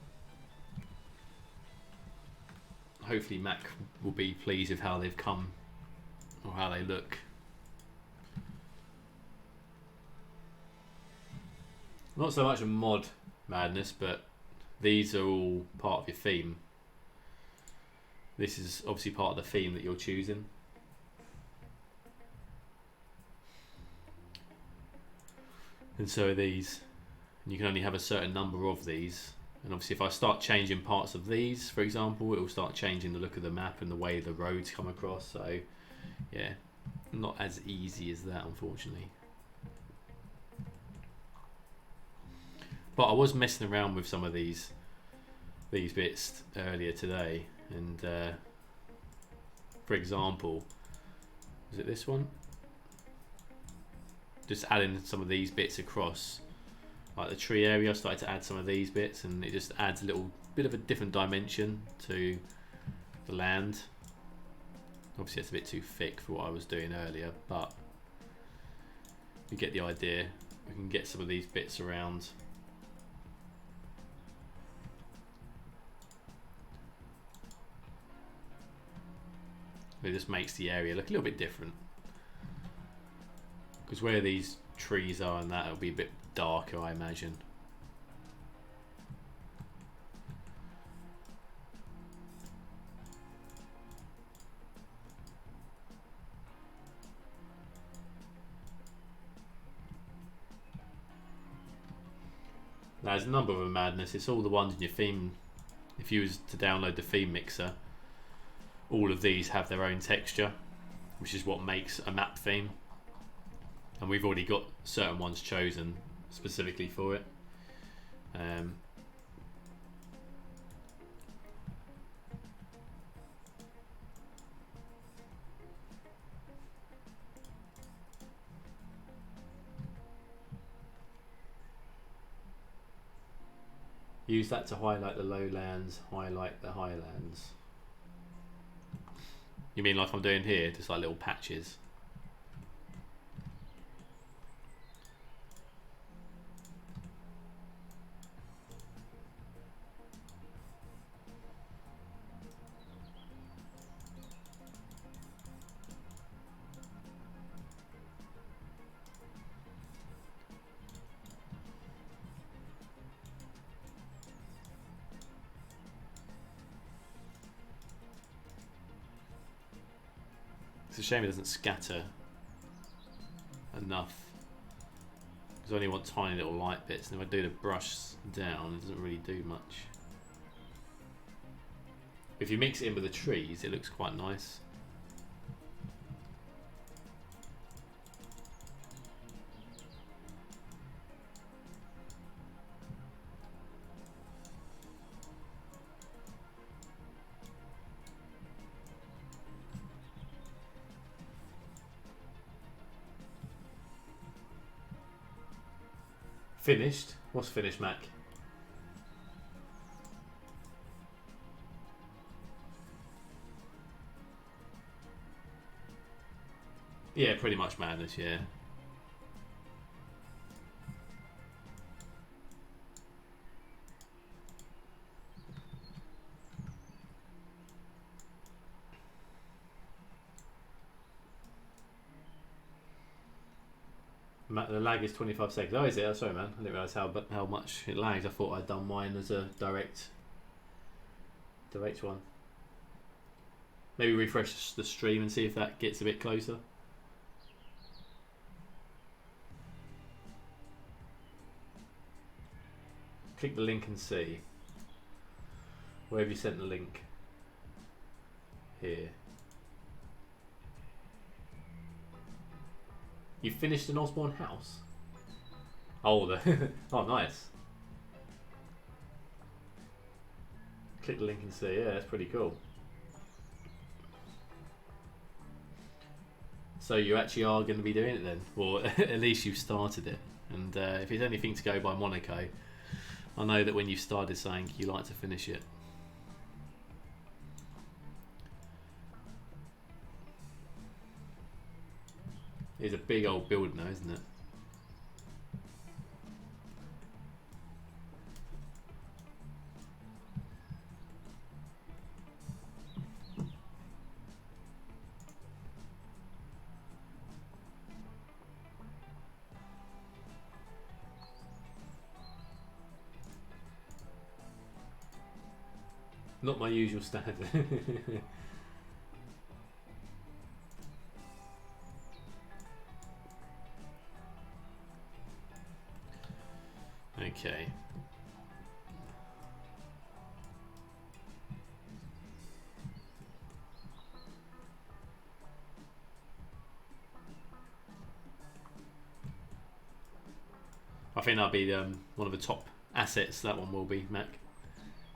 Hopefully Mac will be pleased with how they've come or how they look. Not so much a mod madness, but these are all part of your theme. This is obviously part of the theme that you're choosing. And so are these. And you can only have a certain number of these. And obviously if I start changing parts of these, for example, it will start changing the look of the map and the way the roads come across. So yeah, not as easy as that, unfortunately. But I was messing around with some of these bits earlier today, and for example, is it this one? Just adding some of these bits across. Like the tree area, I started to add some of these bits, and it just adds a little bit of a different dimension to the land. Obviously it's a bit too thick for what I was doing earlier, but you get the idea. We can get some of these bits around. It just makes the area look a little bit different. Because where these trees are and that, it'll be a bit darker, I imagine. Now, there's a number of them, madness. It's all the ones in your theme. If you was to download the theme mixer, all of these have their own texture, which is what makes a map theme. And we've already got certain ones chosen specifically for it. Use that to highlight the lowlands, highlight the highlands. You mean like I'm doing here, just like little patches? It's a shame it doesn't scatter enough, because I only want tiny little light bits, and if I do the brush down, it doesn't really do much. If you mix it in with the trees, it looks quite nice. Finished? What's finished, Mac? Yeah, pretty much madness, yeah. The lag is 25 seconds. Oh, is it? Oh, sorry, man. I didn't realise how much it lags. I thought I'd done mine as a direct one. Maybe refresh the stream and see if that gets a bit closer. Click the link and see. Where have you sent the link? Here. You finished an Osborne house? Oh, oh, nice. Click the link and see. Yeah, that's pretty cool. So you actually are going to be doing it then? Or at least you've started it. And if it's anything to go by Monaco, I know that when you started saying you like to finish it. It's a big old build now, isn't it? Not my usual standard. Okay. I think that'll be one of the top assets. That one will be, Mac.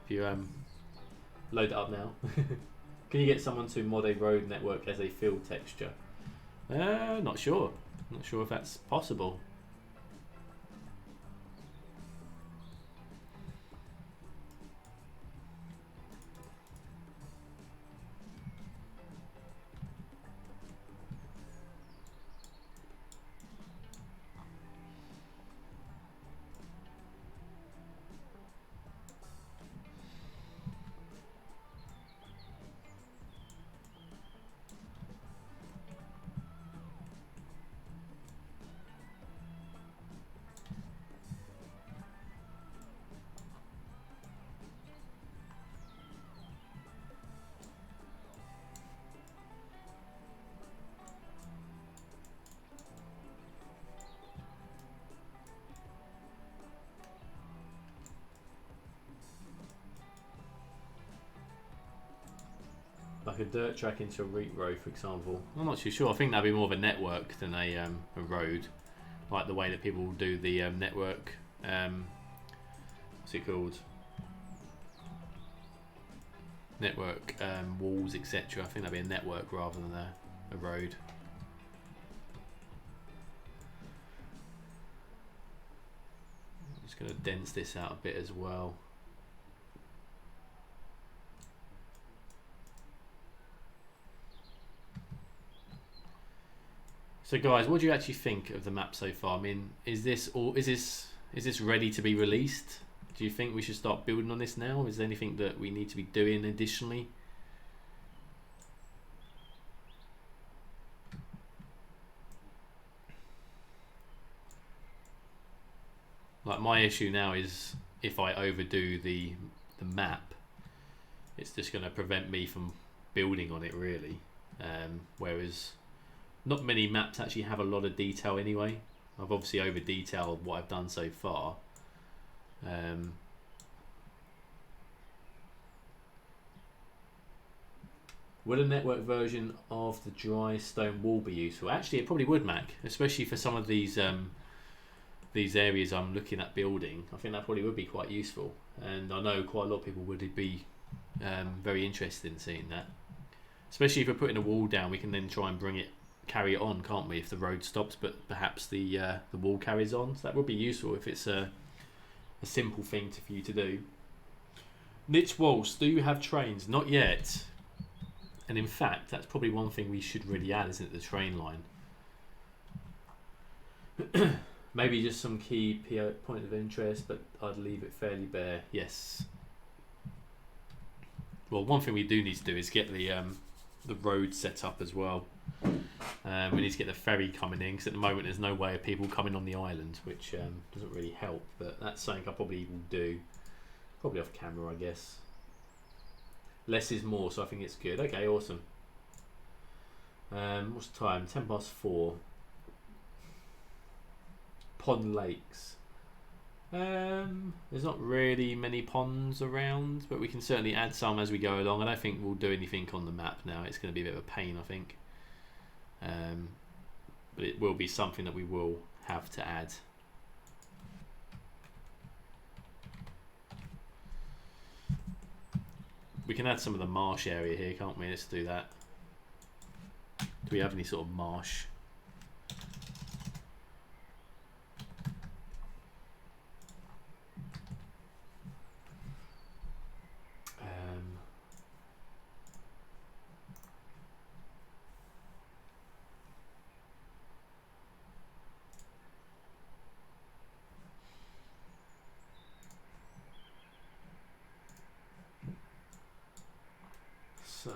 If you load it up now. Can you get someone to mod a road network as a fill texture? Not sure. Not sure if that's possible. Like a dirt track into a route road, for example. I'm not too sure. I think that'd be more of a network than a road. like the way that people do the network. What's it called? Network walls, etc. I think that'd be a network rather than a road. I'm just going to dense this out a bit as well. So guys, what do you actually think of the map so far? I mean, is this ready to be released? Do you think we should start building on this now? Is there anything that we need to be doing additionally? Like my issue now is if I overdo the map, it's just going to prevent me from building on it really. Whereas not many maps actually have a lot of detail anyway. I've obviously over detailed what I've done so far. Would a network version of the dry stone wall be useful? Actually, it probably would, Mac, especially for some of these areas I'm looking at building. I think that probably would be quite useful, and I know quite a lot of people would be very interested in seeing that. Especially if we're putting a wall down, we can then try and carry it on, can't we? If the road stops, but perhaps the wall carries on, so that would be useful if it's a simple thing for you to do. Niche walls, do you have trains? Not yet. And in fact, that's probably one thing we should really add, isn't it? The train line. Maybe just some key point of interest, but I'd leave it fairly bare. Yes. Well, one thing we do need to do is get the road set up as well. We need to get the ferry coming in, because at the moment there's no way of people coming on the island, which doesn't really help. But that's something I probably will do, probably off camera, I guess. Less is more, so I think it's good. Okay, awesome. What's the time? 4:10. Pond lakes. There's not really many ponds around, but we can certainly add some as we go along. I don't think we'll do anything on the map now. It's going to be a bit of a pain, I think. But it will be something that we will have to add. We can add some of the marsh area here, can't we? Let's do that. Do we have any sort of marsh? So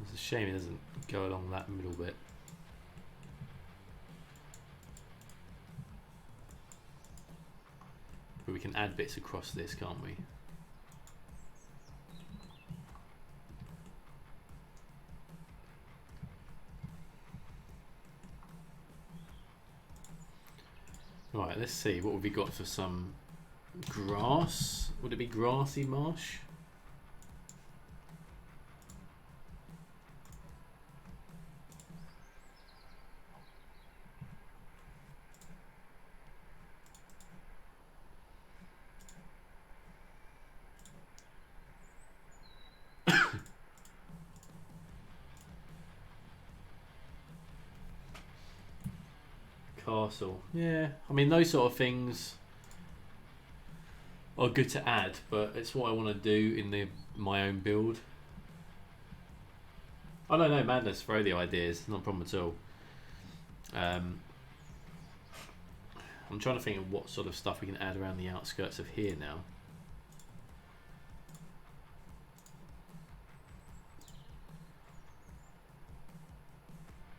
it's a shame it doesn't go along that middle bit. But we can add bits across this, can't we? Right, let's see what have we got for some grass. Would it be grassy marsh? Castle. Yeah, I mean those sort of things are good to add, but it's what I want to do in my own build. I don't know, madness, throw the ideas, not a problem at all. I'm trying to think of what sort of stuff we can add around the outskirts of here now.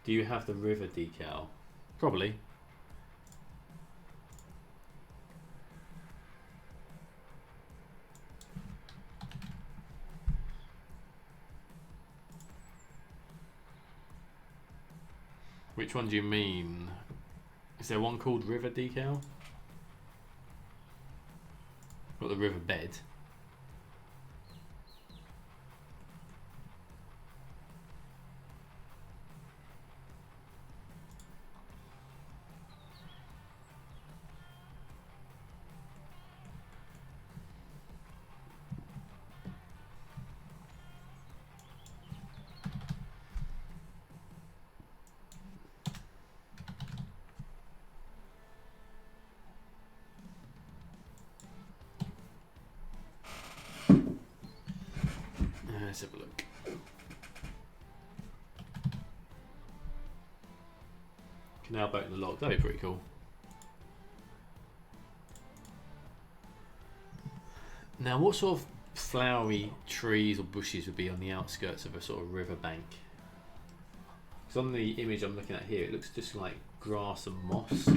Do you have the river decal? Probably. Which one do you mean? Is there one called River Decal? Got the river bed. Let's have a look. Canal boat in the lock, that'd be pretty cool. Now, what sort of flowery trees or bushes would be on the outskirts of a sort of riverbank? Because on the image I'm looking at here, it looks just like grass and moss.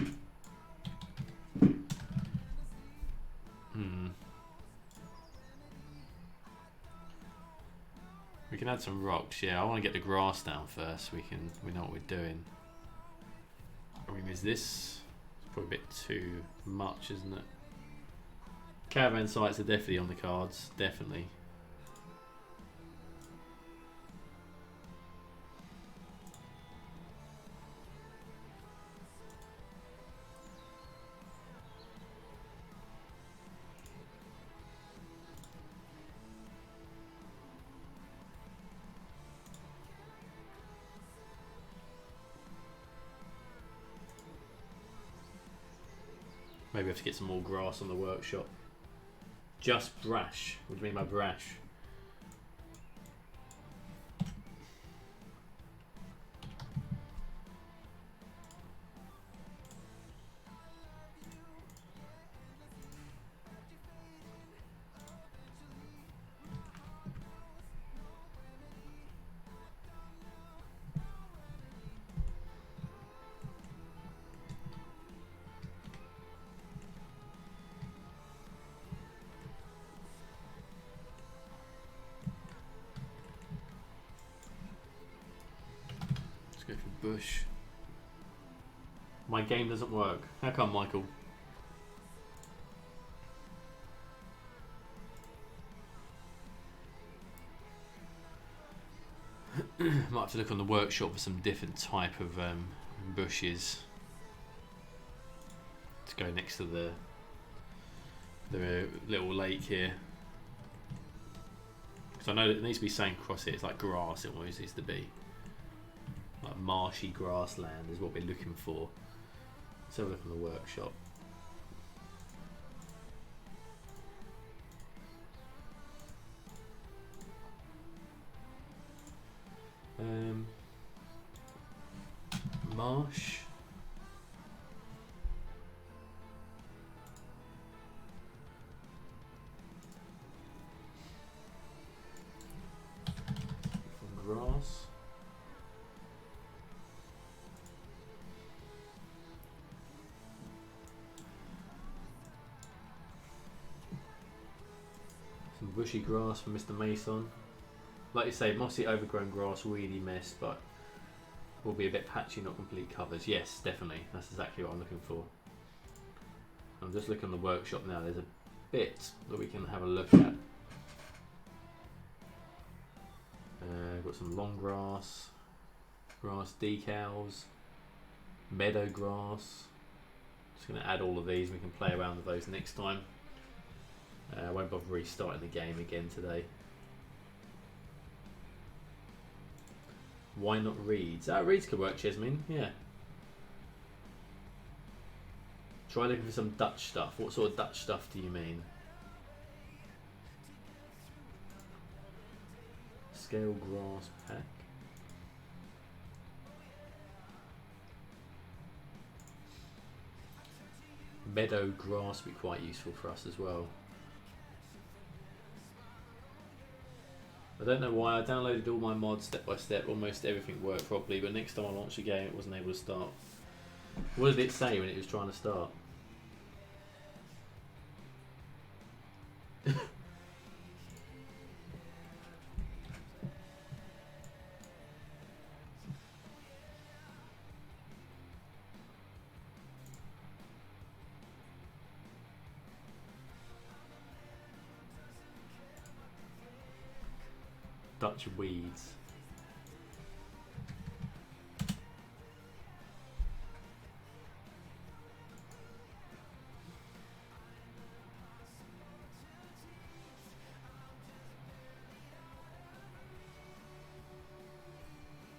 We can add some rocks. Yeah, I want to get the grass down first. So we know what we're doing. I mean, is this probably a bit too much, isn't it? Caravan sites are definitely on the cards. Definitely. Maybe we have to get some more grass on the workshop. Just brash. What do you mean by brash? Go for bush. My game doesn't work. How come, Michael? Might have to look on the workshop for some different type of bushes to go next to the little lake here. Because I know that it needs to be saying across it. It's like grass. It always needs to be. Like marshy grassland is what we're looking for. Let's have a look on the workshop. Marsh. Grass. Some bushy grass from Mr. Mason. Like you say, mossy overgrown grass, weedy mess, but will be a bit patchy, not complete covers. Yes, definitely. That's exactly what I'm looking for. I'm just looking at the workshop now. There's a bit that we can have a look at. Got some long grass, grass decals, meadow grass. Just going to add all of these. We can play around with those next time. I won't bother restarting the game again today. Why not reeds? Reeds could work, Chesmin. Yeah. Try looking for some Dutch stuff. What sort of Dutch stuff do you mean? Scale grass pack. Meadow grass would be quite useful for us as well. I don't know why I downloaded all my mods step by step. Almost everything worked properly, but next time I launched the game, it wasn't able to start. What did it say when it was trying to start? Dutch weeds.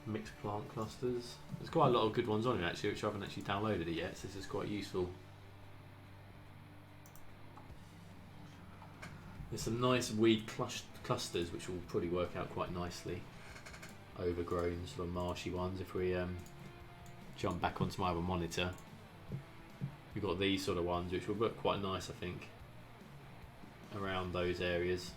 Mixed plant clusters. There's quite a lot of good ones on it actually, which I haven't actually downloaded it yet, so this is quite useful. There's some nice weed clusters which will probably work out quite nicely. Overgrown, sort of marshy ones. If we jump back onto my other monitor, we've got these sort of ones which will look quite nice, I think, around those areas.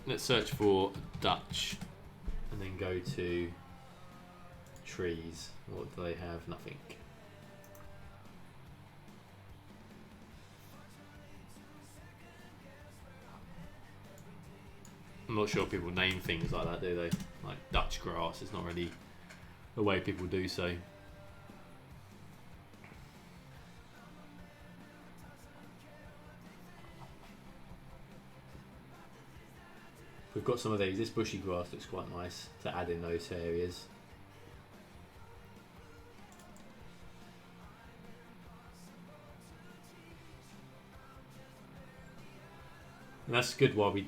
Let's search for Dutch and then go to trees. What do they have? Nothing. I'm not sure people name things like that, do they? Like Dutch grass, it's not really the way people do so. We've got some of these. This bushy grass looks quite nice to add in those areas. And that's good. While we,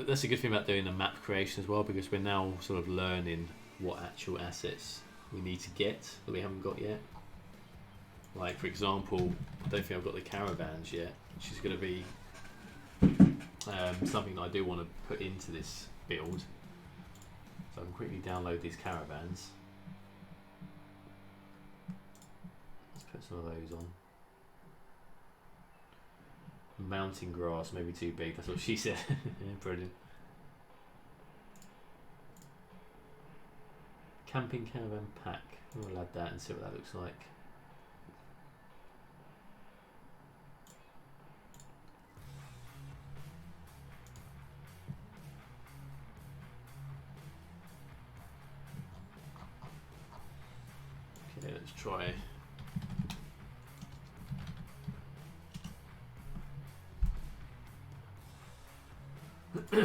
that's a good thing about doing the map creation as well, because we're now sort of learning what actual assets we need to get that we haven't got yet. Like for example, I don't think I've got the caravans yet, which is going to be something that I do want to put into this build. So I can quickly download these caravans. Let's put some of those on. Mountain grass, maybe too big, that's what she said. Brilliant. Camping caravan pack. We'll add that and see what that looks like. Okay, let's try. I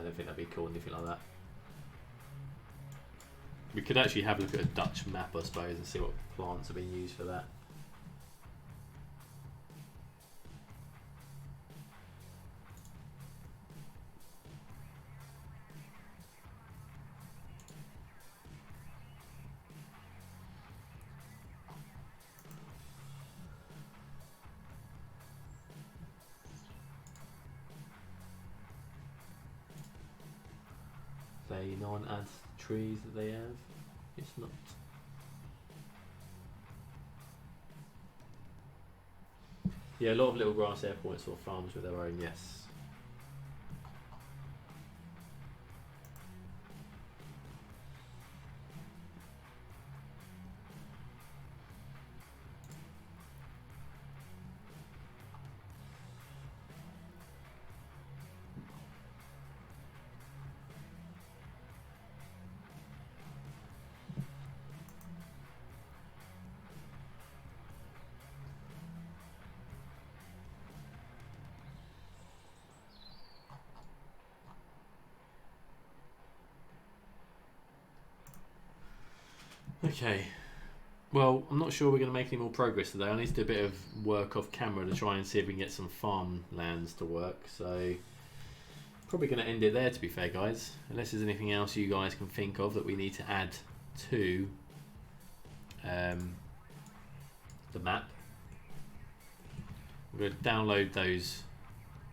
don't think that'd be cool, anything like that. We could actually have a look at a Dutch map, I suppose, and see what plants are being used for that. No one adds trees that they have. It's not. Yeah, a lot of little grass airports or farms with their own, yes. Okay, well, I'm not sure we're going to make any more progress today. I need to do a bit of work off camera to try and see if we can get some farmlands to work. So, probably going to end it there, to be fair, guys. Unless there's anything else you guys can think of that we need to add to the map. We're going to download those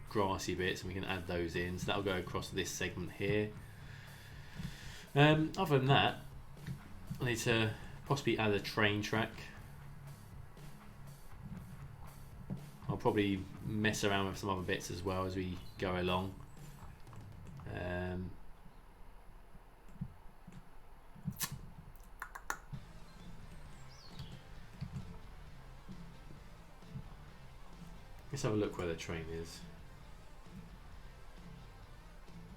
grassy bits and we can add those in. So that'll go across this segment here. Other than that, I need to possibly add a train track. I'll probably mess around with some other bits as well as we go along. Let's have a look where the train is.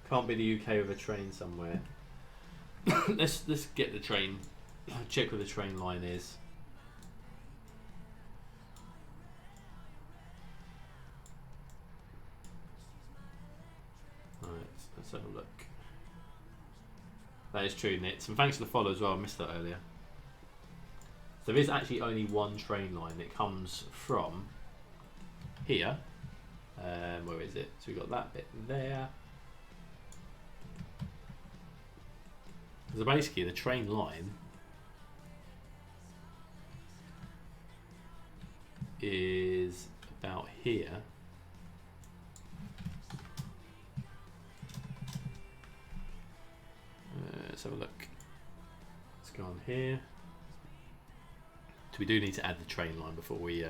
Can't be the UK with a train somewhere. let's get the train. Check where the train line is. Right, let's have a look. That is true, Nits. And thanks for the follow as well. I missed that earlier. So there is actually only one train line. It comes from here. Where is it? So we've got that bit there. So basically the train line is about here. Let's have a look. Let's go on here. So we do need to add the train line before we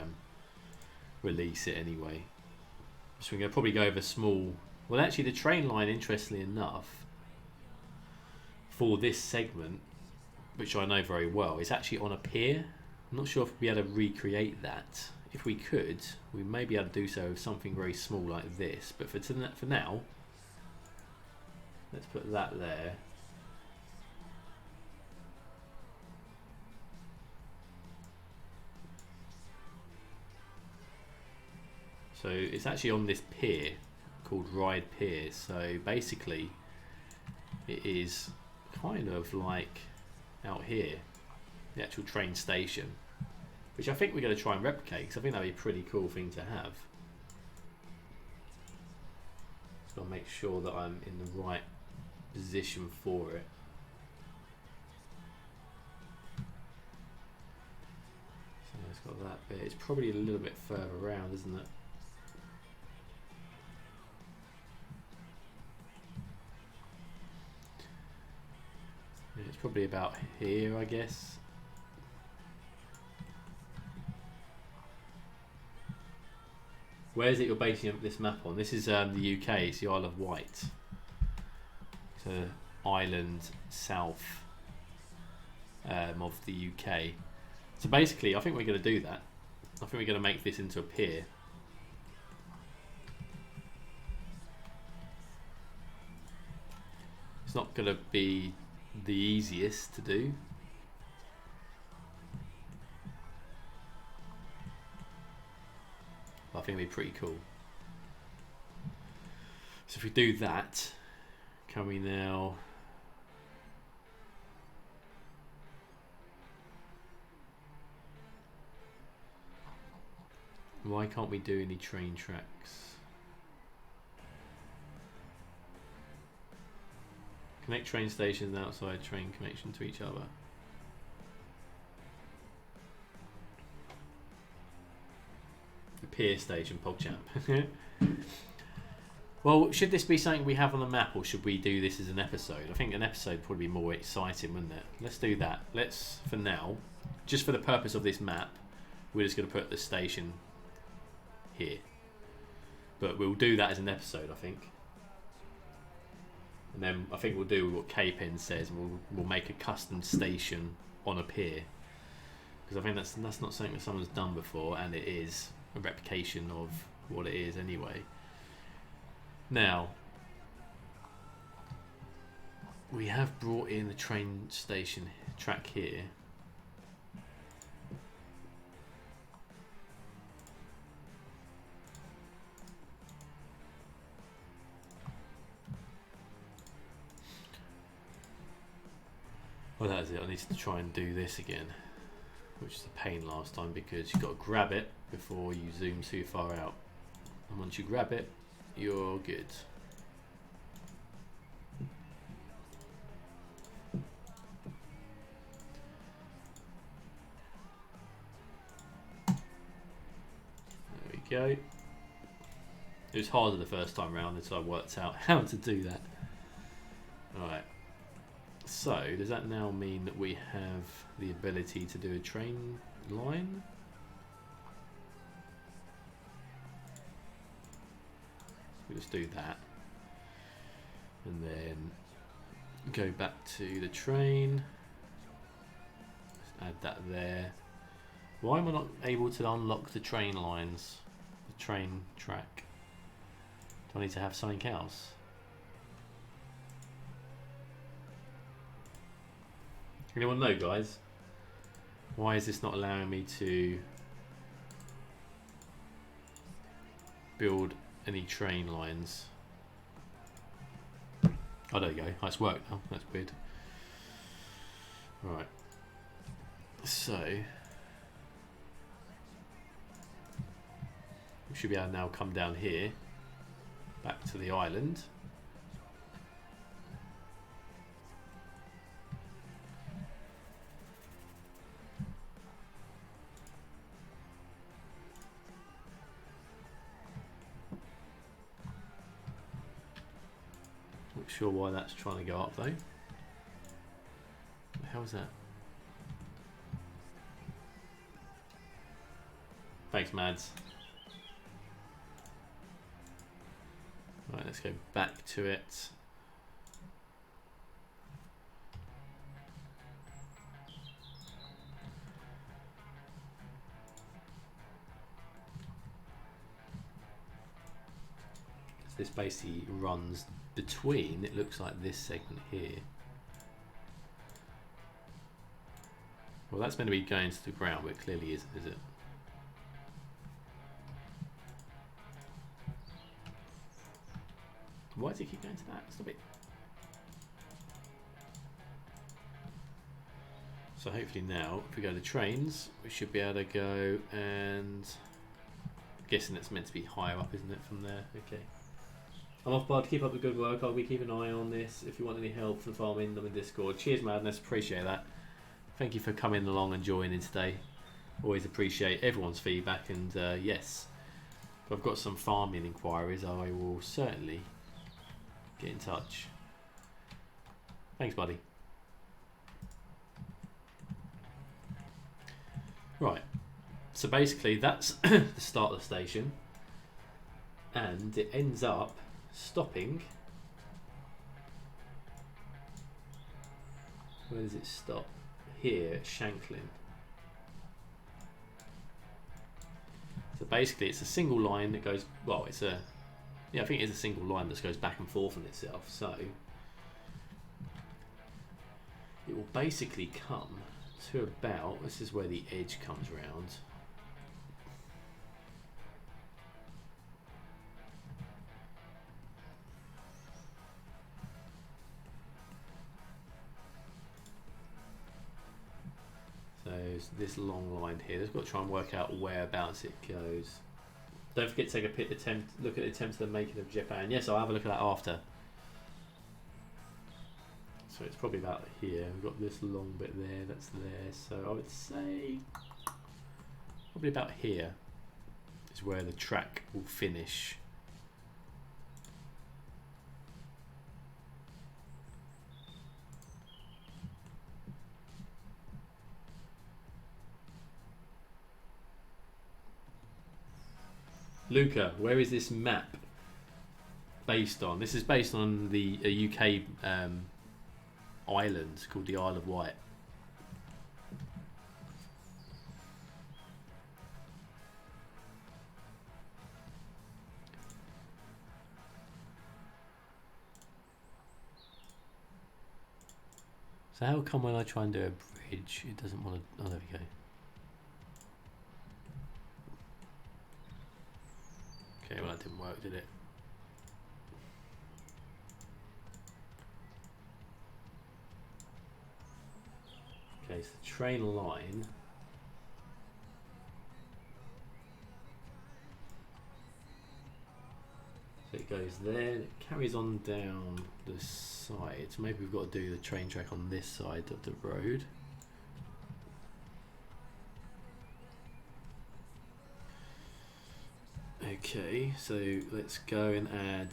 release it anyway. So we're going to probably go over small... Well, actually the train line, interestingly enough, for this segment, which I know very well, is actually on a pier. I'm not sure if we'll be able to recreate that. If we could, we may be able to do so with something very small like this. But for now, let's put that there. So it's actually on this pier called Ride Pier. So basically it is kind of like out here, the actual train station, which I think we're going to try and replicate because I think that would be a pretty cool thing to have. So I'll make sure that I'm in the right position for it. So it's got that bit. It's probably a little bit further around, isn't it? It's probably about here, I guess. Where is it you're basing this map on? This is the UK, it's the Isle of Wight. It's an island south of the UK. So basically, I think we're going to do that. I think we're going to make this into a pier. It's not going to be the easiest to do. I think it'd be pretty cool. So if we do that, can we now... Why can't we do any train tracks? Connect train stations outside train connection to each other. The pier station, PogChamp. Well, should this be something we have on the map, or should we do this as an episode? I think an episode would probably be more exciting, wouldn't it? Let's do that. Let's, for now, just for the purpose of this map, we're just going to put the station here. But we'll do that as an episode, I think. And then I think we'll do what K-Pen says, and we'll make a custom station on a pier. Because I think that's not something that someone's done before, and it is a replication of what it is anyway. Now, we have brought in the train station track here. Well, that is it. I need to try and do this again, which is a pain last time because you've got to grab it before you zoom too far out. And once you grab it, you're good. There we go. It was harder the first time round until I worked out how to do that. Alright. So, does that now mean that we have the ability to do a train line? We'll just do that. And then go back to the train. Just add that there. Why am I not able to unlock the train lines? train track? Do I need to have something else? Anyone know, guys? Why is this not allowing me to build any train lines? Oh, there you go. It's worked now. That's weird. Right. So we should be able to now come down here, back to the island. Not sure why that's trying to go up though. What the hell is that? Thanks, Mads. Right, let's go back to it. So this basically runs between, it looks like this segment here. Well, that's meant to be going to the ground, but it clearly isn't, is it? Why does it keep going to that? Stop it. So hopefully now, if we go to trains, we should be able to go and... I'm guessing it's meant to be higher up, isn't it, from there? Okay. I'm off, bud. Keep up the good work. I'll be keeping an eye on this. If you want any help from farming, I'm in Discord. Cheers, Madness. Appreciate that. Thank you for coming along and joining today. Always appreciate everyone's feedback. And yes, if I've got some farming inquiries, I will certainly get in touch. Thanks, buddy. Right. So basically, that's the start of the station. And it ends up stopping. Where does it stop? Here at Shanklin. So basically it's a single line that goes, well, it's a, yeah, I think it's a single line that goes back and forth on itself. So it will basically come to about, this is where the edge comes round. So this long line here, they've got to try and work out whereabouts it goes. Don't forget to take a look at the attempt at the making of Japan. Yes, I'll have a look at that after. So it's probably about here. We've got this long bit there, that's there. So I would say probably about here is where the track will finish. Luca, where is this map based on? This is based on the UK island called the Isle of Wight. So how come when I try and do a bridge, it doesn't want to... Oh, there we go. Okay, well that didn't work, did it? Okay, so the train line. So it goes there, and it carries on down the side. So maybe we've got to do the train track on this side of the road. Okay, so let's go and add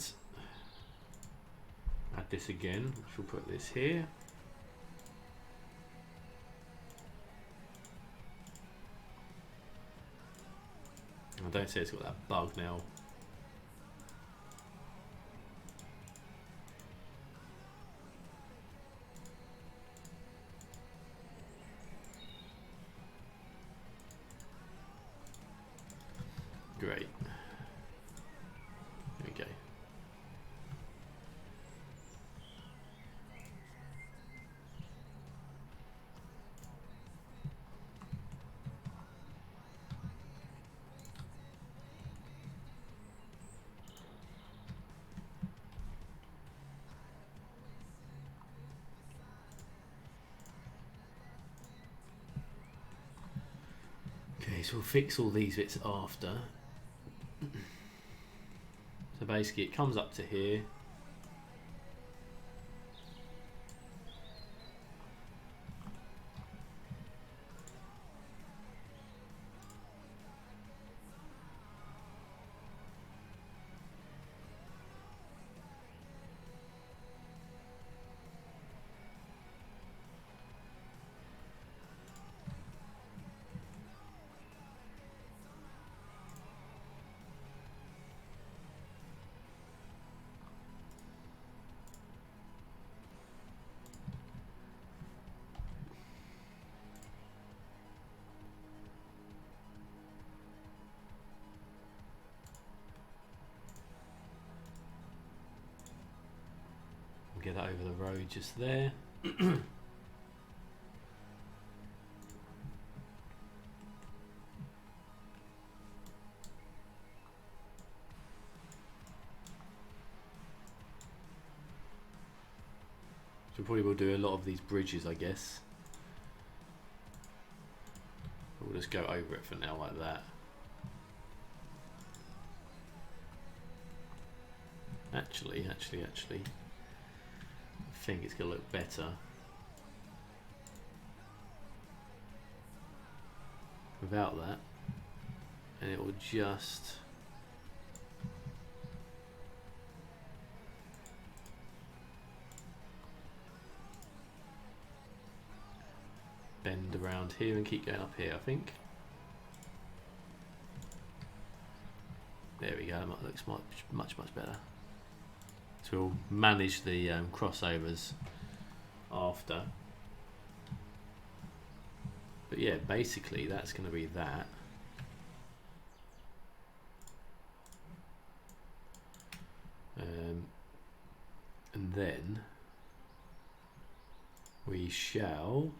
this again, which we'll put this here. I don't say it's got that bug now. Great. so we'll fix all these bits after. So basically it comes up to here. Get that over the road just there. So probably we'll do a lot of these bridges, I guess. But we'll just go over it for now like that. Actually, I think it's going to look better without that, and it will just bend around here and keep going up here, I think. There we go, that looks much better. So we'll manage the crossovers after. But yeah, basically that's going to be that. And then we shall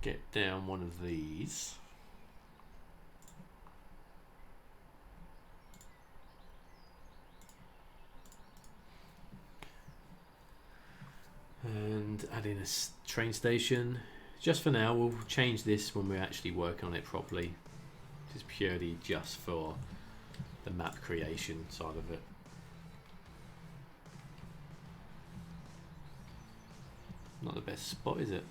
get down one of these. And add in a train station. Just for now, we'll change this when we actually work on it properly. This is purely just for the map creation side of it. Not the best spot, is it?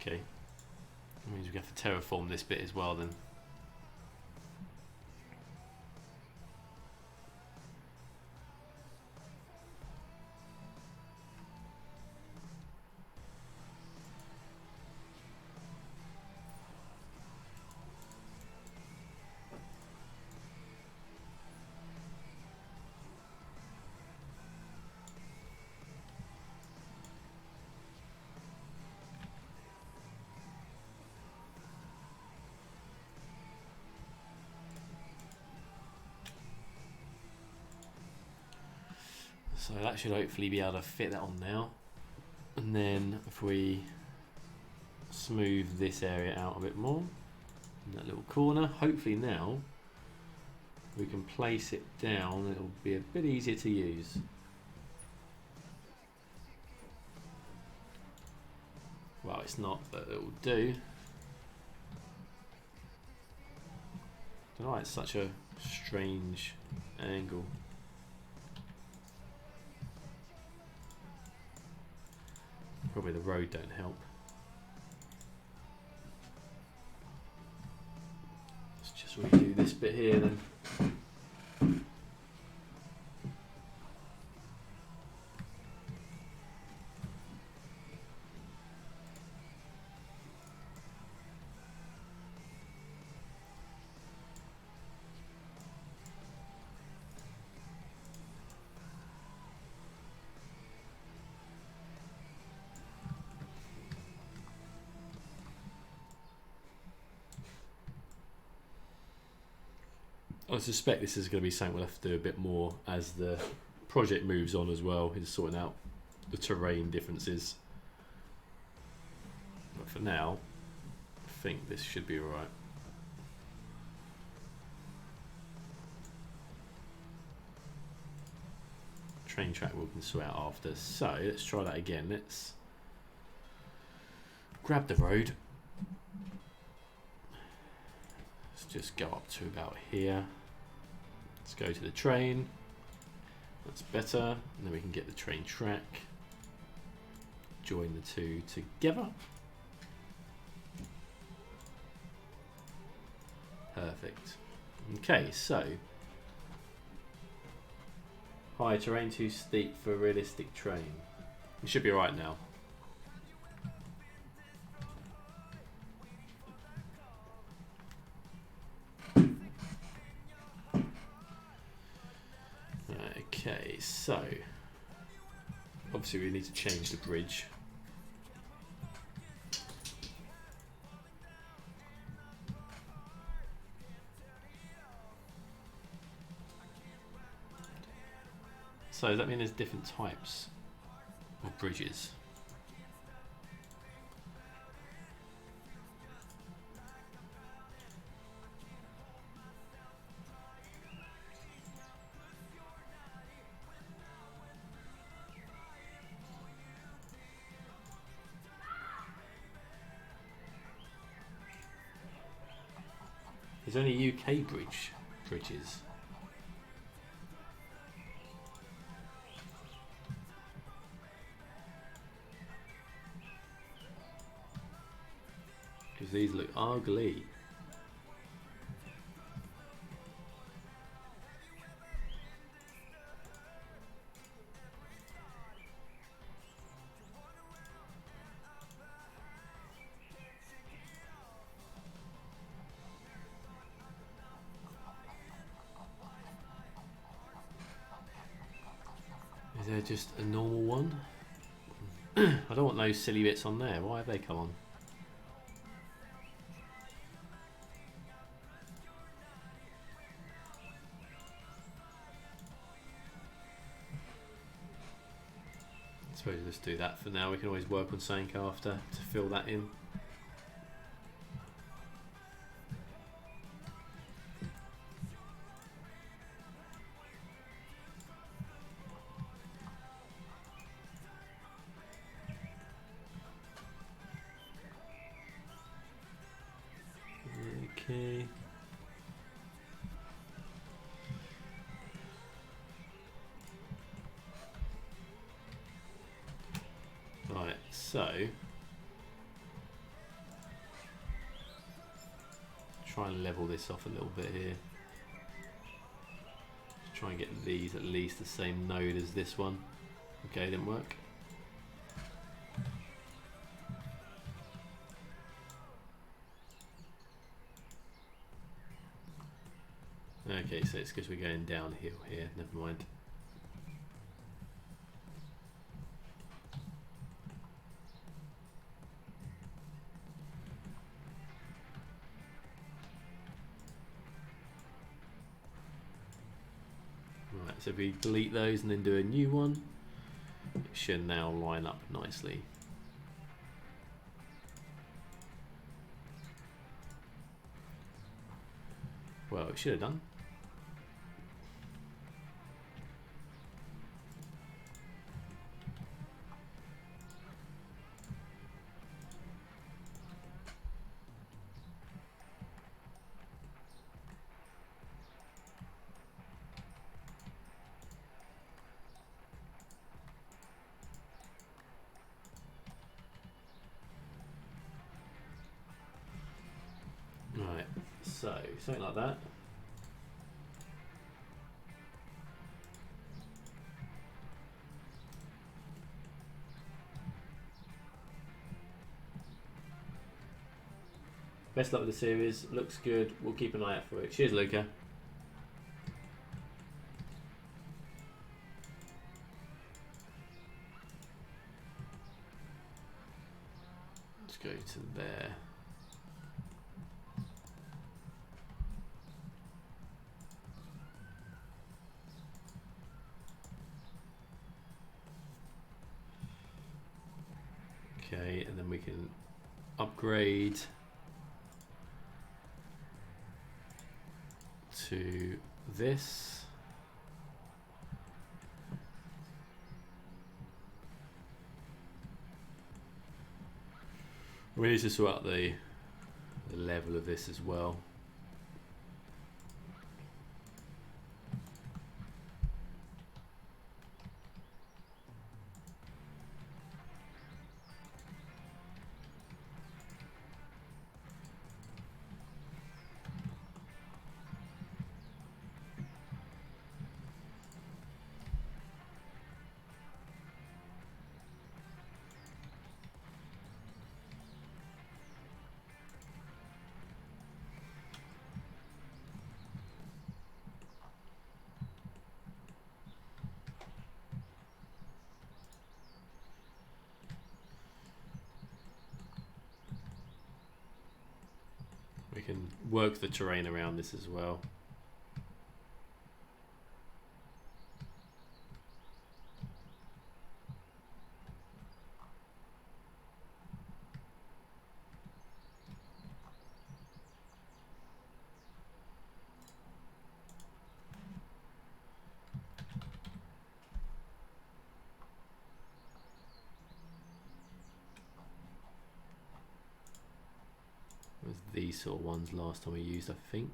Okay, that means we have to terraform this bit as well then. So that should hopefully be able to fit that on now. And then if we smooth this area out a bit more, in that little corner, hopefully now we can place it down. It'll be a bit easier to use. Well, it's not, but it will do. I don't know why it's such a strange angle. Probably the road don't help. Let's just redo this bit here then. I suspect this is going to be something we'll have to do a bit more as the project moves on as well, is sorting out the terrain differences. But for now, I think this should be alright. Train track we can sort out after. So let's try that again. Let's grab the road. Let's just go up to about here. Let's go to the train. That's better. And then we can get the train track. Join the two together. Perfect. Okay, so high terrain too steep for a realistic train. We should be right now. Okay, so obviously we need to change the bridge. So does that mean there's different types of bridges? There's only UK bridges. Because these look ugly. Is there just a normal one? I don't want those silly bits on there. Why have they come on? I suppose let's do that for now. We can always work on something after to fill that in. Okay. Right, so try and level this off a little bit here. Try and get these at least the same node as this one. Okay, didn't work. Okay, so it's because we're going downhill here, never mind. Right, so if we delete those and then do a new one, it should now line up nicely. Well, it should have done. Right, so something like that. Best luck with the series. Looks good. We'll keep an eye out for it. Cheers, Luca. Let's go to there. we can upgrade to this. We need to sort out the level of this as well. We can work the terrain around this as well. These sort of ones last time we used, I think.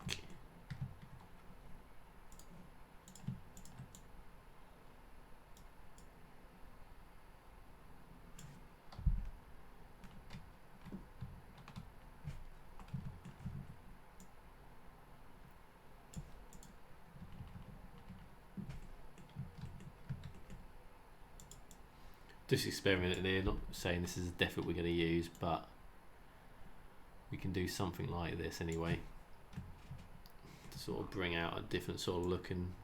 Just experimenting here, not saying this is a definite we're going to use, but we can do something like this anyway to sort of bring out a different sort of looking.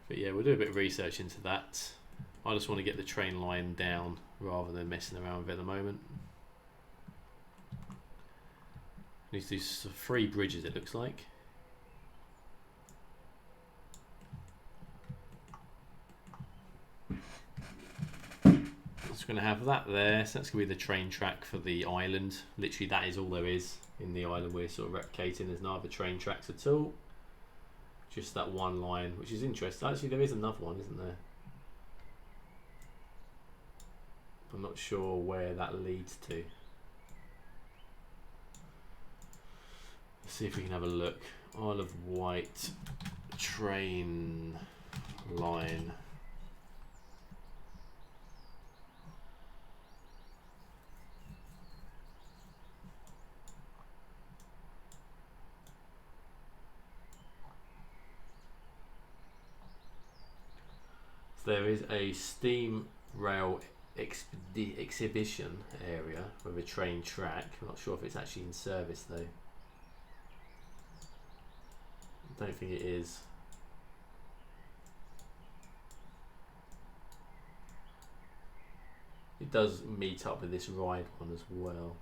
But yeah, we'll do a bit of research into that. I just want to get the train line down rather than messing around with it at the moment. Need to do 3 bridges, it looks like. Just going to have that there. So that's going to be the train track for the island. Literally, that is all there is in the island we're sort of replicating. There's no other train tracks at all. Just that one line, which is interesting. Actually, there is another one, isn't there? I'm not sure where that leads to. See if we can have a look. Isle of Wight train line. So there is a steam rail exhibition area with a train track. I'm not sure if it's actually in service though. I don't think it is. It does meet up with this ride one as well.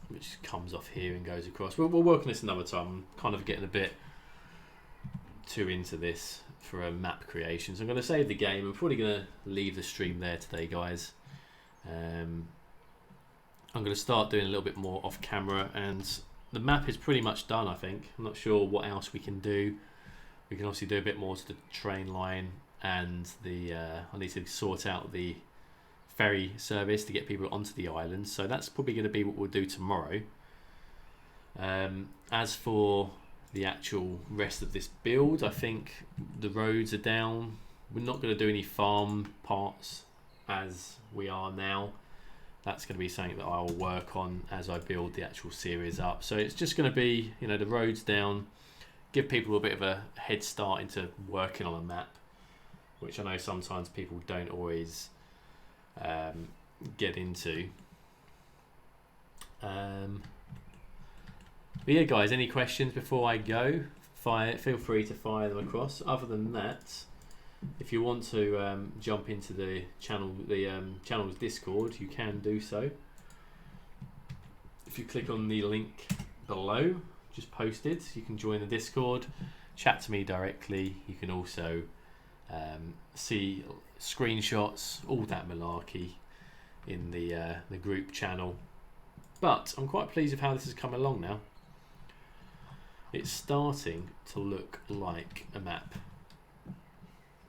Which comes off here and goes across. We'll work on this another time. I'm kind of getting a bit too into this for a map creation. So I'm going to save the game. I'm probably going to leave the stream there today, guys. I'm going to start doing a little bit more off camera, and the map is pretty much done, I think. I'm not sure what else we can do. We can obviously do a bit more to the train line, and the I need to sort out the ferry service to get people onto the island. So that's probably going to be what we'll do tomorrow. As for the actual rest of this build, I think the roads are down. We're not going to do any farm parts as we are now. That's going to be something that I will work on as I build the actual series up. So it's just going to be, you know, the roads down, give people a bit of a head start into working on a map, which I know sometimes people don't always get into. But yeah, guys, any questions before I go? Feel free to fire them across. Other than that, If you want to jump into the channel's Discord, you can do so. If you click on the link below, just posted, you can join the Discord, chat to me directly. You can also see screenshots, all that malarkey in the group channel. But I'm quite pleased with how this has come along now. It's starting to look like a map.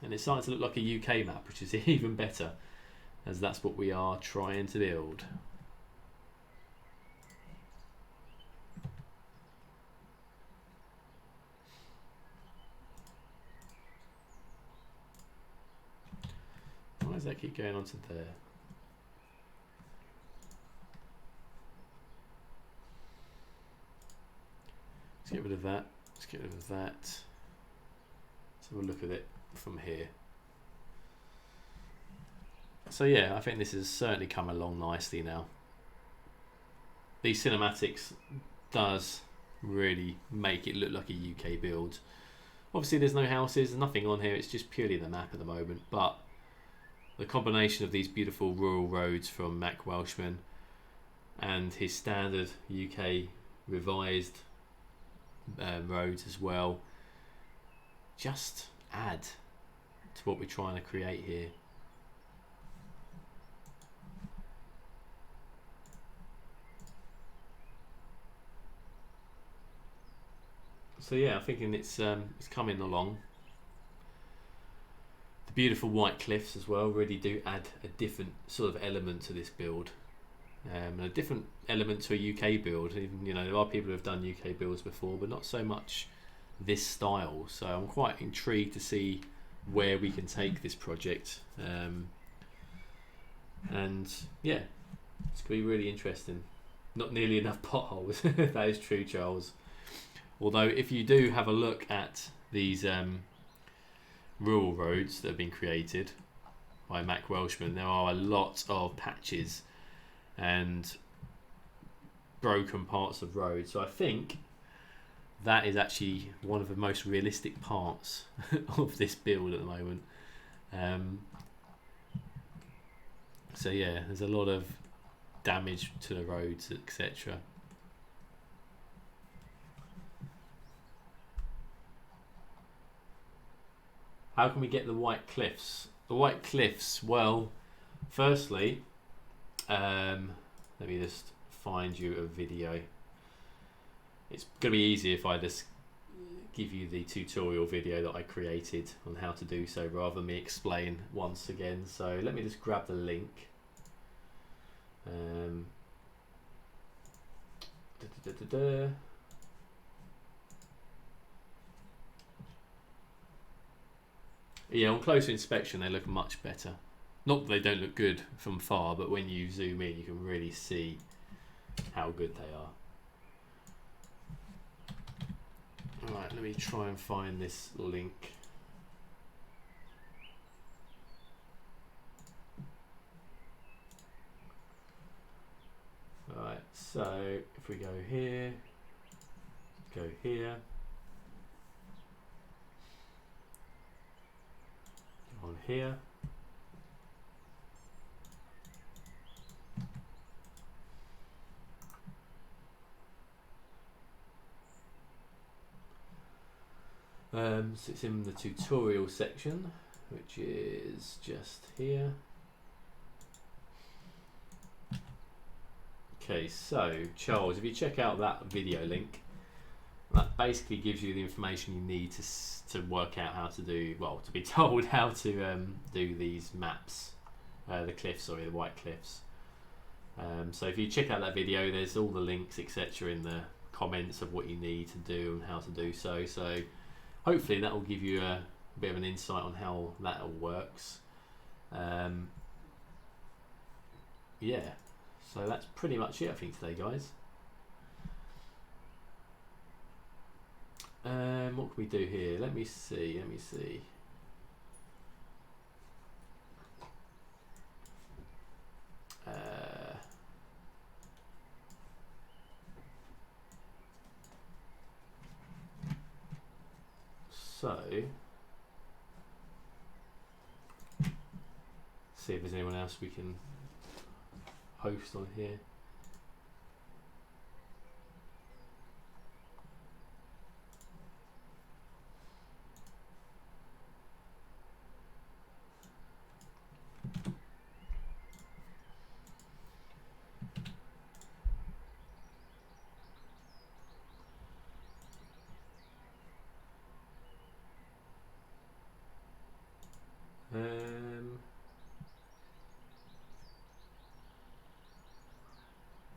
And it's starting to look like a UK map, which is even better, as that's what we are trying to build. Why does that keep going on to there? Let's get rid of that. Let's get rid of that. Let's have a look at it from here. So yeah, I think this has certainly come along nicely now. These cinematics does really make it look like a UK build. Obviously there's no houses, nothing on here, it's just purely the map at the moment, but the combination of these beautiful rural roads from Mac Welshman and his standard UK revised roads as well just add to what we're trying to create here. So yeah, I'm thinking it's coming along. The beautiful white cliffs as well really do add a different sort of element to this build, a different element to a UK build. Even, you know, there are people who have done UK builds before, but not so much this style. So I'm quite intrigued to see where we can take this project, and yeah, it's gonna be really interesting. Not nearly enough potholes. That is true, Charles. Although if you do have a look at these rural roads that have been created by Mac Welshman, there are a lot of patches and broken parts of roads. So I think that is actually one of the most realistic parts of this build at the moment. So yeah, there's a lot of damage to the roads, etc. How can we get the white cliffs? The white cliffs, well, firstly, let me just find you a video. It's going to be easier if I just give you the tutorial video that I created on how to do so rather than me explain once again. So let me just grab the link. Yeah, on closer inspection they look much better. Not that they don't look good from far, but when you zoom in you can really see how good they are. Alright, let me try and find this link. Alright, so if we go here, go here, go on here, so it's in the tutorial section, which is just here. Okay, so Charles, if you check out that video link, that basically gives you the information you need to work out how to do, well, to be told how to do these maps, the cliffs, sorry, the white cliffs. So if you check out that video, there's all the links, etc., in the comments of what you need to do and how to do so. So hopefully that will give you a bit of an insight on how that all works. Yeah. So that's pretty much it, I think, today, guys. What can we do here? Let me see. So see if there's anyone else we can host on here.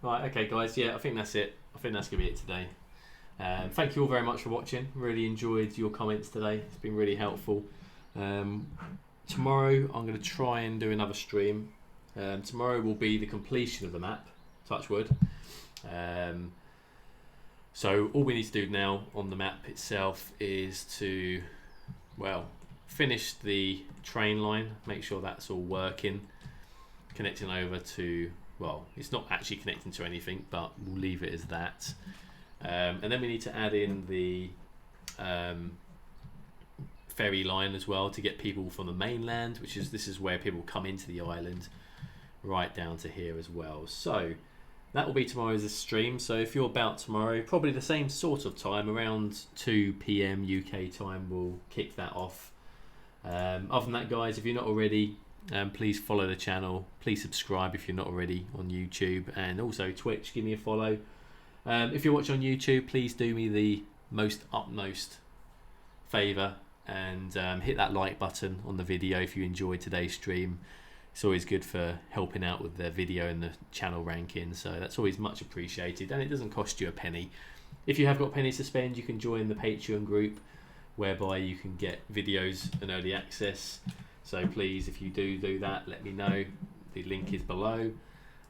Right, okay guys, yeah, I think that's it. I think that's going to be it today. Thank you all very much for watching. Really enjoyed your comments today. It's been really helpful. Tomorrow I'm going to try and do another stream. Tomorrow will be the completion of the map, touch wood. So all we need to do now on the map itself is to, well, finish the train line, make sure that's all working, connecting over to, well, it's not actually connecting to anything, but we'll leave it as that. And then we need to add in the ferry line as well to get people from the mainland, this is where people come into the island, right down to here as well. So that will be tomorrow's stream. So if you're about tomorrow, probably the same sort of time, around 2 PM UK time, we'll kick that off. Other than that, guys, if you're not already, please follow the channel. Please subscribe if you're not already on YouTube, and also Twitch. Give me a follow. If you're watching on YouTube, please do me the utmost favour and hit that like button on the video if you enjoyed today's stream. It's always good for helping out with the video and the channel ranking, so that's always much appreciated, and it doesn't cost you a penny. If you have got pennies to spend, you can join the Patreon group, whereby you can get videos and early access. So please, if you do that, let me know. The link is below.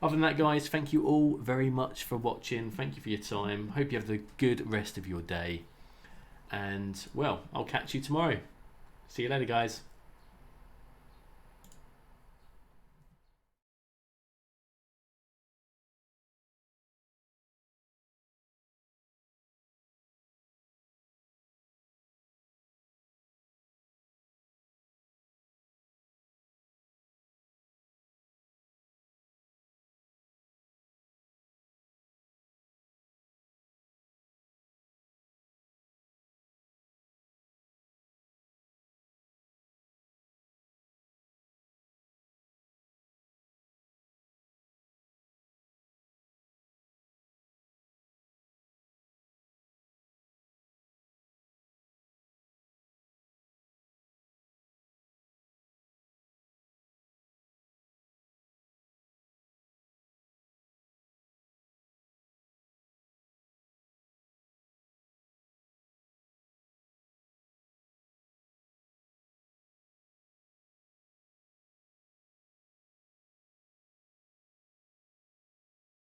Other than that, guys, thank you all very much for watching. Thank you for your time. Hope you have a good rest of your day. And, well, I'll catch you tomorrow. See you later, guys.